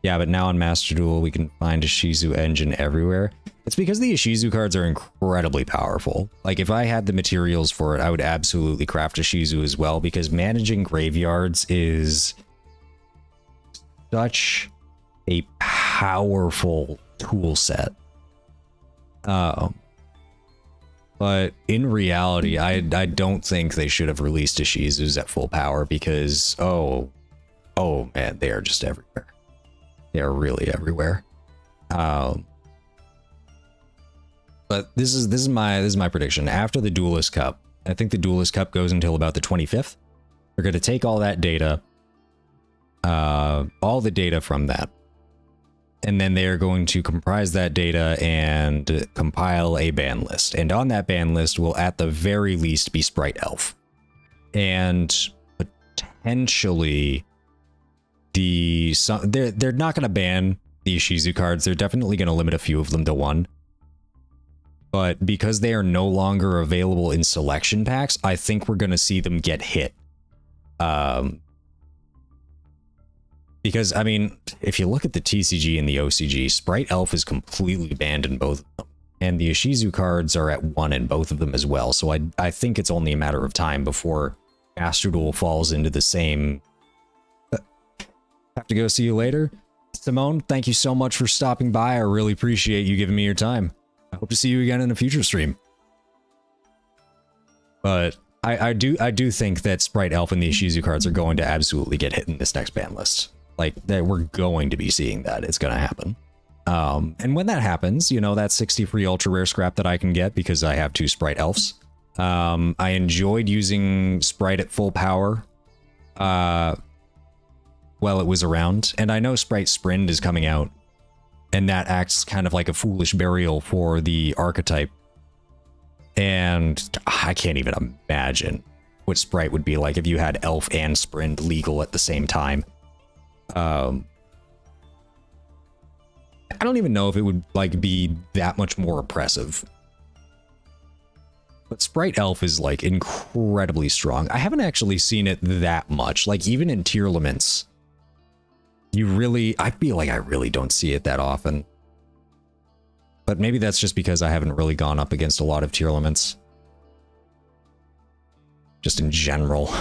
yeah, but now on Master Duel we can find a Ishizu engine everywhere. It's because the Ishizu cards are incredibly powerful. Like, if I had the materials for it, I would absolutely craft a Ishizu as well, because managing graveyards is such a powerful tool set. But in reality, I don't think they should have released Ishizus at full power because, oh man, they are just everywhere. They are really everywhere. But this is my prediction. After the Duelist Cup, I think the Duelist Cup goes until about the 25th. We're going to take all that data, all the data from that, and then they are going to comprise that data and compile a ban list. And on that ban list will at the very least be Sprite Elf. And potentially they're not going to ban the Ishizu cards. They're definitely going to limit a few of them to one. But because they are no longer available in selection packs, I think we're going to see them get hit. Because, I mean, if you look at the TCG and the OCG, Sprite Elf is completely banned in both of them. And the Ishizu cards are at 1 in both of them as well. So I think it's only a matter of time before Master Duel falls into the same... Have to go. See you later. Simone, thank you so much for stopping by. I really appreciate you giving me your time. I hope to see you again in a future stream. But I do think that Sprite Elf and the Ishizu cards are going to absolutely get hit in this next ban list. Like, that we're going to be seeing that. It's going to happen. And when that happens, you know, that 60 free ultra rare scrap that I can get because I have 2 Sprite Elves. I enjoyed using Sprite at full power while it was around. And I know Sprite Sprint is coming out, and that acts kind of like a foolish burial for the archetype. And I can't even imagine what Sprite would be like if you had Elf and Sprint legal at the same time. I don't even know if it would like be that much more oppressive. But Sprite Elf is like incredibly strong. I haven't actually seen it that much. Like even in tier limits, I feel like I really don't see it that often. But maybe that's just because I haven't really gone up against a lot of tier limits. Just in general.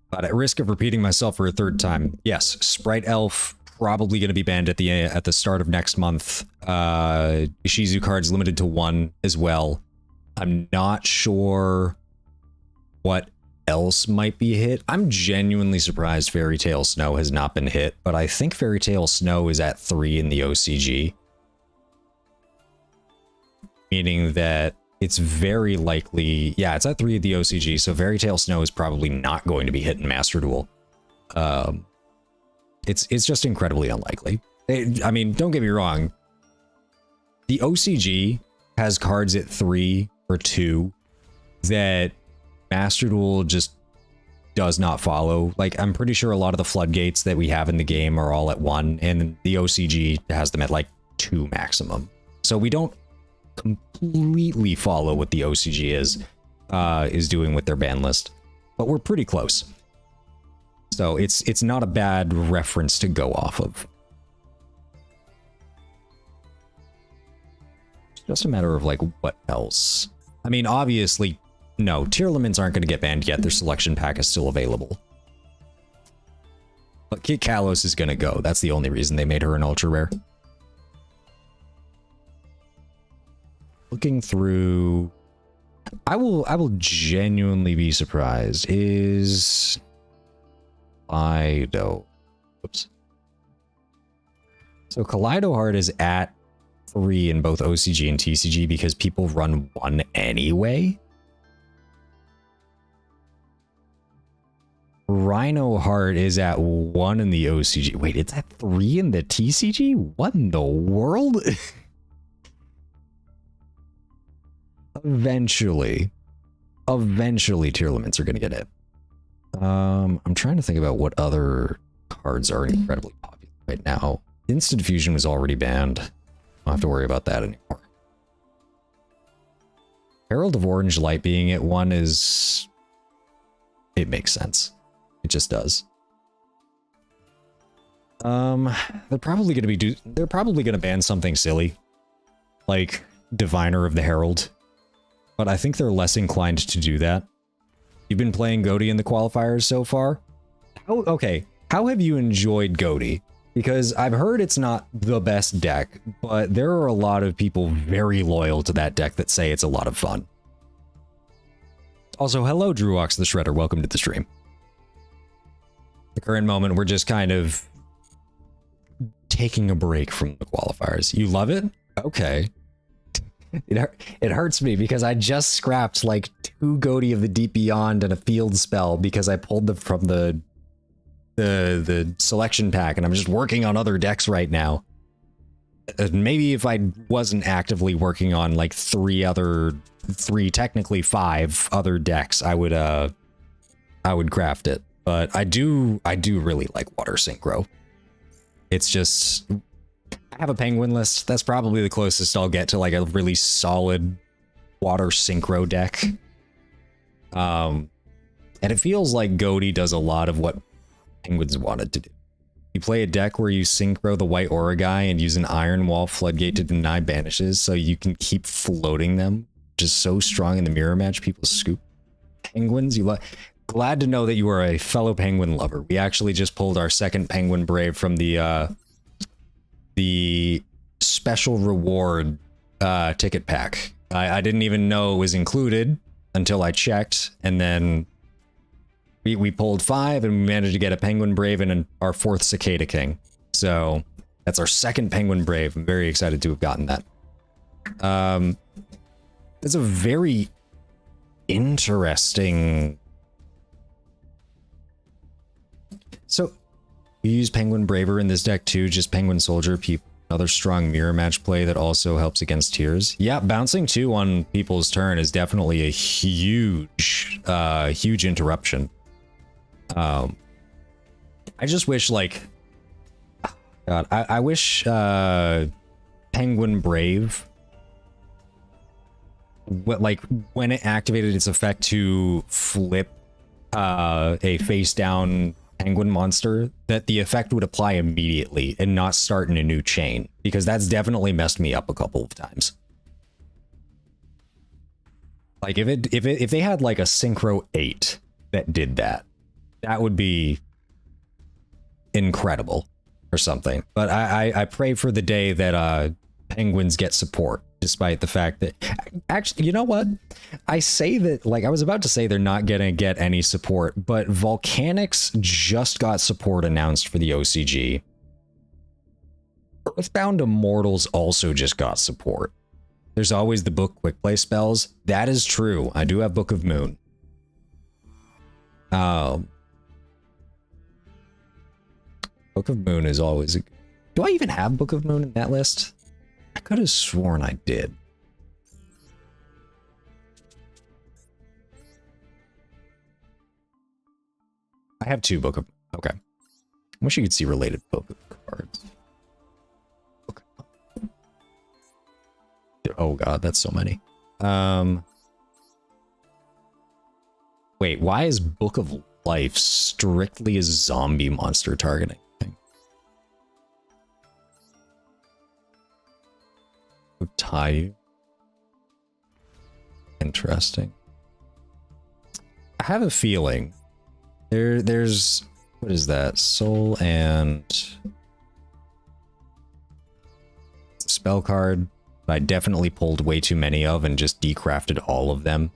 But at risk of repeating myself for a third time, yes, Sprite Elf probably going to be banned at the start of next month. Shizu cards limited to 1 as well. I'm not sure what else might be hit. I'm genuinely surprised Fairy Tail Snow has not been hit, but I think Fairy Tail Snow is at 3 in the OCG. Meaning that it's very likely, yeah, it's at 3 at the OCG, so Fairy Tail Snow is probably not going to be hit in Master Duel. It's just incredibly unlikely. I mean, don't get me wrong. The OCG has cards at 3 or 2 that Master Duel just does not follow. Like, I'm pretty sure a lot of the floodgates that we have in the game are all at 1, and the OCG has them at like 2 maximum. So we don't completely follow what the OCG is doing with their ban list, but we're pretty close. So it's not a bad reference to go off of. It's just a matter of like what else. I mean, obviously, no, tier limits aren't going to get banned yet. Their selection pack is still available. But Kit Kalos is going to go. That's the only reason they made her an ultra rare. Looking through, I will genuinely be surprised. Is Kaleido, oops. So Kaleido Heart is at 3 in both OCG and TCG because people run 1 anyway. Rhino Heart is at 1 in the OCG. Wait, it's at 3 in the TCG? What in the world? Eventually tier limits are going to get hit. I'm trying to think about what other cards are incredibly popular right now. Instant Fusion was already banned. Don't have to worry about that anymore. Herald of Orange Light being at 1 is... it makes sense. It just does. They're probably going to ban something silly. Like Diviner of the Herald. But I think they're less inclined to do that. You've been playing Goaty in the qualifiers so far? How have you enjoyed Goaty? Because I've heard it's not the best deck, but there are a lot of people very loyal to that deck that say it's a lot of fun. Also, hello, Druox the Shredder. Welcome to the stream. The current moment, we're just kind of taking a break from the qualifiers. You love it? Okay. It hurts me because I just scrapped like 2 Goaty of the Deep Beyond and a field spell because I pulled them from the selection pack, and I'm just working on other decks right now. Maybe if I wasn't actively working on like 3, technically 5 other decks, I would craft it. But I do really like Water Synchro. It's just, I have a Penguin list. That's probably the closest I'll get to like a really solid Water Synchro deck. And it feels like Goaty does a lot of what Penguins wanted to do. You play a deck where you synchro the white aura guy and use an Iron Wall Floodgate to deny banishes so you can keep floating them. Just so strong in the mirror match, people scoop Penguins. Glad to know that you are a fellow Penguin lover. We actually just pulled our second Penguin Brave from the special reward ticket pack. I didn't even know it was included until I checked, and then we pulled 5 and we managed to get a Penguin Brave and our 4th Cicada King. So that's our second Penguin Brave. I'm very excited to have gotten that. It's a very interesting... So You use Penguin Braver in this deck too, just Penguin Soldier, another strong mirror match play that also helps against tiers. Yeah, bouncing 2 on people's turn is definitely a huge, huge interruption. I just wish, like, God, I wish Penguin Brave, when it activated its effect to flip a face down penguin monster, that the effect would apply immediately and not start in a new chain, because that's definitely messed me up a couple of times. Like if they had like a Synchro 8 that did that, that would be incredible or something. But I pray for the day that penguins get support, despite the fact that, actually, you know what? I say that, like, I was about to say they're not gonna get any support, but Volcanics just got support announced for the OCG. Earthbound Immortals also just got support. There's always the book quick play spells. That is true. I do have Book of Moon. Book of Moon is always a... Do I even have Book of Moon in that list? I could have sworn I did. I have 2 Book of... Okay. I wish you could see related book cards. Okay. Oh god, that's so many. Wait, why is Book of Life strictly a zombie monster targeting thing? Tayu. Interesting. I have a feeling there's what is that? Soul and spell card that I definitely pulled way too many of and just decrafted all of them.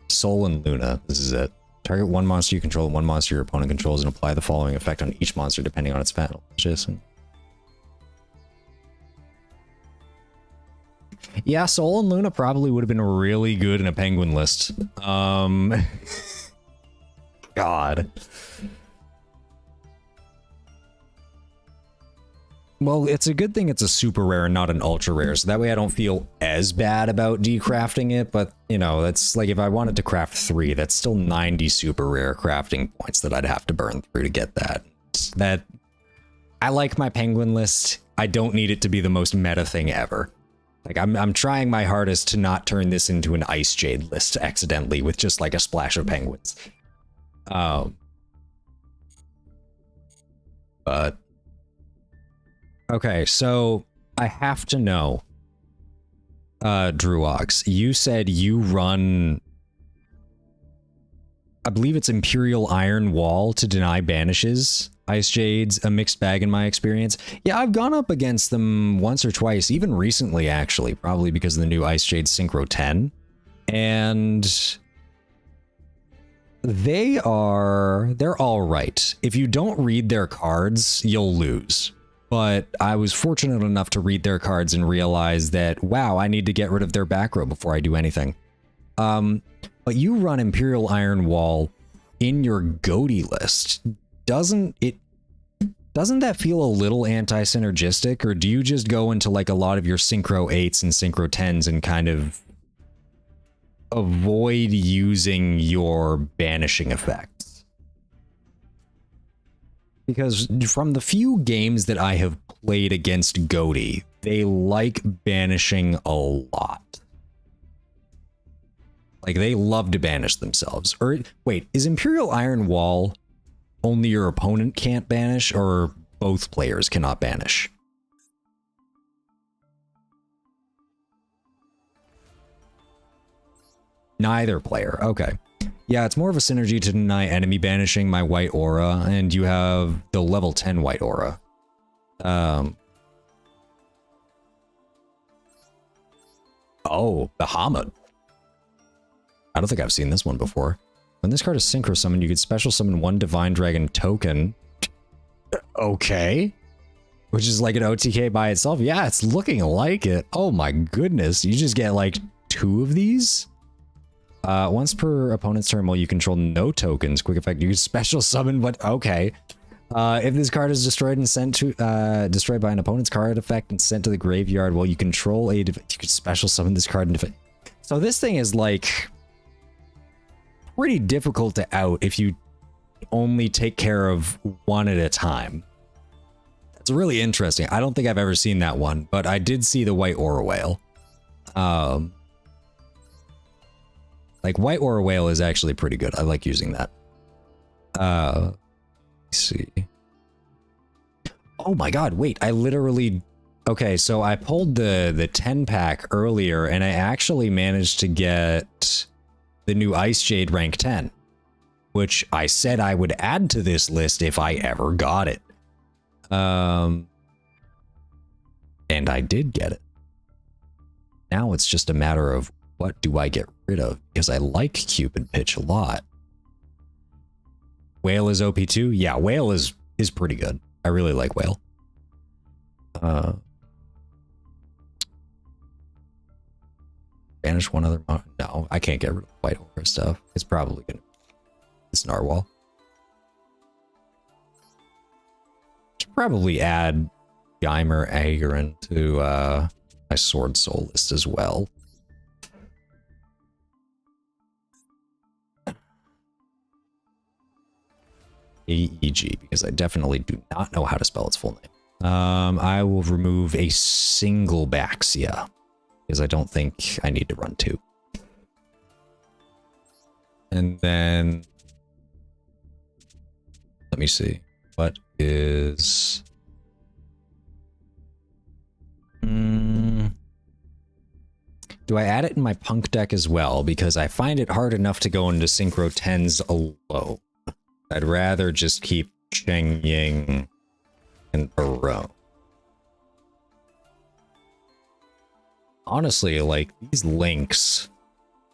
Soul and Luna. This is it. Target one monster you control, one monster your opponent controls, and apply the following effect on each monster depending on its battle. Jason. Yeah, Soul and Luna probably would have been really good in a penguin list. God. Well, it's a good thing it's a super rare and not an ultra rare, so that way I don't feel as bad about decrafting it, but, you know, that's like if I wanted to craft 3, that's still 90 super rare crafting points that I'd have to burn through to get that. I like my penguin list. I don't need it to be the most meta thing ever. Like, I'm trying my hardest to not turn this into an Ice Jade list accidentally with just like a splash of penguins. But okay, so I have to know, Druox, you said you run, I believe it's Imperial Iron Wall to deny banishes. Ice Jade's a mixed bag in my experience. Yeah, I've gone up against them once or twice, even recently actually, probably because of the new Ice Jade Synchro 10. And they're all right. If you don't read their cards, you'll lose. But I was fortunate enough to read their cards and realize that, wow, I need to get rid of their back row before I do anything. But you run Imperial Iron Wall in your Goaty list. Doesn't that feel a little anti-synergistic, or do you just go into like a lot of your Synchro 8s and Synchro 10s and kind of avoid using your banishing effects? Because from the few games that I have played against Goaty, they like banishing a lot. Like, they love to banish themselves. Or, wait, is Imperial Iron Wall only your opponent can't banish, or both players cannot banish? Neither player. Okay. Yeah, it's more of a synergy to deny enemy banishing my white aura, and you have the level 10 white aura. Oh, Bahamut. I don't think I've seen this one before. When this card is synchro summoned, you can special summon one Divine Dragon token. Okay. Which is like an OTK by itself. Yeah, it's looking like it. Oh my goodness. You just get like 2 of these? Once per opponent's turn while you control no tokens. Quick effect. You can special summon, but okay. If this card is destroyed and sent to destroyed by an opponent's card effect and sent to the graveyard while you control you could special summon this card and defend. So this thing is like pretty difficult to out if you only take care of one at a time. It's really interesting. I don't think I've ever seen that one, but I did see the white aura whale. Like white aura whale is actually pretty good. I like using that. Let's see. Oh my god, wait, I literally... Okay, so I pulled the 10 pack earlier and I actually managed to get the new Ice Jade rank 10, which I said I would add to this list if I ever got it. And I did get it. Now it's just a matter of what do I get rid of, because I like Cupid Pitch a lot. Whale is OP too? Yeah, Whale is pretty good. I really like Whale. Banish one other... No, I can't get rid of white aura stuff. It's probably gonna... This Narwhal. Should probably add Geimer Agarin to my Sword Soul list as well. AEG, because I definitely do not know how to spell its full name. I will remove a single Baxia, because I don't think I need to run two. And then... Let me see. What is... Do I add it in my Punk deck as well? Because I find it hard enough to go into Synchro 10s alone. I'd rather just keep Cheng Ying and Barone. Honestly, like, these links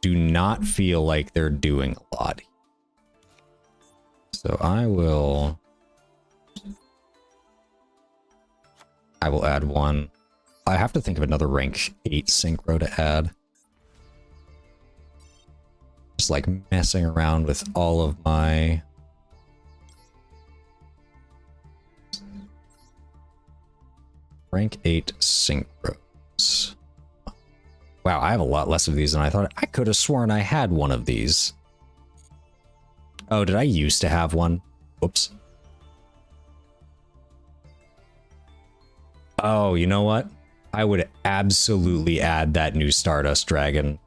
do not feel like they're doing a lot. So I will add one. I have to think of another rank 8 synchro to add. Just like messing around with all of my... Rank 8 synchros. Wow, I have a lot less of these than I thought. I could have sworn I had one of these. Oh, did I used to have one? Whoops. Oh, you know what? I would absolutely add that new Stardust Dragon.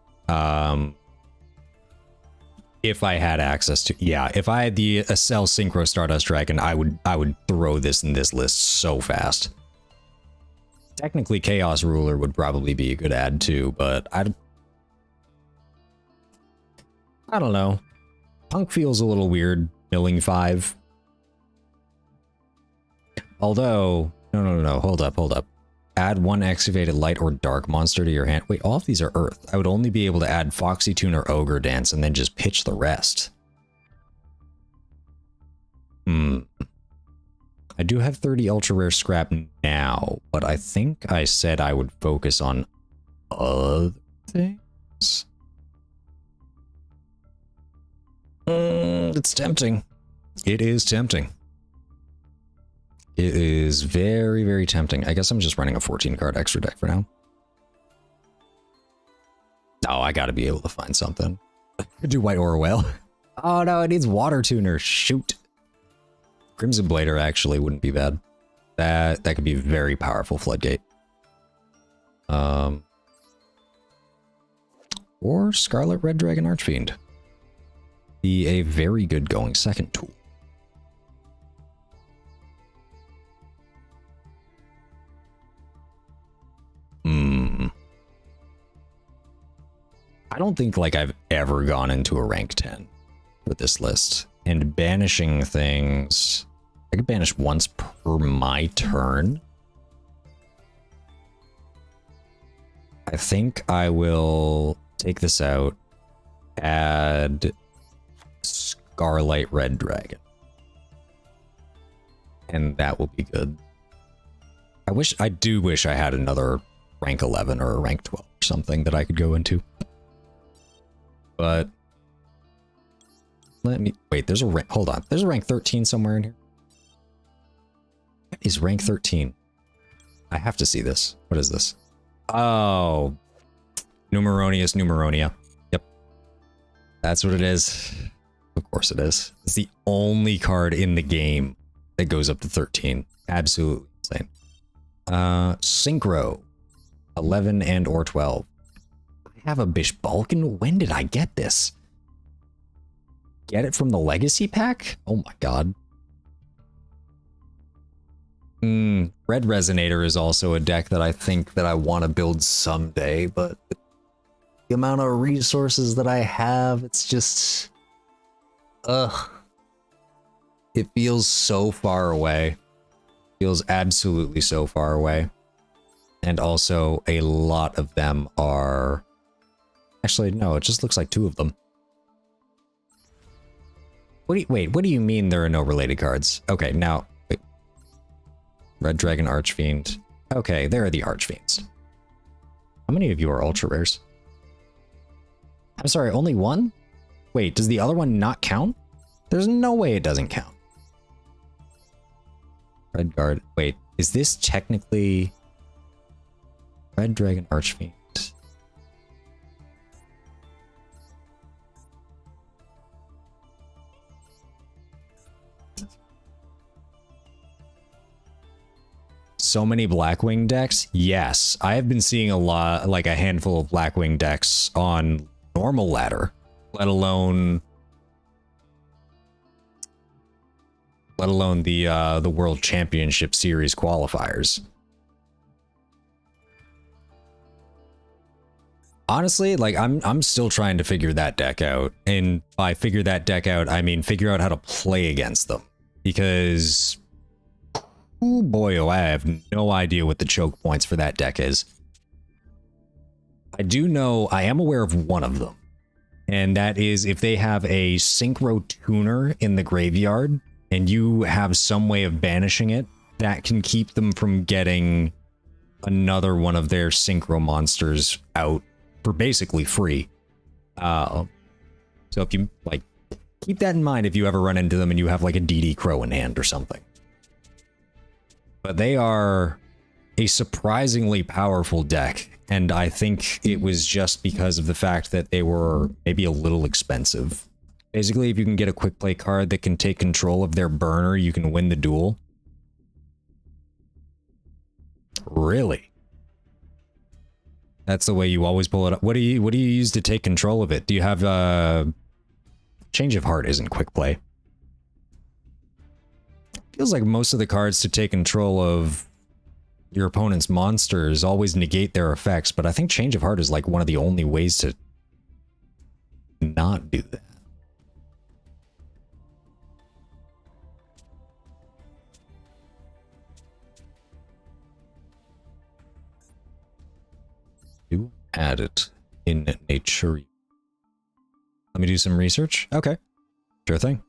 If I had access to... Yeah, if I had the Accel Synchro Stardust Dragon, I would throw this in this list so fast. Technically, Chaos Ruler would probably be a good add too, but I don't know. Punk feels a little weird, milling 5. Although, no, hold up. Add one Excavated Light or Dark monster to your hand. Wait, all of these are Earth. I would only be able to add Foxy Tune or Ogre Dance and then just pitch the rest. I do have 30 ultra rare scrap now, but I think I said I would focus on other things. It's tempting. It is tempting. It is very, very tempting. I guess I'm just running a 14 card extra deck for now. Oh, I gotta be able to find something. Do White Aura Whale. Oh no, it needs Water Tuner. Shoot. Crimson Blader actually wouldn't be bad. That could be very powerful Floodgate. Or Scarlet Red Dragon Archfiend. Be a very good going second tool. I don't think like I've ever gone into a rank 10 with this list. And banishing things... I could banish once per my turn. I think I will take this out, add Scarlet Red Dragon. And that will be good. I do wish I had another rank 11 or a rank 12 or something that I could go into. But let me wait, there's a rank, hold on. There's a rank 13 somewhere in here. What is rank 13? I have to see this. What is this? Oh. Numeronius Numeronia. Yep. That's what it is. Of course it is. It's the only card in the game that goes up to 13. Absolutely insane. Synchro. 11 and or 12. I have a Bish Balkan? When did I get this? Get it from the Legacy pack? Oh my god. Red Resonator is also a deck that I think that I want to build someday, but the amount of resources that I have, it's just... Ugh. It feels so far away. Feels absolutely so far away. And also, a lot of them are... Actually, no, it just looks like 2 of them. Wait, what do you mean there are no related cards? Okay, now... Wait. Red Dragon Archfiend. Okay, there are the Archfiends. How many of you are Ultra Rares? I'm sorry, only 1? Wait, does the other one not count? There's no way it doesn't count. Red Guard. Wait, is this technically... Red Dragon Archfiend? So many Blackwing decks? Yes. I have been seeing a lot, like a handful of Blackwing decks on normal ladder, let alone the World Championship Series qualifiers. Honestly, like I'm still trying to figure that deck out, and by figure that deck out, I mean figure out how to play against them, because oh boy, oh, I have no idea what the choke points for that deck is. I do know, I am aware of one of them, and that is if they have a Synchro Tuner in the graveyard, and you have some way of banishing it, that can keep them from getting another one of their Synchro monsters out for basically free. So if you, like, keep that in mind if you ever run into them and you have, like, a DD Crow in hand or something. But they are a surprisingly powerful deck, and I think it was just because of the fact that they were maybe a little expensive. Basically, if you can get a quick play card that can take control of their burner, you can win the duel. Really? That's the way you always pull it up. What do you use to take control of it? Do you have Change of Heart isn't quick play. Feels like most of the cards to take control of your opponent's monsters always negate their effects, but I think Change of Heart is like one of the only ways to not do that. Do add it in nature. Let me do some research. Okay. Sure thing.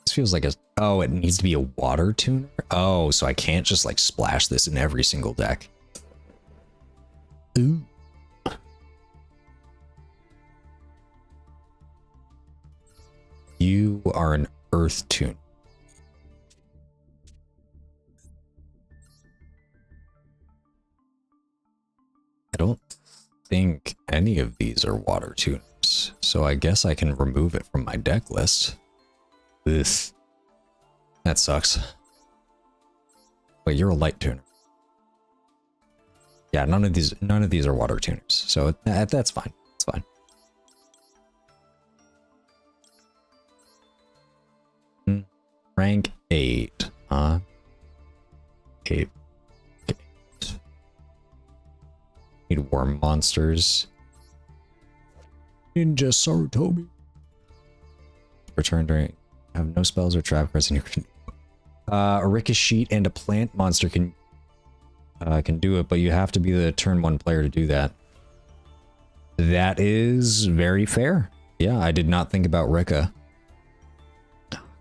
This feels like a... Oh, it needs to be a water tuner? Oh, so I can't just, like, splash this in every single deck. Ooh. You are an earth tuner. I don't think any of these are water tuners, so I guess I can remove it from my deck list. Ugh. That sucks. Wait, you're a light tuner. Yeah, none of these are water tuners, so that's fine. It's fine. Rank 8, huh? 8. Need war monsters. Ninja Sarutobi. Return during... Have no spells or trap cards in your... a Ricochet and a plant monster can do it, but you have to be the turn 1 player to do that. That is very fair. Yeah, I did not think about Ricca.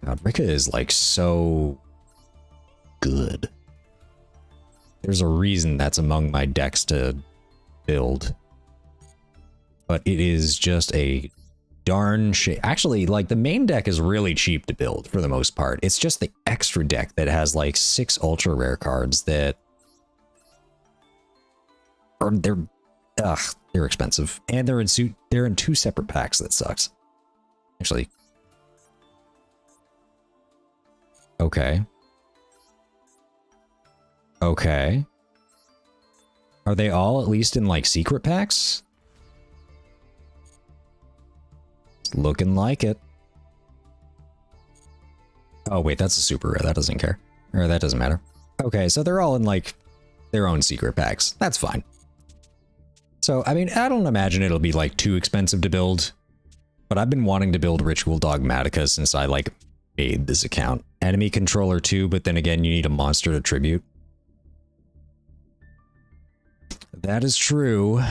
God, Rika is like so good. There's a reason that's among my decks to build. But it is just a darn shit. Actually, like the main deck is really cheap to build for the most part. It's just the extra deck that has like 6 ultra rare cards that are they're expensive. And they're in 2 separate packs. That sucks. Actually. Okay. Okay. Are they all at least in like secret packs? It's looking like it. Oh wait, that's a super rare. That doesn't care. Or that doesn't matter. Okay, so they're all in like their own secret packs. That's fine. So, I mean, I don't imagine it'll be like too expensive to build, but I've been wanting to build Ritual Dogmatica since I like made this account. Enemy controller too, but then again, you need a monster to tribute. That is true.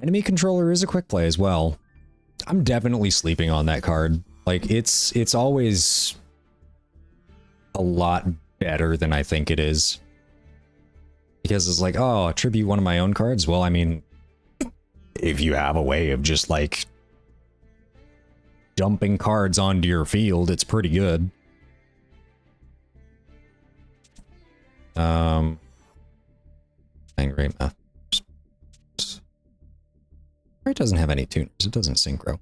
Enemy controller is a quick play as well. I'm definitely sleeping on that card. Like it's always a lot better than I think it is. Because it's like, oh, tribute one of my own cards. Well, I mean, if you have a way of just like dumping cards onto your field, it's pretty good. Angry math. It doesn't have any tuners. It doesn't synchro.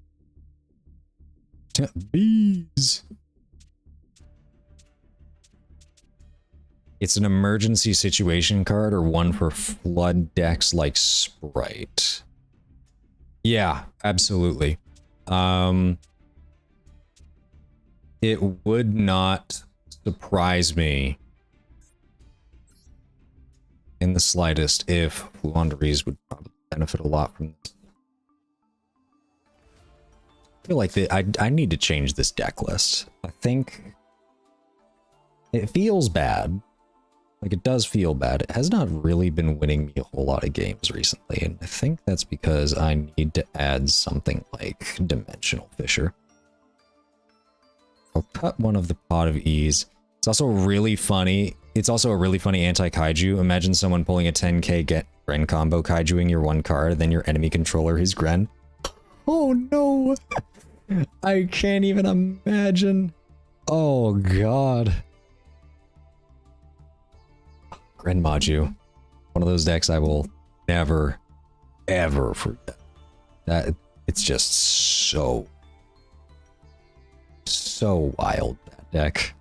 Bees. It's an emergency situation card or one for flood decks like Sprite. Yeah, absolutely. It would not surprise me in the slightest if Fluanderies would probably benefit a lot from this. I feel like I need to change this deck list. I think it feels bad. Like, it does feel bad. It has not really been winning me a whole lot of games recently, and I think that's because I need to add something like Dimensional Fissure. I'll cut one of the Pot of Ease. It's also really funny. It's also a really funny anti-kaiju. Imagine someone pulling a 10k get Gren combo, kaijuing your one card, then your enemy controller his Gren. Oh no! I can't even imagine. Oh god. Gren Maju. One of those decks I will never, ever forget. That it's just so wild, that deck.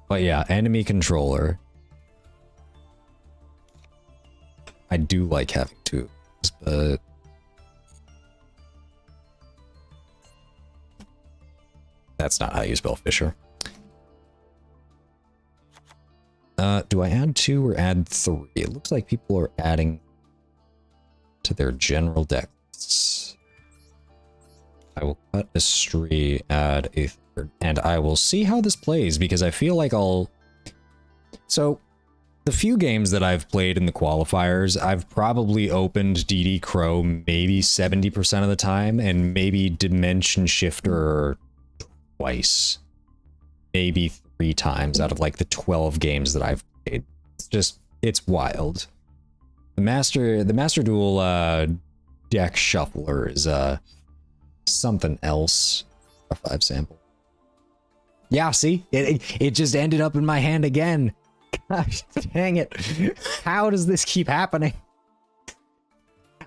But yeah, enemy controller. I do like having 2, but that's not how you spell Fissure. Do I add 2 or add 3? It looks like people are adding to their general deck lists. I will cut a Stree, add a 3rd, and I will see how this plays, because I feel like I'll... So, the few games that I've played in the qualifiers, I've probably opened DD Crow maybe 70% of the time, and maybe Dimension Shifter twice. Maybe 3 times out of like the 12 games that I've played. It's just, it's wild. The Master Duel deck shuffler is something else. A 5 sample. Yeah, see? It just ended up in my hand again. Gosh, dang it. How does this keep happening?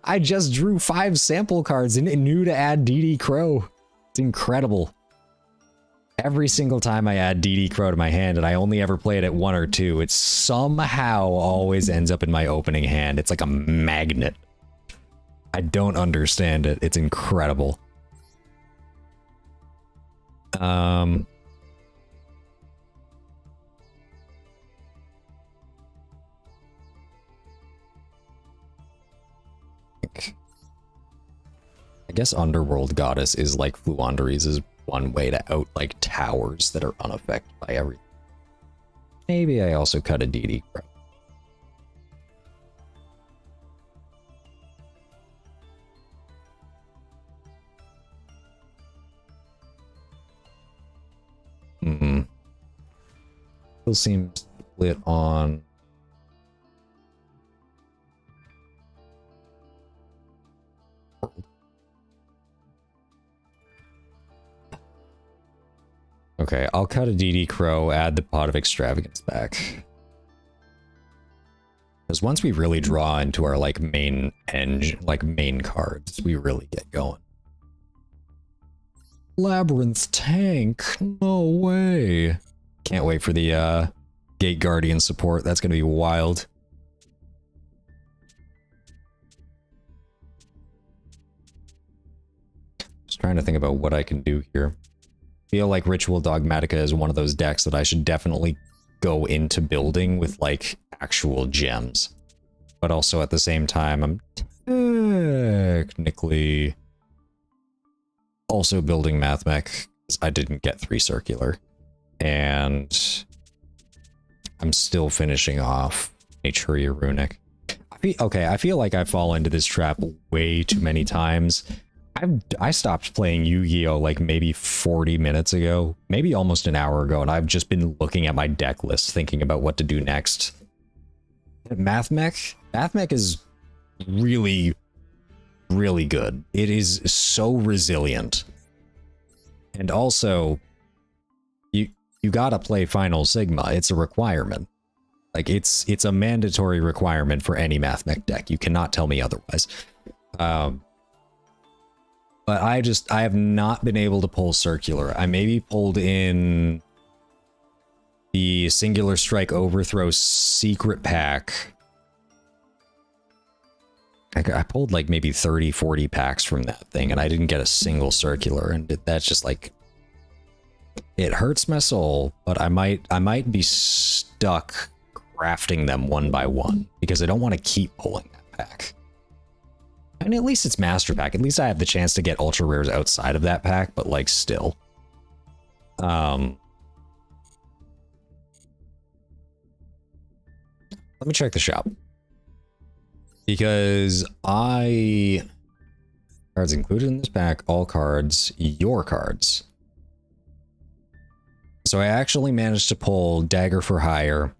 I just drew 5 sample cards and knew to add DD Crow. It's incredible. Every single time I add DD Crow to my hand, and I only ever play it at 1 or 2, it somehow always ends up in my opening hand. It's like a magnet. I don't understand it. It's incredible. I guess Underworld Goddess is like Fluanderies is one way to out like towers that are unaffected by everything. Maybe I also cut a DD Crow. still seems split on... Okay, I'll cut a DD Crow, add the Pot of Extravagance back. Because once we really draw into our, like, main cards, we really get going. Labyrinth Tank? No way! Can't wait for the, Gate Guardian support. That's gonna be wild. Just trying to think about what I can do here. Feel like Ritual Dogmatica is one of those decks that I should definitely go into building with, like, actual gems. But also at the same time, I'm technically also building Mathmech, because I didn't get 3 circular. And I'm still finishing off Naturia Runic. I feel like I fall into this trap way too many times. I stopped playing Yu-Gi-Oh! Like maybe 40 minutes ago, maybe almost an hour ago, and I've just been looking at my deck list, thinking about what to do next. Mathmech is really, really good. It is so resilient. And also, you gotta play Final Sigma. It's a requirement. Like, it's a mandatory requirement for any Mathmech deck. You cannot tell me otherwise. But I have not been able to pull circular. I maybe pulled in the Singular Strike Overthrow secret pack. I pulled like maybe 30, 40 packs from that thing, and I didn't get a single circular, and that's just like... It hurts my soul, but I might be stuck crafting them one by one, because I don't want to keep pulling that pack. And at least it's Master Pack. At least I have the chance to get Ultra Rares outside of that pack, but like still. Let me check the shop. Because cards included in this pack, all cards, your cards. So I actually managed to pull Dagger for Hire,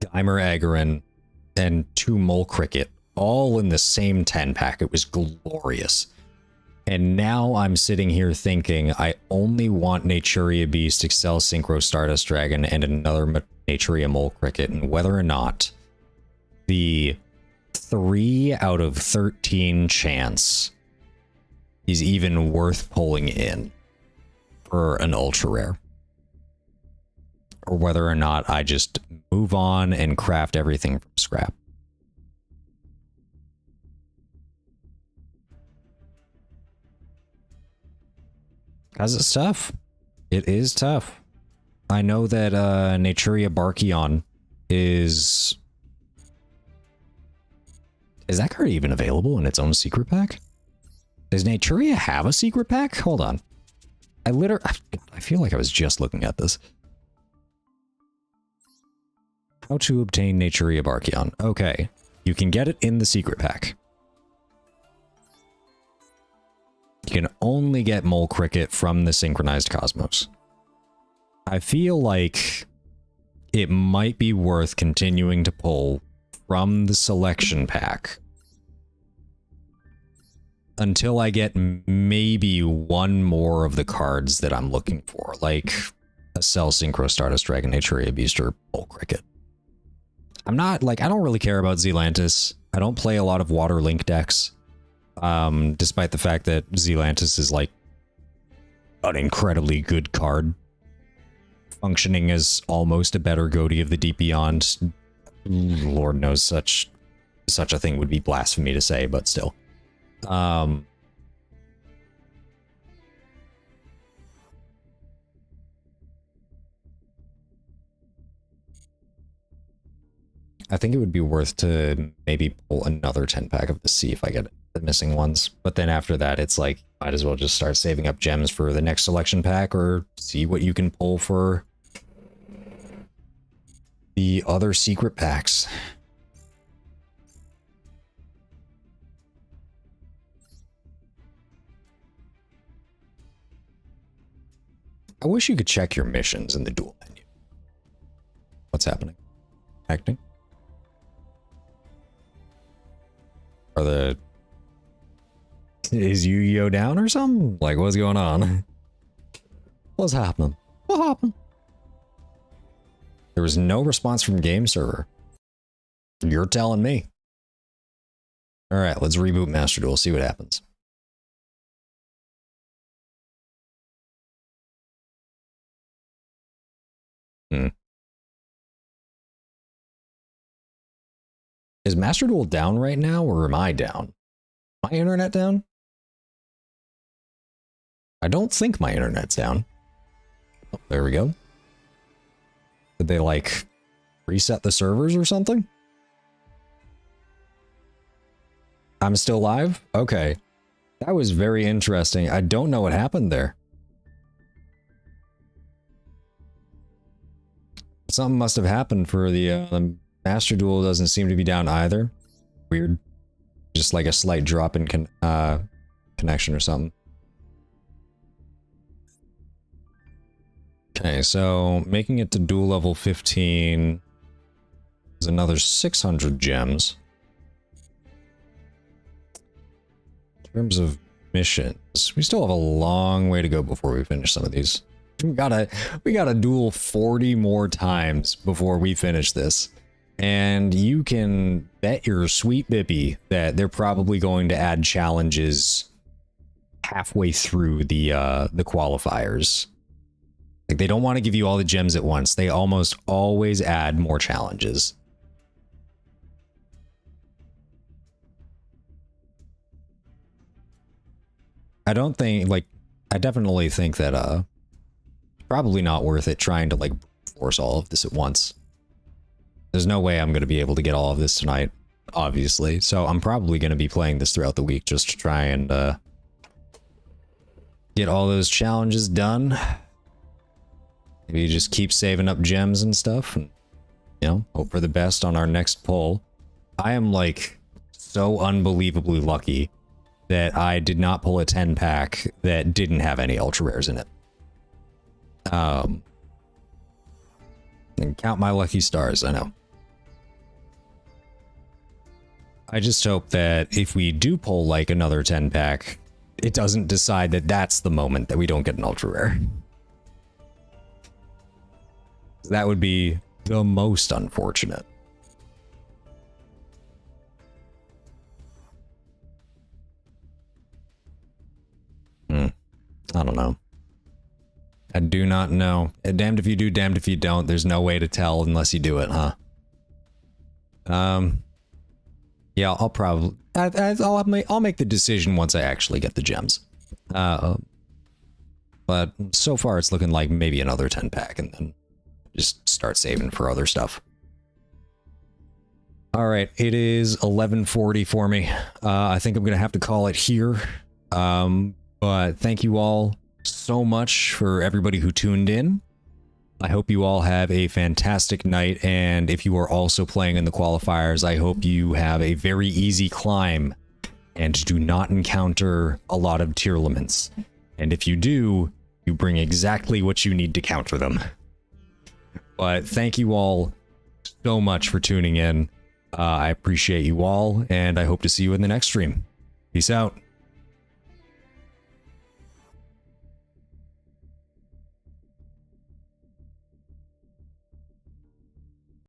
Geimer Agarin, and 2 Mole Cricket, all in the same 10 pack. It was glorious. And now I'm sitting here thinking I only want Naturia Beast, Excel Synchro Stardust Dragon, and another Naturia Mole Cricket, and whether or not the 3 out of 13 chance is even worth pulling in for an ultra rare. Or whether or not I just move on and craft everything from scrap. Because it's tough. It is tough. I know that Naturia Barkion is... Is that card even available in its own secret pack? Does Naturia have a secret pack? Hold on. I feel like I was just looking at this. How to obtain Naturia Barkion. Okay. You can get it in the secret pack. You can only get Mole Cricket from the Synchronized Cosmos. I feel like it might be worth continuing to pull from the selection pack until I get maybe one more of the cards that I'm looking for, like a Cell Synchro Stardust Dragon, Naturia Beast, or Mole Cricket. I'm not, like, I don't really care about Zealantis. I don't play a lot of Water Link decks, despite the fact that Zealantis is, like, an incredibly good card, functioning as almost a better Goatee of the Deep Beyond. Lord knows such a thing would be blasphemy to say, but still. I think it would be worth to maybe pull another 10-pack of the see if I get the missing ones. But then after that, it's like, might as well just start saving up gems for the next selection pack, or see what you can pull for the other secret packs. I wish you could check your missions in the Duel menu. What's happening? Acting? Are the... Is Yu-Gi-Oh down or something? Like, what's going on? What's happening? What happened? There was no response from game server. You're telling me. Alright, let's reboot Master Duel, see what happens. Is Master Duel down right now, or am I down? My internet down? I don't think my internet's down. Oh, there we go. Did they, like, reset the servers or something? I'm still live? Okay. That was very interesting. I don't know what happened there. Something must have happened for the Master Duel doesn't seem to be down either. Weird. Just like a slight drop in connection or something. Okay, so making it to duel level 15 is another 600 gems. In terms of missions, we still have a long way to go before we finish some of these. We gotta duel 40 more times before we finish this. And you can bet your sweet bippy that they're probably going to add challenges halfway through the qualifiers. Like, they don't want to give you all the gems at once. They almost always add more challenges. I don't think, like, I definitely think that, probably not worth it trying to, like, force all of this at once. There's no way I'm going to be able to get all of this tonight, obviously. So I'm probably going to be playing this throughout the week just to try and, get all those challenges done. Maybe just keep saving up gems and stuff, and, you know, hope for the best on our next pull. I am, like, so unbelievably lucky that I did not pull a 10-pack that didn't have any ultra rares in it. And count my lucky stars, I know. I just hope that if we do pull, like, another 10-pack, it doesn't decide that that's the moment that we don't get an ultra rare. That would be the most unfortunate. I don't know. I do not know. Damned if you do, damned if you don't. There's no way to tell unless you do it, huh? Yeah, I'll probably... I'll make the decision once I actually get the gems. But so far it's looking like maybe another 10-pack and then just start saving for other stuff. Alright, it is 11:40 for me. I think I'm gonna have to call it here. But thank you all so much for everybody who tuned in. I hope you all have a fantastic night, and if you are also playing in the qualifiers, I hope you have a very easy climb and do not encounter a lot of tier limits. And if you do, you bring exactly what you need to counter them. But thank you all so much for tuning in. I appreciate you all, and I hope to see you in the next stream. Peace out.